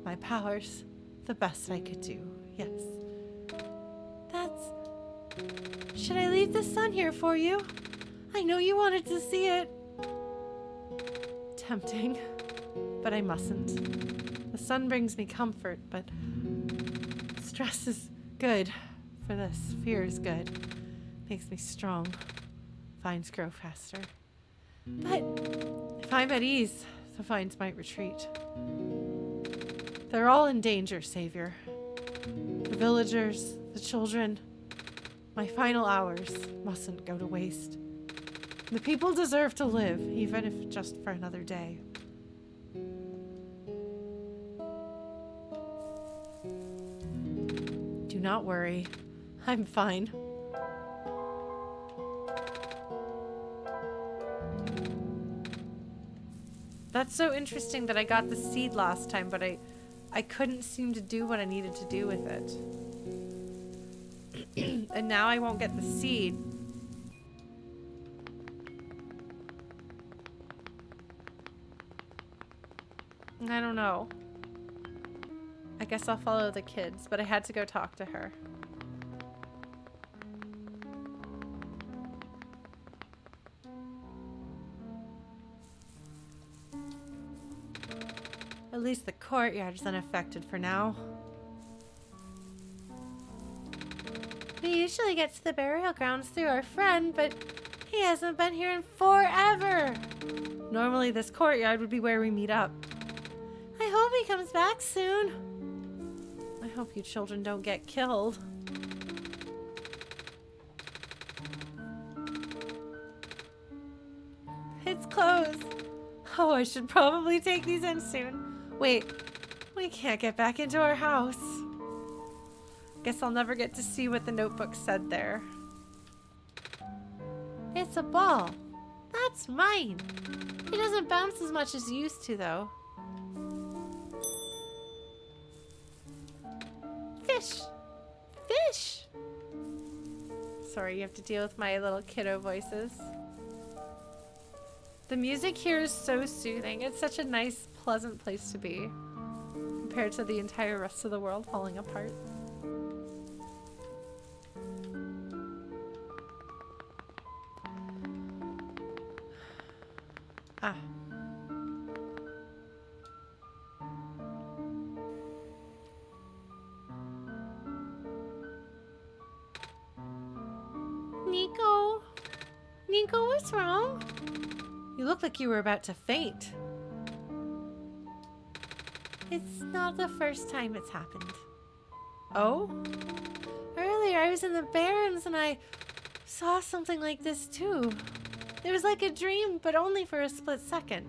My powers, the best I could do, yes. Should I leave the sun here for you? I know you wanted to see it. Tempting, but I mustn't. The sun brings me comfort, but stress is good for this. Fear is good. Makes me strong. Vines grow faster. But if I'm at ease, the vines might retreat. They're all in danger, Savior. The villagers, the children. My final hours mustn't go to waste. The people deserve to live, even if just for another day. Do not worry. I'm fine. That's so interesting that I got the seed last time, but I couldn't seem to do what I needed to do with it. And now I won't get the seed. I don't know. I guess I'll follow the kids, but I had to go talk to her. At least the courtyard is unaffected for now. We usually get to the burial grounds through our friend, but he hasn't been here in forever. Normally this courtyard would be where we meet up. I hope he comes back soon. I hope you children don't get killed. It's closed. Oh, I should probably take these in soon. Wait, we can't get back into our house. Guess I'll never get to see what the notebook said there. It's a ball. That's mine. It doesn't bounce as much as it used to, though. Fish! Fish! Sorry, you have to deal with my little kiddo voices. The music here is so soothing. It's such a nice, pleasant place to be, compared to the entire rest of the world falling apart. Ah. Nico? Nico, what's wrong? You look like you were about to faint. It's not the first time it's happened. Oh? Earlier I was in the Barrens and I saw something like this too. It was like a dream, but only for a split second.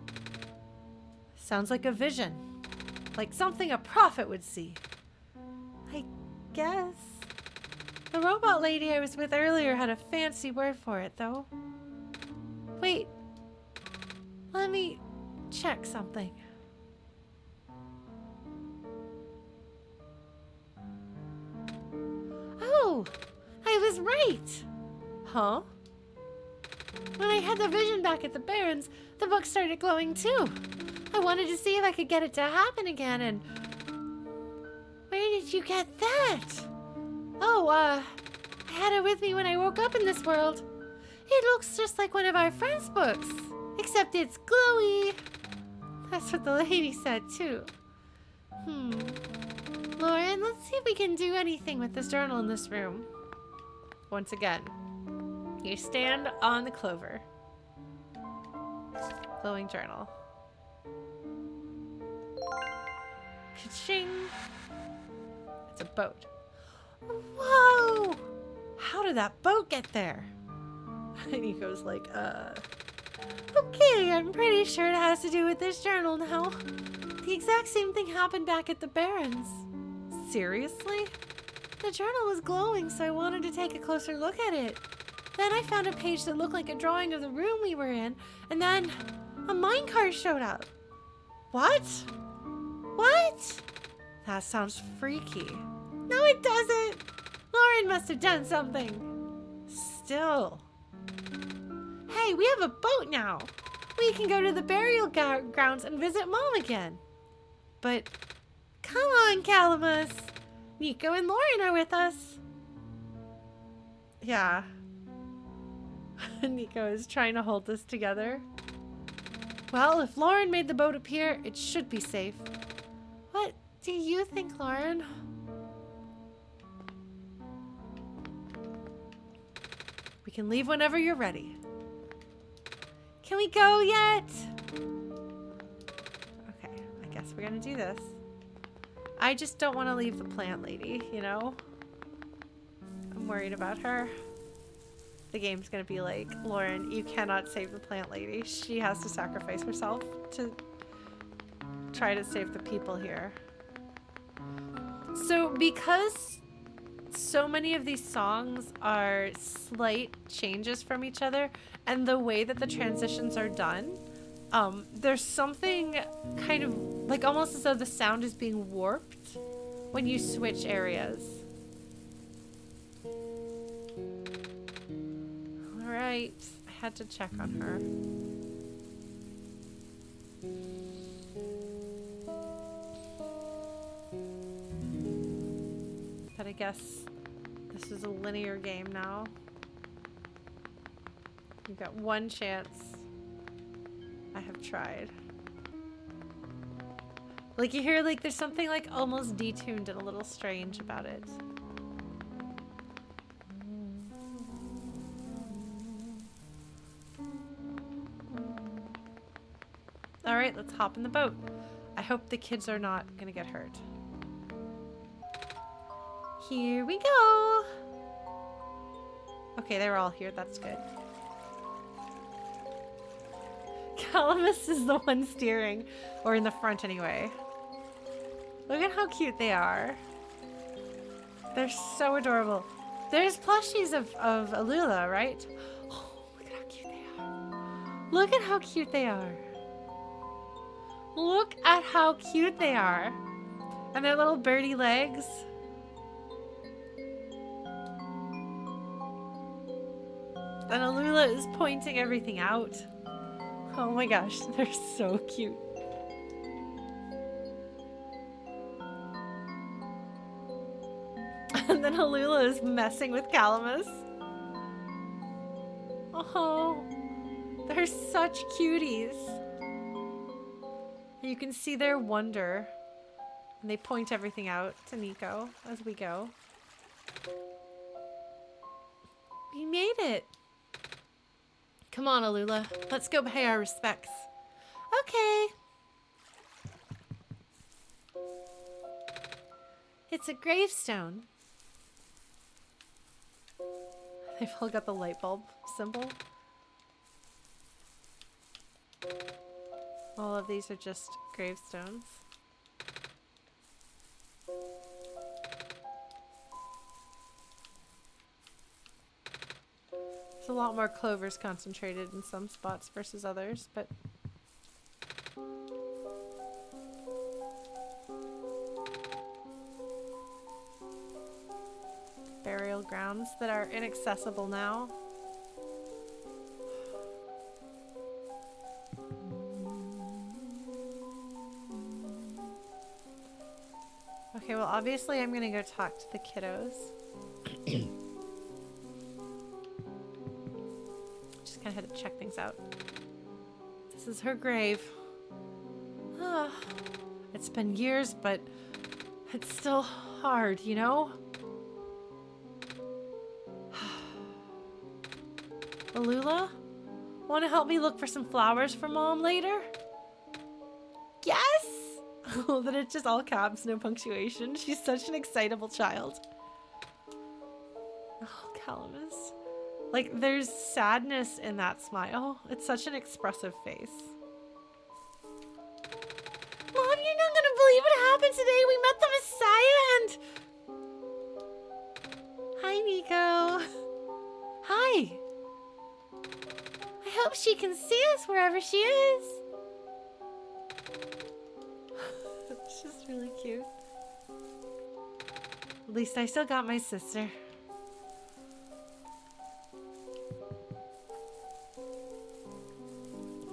Sounds like a vision. Like something a prophet would see. I guess. The robot lady I was with earlier had a fancy word for it, though. Wait. Let me check something. Oh! I was right! Huh? When I had the vision back at the Barrens, the book started glowing too. I wanted to see if I could get it to happen again, and... Where did you get that? Oh, I had it with me when I woke up in this world. It looks just like one of our friends' books, except it's glowy. That's what the lady said too. Lauren, let's see if we can do anything with this journal in this room. Once again, you stand on the clover. Glowing journal. Ka-ching! It's a boat. Whoa! How did that boat get there? And he goes like, okay, I'm pretty sure it has to do with this journal now. The exact same thing happened back at the Barrens. Seriously? The journal was glowing, so I wanted to take a closer look at it. Then I found a page that looked like a drawing of the room we were in, and then a minecart showed up. What? What? That sounds freaky. No, it doesn't. Lauren must have done something. Still. Hey, we have a boat now. We can go to the burial grounds and visit Mom again. But come on, Calamus. Nico and Lauren are with us. Yeah. Nico is trying to hold this together. Well, if Lauren made the boat appear, it should be safe. What do you think, Lauren? We can leave whenever you're ready. Can we go yet? Okay, I guess we're gonna do this. I just don't want to leave the plant lady, you know? I'm worried about her. The game's gonna be like, Lauren, you cannot save the plant lady. She has to sacrifice herself to try to save the people here. So because so many of these songs are slight changes from each other, and the way that the transitions are done, there's something kind of like almost as though the sound is being warped when you switch areas. All right, I had to check on her. But I guess this is a linear game now. You've got one chance. I have tried. Like you hear like there's something like almost detuned and a little strange about it. All right, let's hop in the boat. I hope the kids are not gonna get hurt. Here we go. Okay, they're all here. That's good. Calamus is the one steering, or in the front anyway. Look at how cute they are. They're so adorable. There's plushies of Alula, right? Oh, look at how cute they are. Look at how cute they are. Look at how cute they are. And their little birdie legs. And Alula is pointing everything out. Oh my gosh, they're so cute. And then Alula is messing with Calamus. Oh, they're such cuties. You can see their wonder. And they point everything out to Nico as we go. We made it. Come on, Alula. Let's go pay our respects. Okay. It's a gravestone. They've all got the light bulb symbol. All of these are just gravestones. There's a lot more clovers concentrated in some spots versus others, but burial grounds that are inaccessible now. Okay, well obviously I'm gonna go talk to the kiddos. Just kind of had to check things out. This is her grave. It's been years, but it's still hard, you know? Alula? Want to help me look for some flowers for Mom later? Yes! Oh, then it's just all caps, no punctuation. She's such an excitable child. Oh, Calamus. Like, there's sadness in that smile. It's such an expressive face. Mom, you're not gonna believe what happened today. We met the Messiah and... Hi, Nico. Hi. I hope she can see us wherever she is. She's really cute. At least I still got my sister.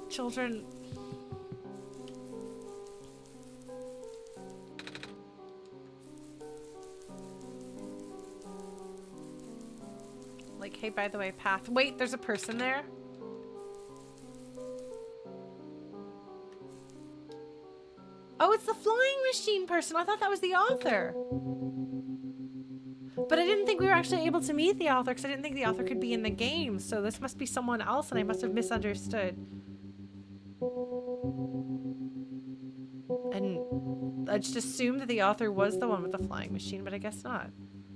Children. Like, hey, by the way, path. Wait, there's a person there? Oh, it's the flying machine person. I thought that was the author. But I didn't think we were actually able to meet the author because I didn't think the author could be in the game. So this must be someone else and I must have misunderstood. And I just assumed that the author was the one with the flying machine, but I guess not.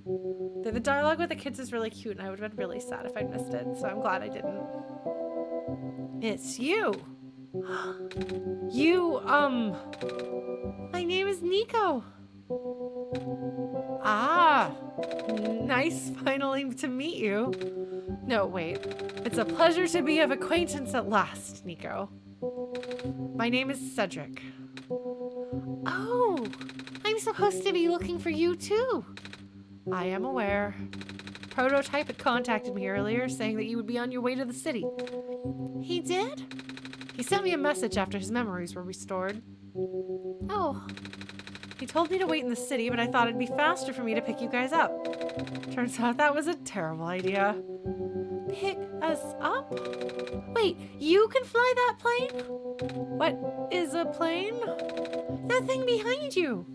The dialogue with the kids is really cute and I would have been really sad if I'd missed it. So I'm glad I didn't. It's you. You, my name is Nico. Ah, nice finally to meet you. No, wait. It's a pleasure to be of acquaintance at last, Nico. My name is Cedric. Oh, I'm supposed to be looking for you too. I am aware. Prototype had contacted me earlier saying that you would be on your way to the city. He did? He sent me a message after his memories were restored. Oh. He told me to wait in the city, but I thought it'd be faster for me to pick you guys up. Turns out that was a terrible idea. Pick us up? Wait, you can fly that plane? What is a plane? That thing behind you.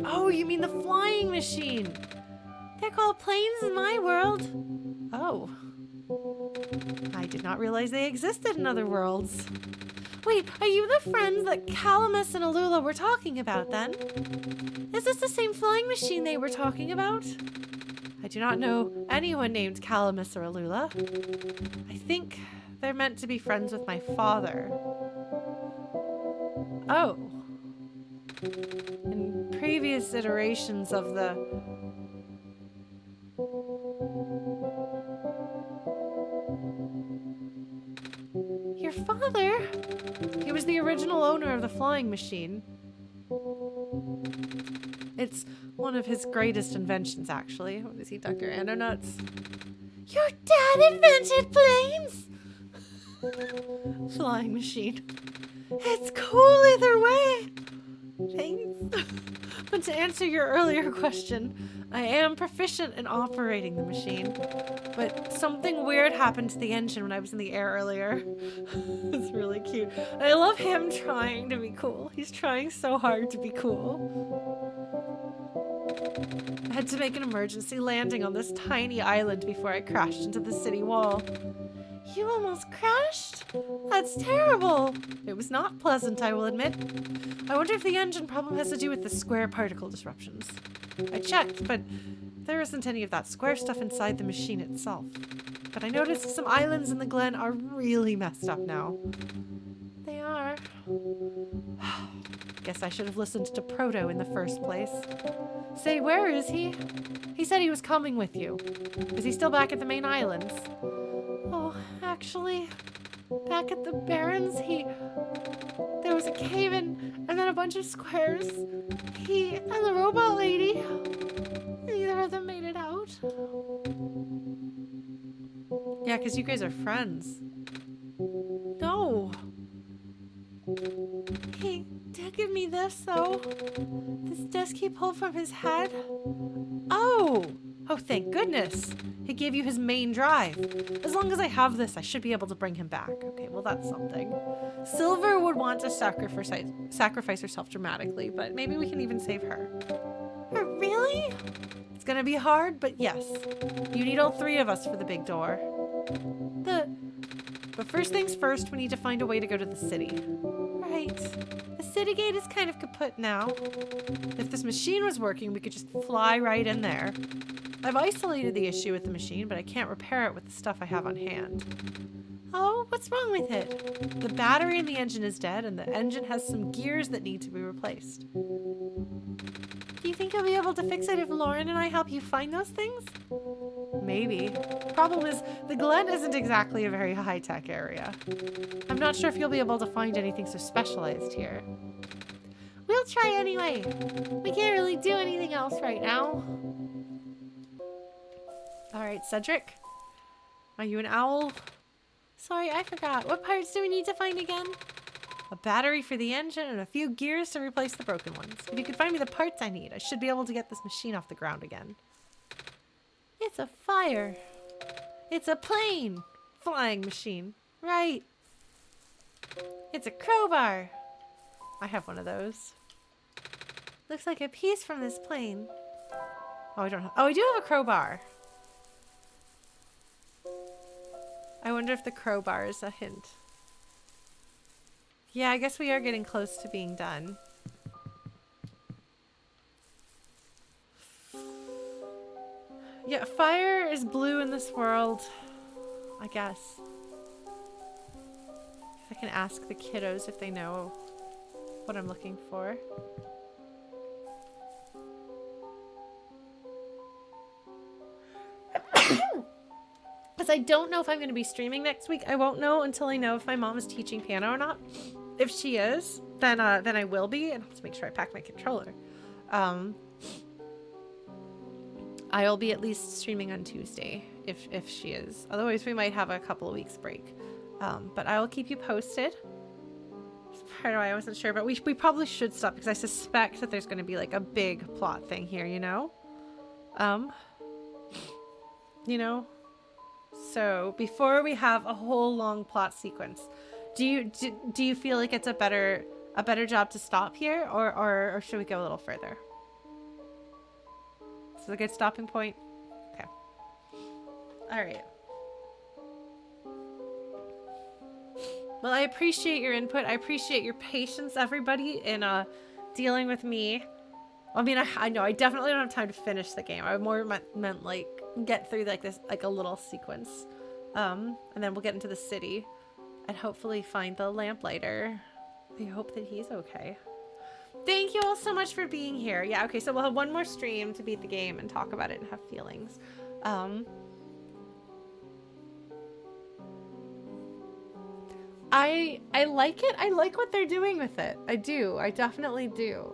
Oh, you mean the flying machine? They're called planes in my world. Oh. I did not realize they existed in other worlds. Wait, are you the friends that Calamus and Alula were talking about then? Is this the same flying machine they were talking about? I do not know anyone named Calamus or Alula. I think they're meant to be friends with my father. Oh. In previous iterations of the... Your father? He was the original owner of the flying machine. It's one of his greatest inventions, actually. What is he, Dr. Nuts? Your dad invented planes? Flying machine. It's cool either way. Thanks. But to answer your earlier question, I am proficient in operating the machine. But something weird happened to the engine when I was in the air earlier. It's really cute. I love him trying to be cool. He's trying so hard to be cool. I had to make an emergency landing on this tiny island before I crashed into the city wall. You almost crashed? That's terrible. It was not pleasant, I will admit. I wonder if the engine problem has to do with the square particle disruptions. I checked, but there isn't any of that square stuff inside the machine itself. But I noticed some islands in the Glen are really messed up now. They are. Guess I should have listened to Proto in the first place. Say, where is he? He said he was coming with you. Is he still back at the main islands? Oh, actually, back at the Barrens, there was a cave-in and then a bunch of squares. He and the robot lady, neither of them made it out. Yeah, because you guys are friends. No. He did give me this, though. This disc he pulled from his head. Oh! Oh, thank goodness. He gave you his main drive. As long as I have this, I should be able to bring him back. Okay, well, that's something. Silver would want to sacrifice herself dramatically, but maybe we can even save her. Really? It's gonna be hard, but yes. You need all three of us for the big door. But first things first, we need to find a way to go to the city. Right. The city gate is kind of kaput now. If this machine was working, we could just fly right in there. I've isolated the issue with the machine, but I can't repair it with the stuff I have on hand. Oh, what's wrong with it? The battery in the engine is dead, and the engine has some gears that need to be replaced. Do you think you'll be able to fix it if Lauren and I help you find those things? Maybe. Problem is, the Glen isn't exactly a very high-tech area. I'm not sure if you'll be able to find anything so specialized here. We'll try anyway. We can't really do anything else right now. Alright, Cedric. Are you an owl? Sorry, I forgot. What parts do we need to find again? A battery for the engine and a few gears to replace the broken ones. If you could find me the parts I need, I should be able to get this machine off the ground again. It's a fire. It's a plane. Flying machine. Right. It's a crowbar. I have one of those. Looks like a piece from this plane. Oh, I don't have... Oh, I do have a crowbar. I wonder if the crowbar is a hint. Yeah, I guess we are getting close to being done. Yeah, fire is blue in this world, I guess. I can ask the kiddos if they know what I'm looking for. because I don't know if I'm going to be streaming next week. I won't know until I know if my mom is teaching piano or not. If she is, then I will be, and I'll have to make sure I pack my controller. I'll be at least streaming on Tuesday if she is. Otherwise, we might have a couple of weeks break. But I will keep you posted. That's part of why I wasn't sure, but we probably should stop because I suspect that there's going to be like a big plot thing here, you know? So before we have a whole long plot sequence, do you feel like it's a better job to stop here, or should we go a little further? This is a good stopping point. Okay. All right. Well, I appreciate your input. I appreciate your patience, everybody, in dealing with me. I mean, I know I definitely don't have time to finish the game. I more meant like get through like this, like a little sequence, and then we'll get into the city, and hopefully find the lamplighter. I hope that he's okay. Thank you all so much for being here. Yeah, okay, so we'll have one more stream to beat the game and talk about it and have feelings. I like it. I like what they're doing with it. I do. I definitely do.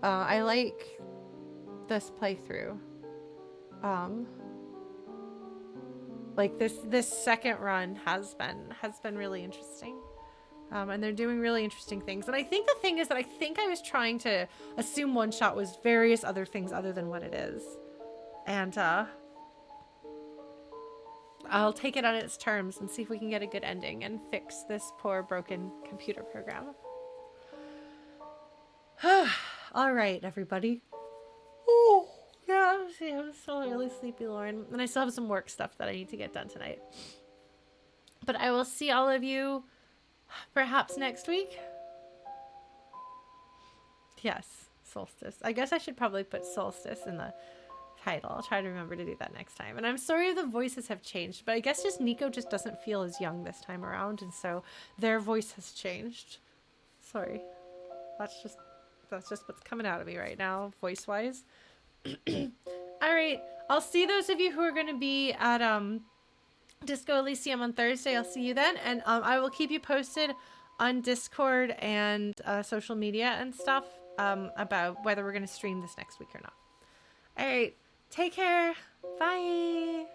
I like this playthrough. Like this second run has been really interesting. And they're doing really interesting things. And I think the thing is that I think I was trying to assume OneShot was various other things other than what it is. And I'll take it on its terms and see if we can get a good ending and fix this poor broken computer program. All right, everybody. Oh, yeah, I'm still really sleepy, Lauren. And I still have some work stuff that I need to get done tonight. But I will see all of you perhaps next week. Yes, Solstice. I guess I should probably put Solstice in the title. I'll try to remember to do that next time. And I'm sorry the voices have changed, but I guess just Nico just doesn't feel as young this time around, and so their voice has changed. Sorry. That's just what's coming out of me right now, voice-wise. All right. I'll see those of you who are going to be at Disco Elysium on Thursday. I'll see you then, and I will keep you posted on Discord and social media and stuff about whether we're going to stream this next week or not. All right. Take care. Bye.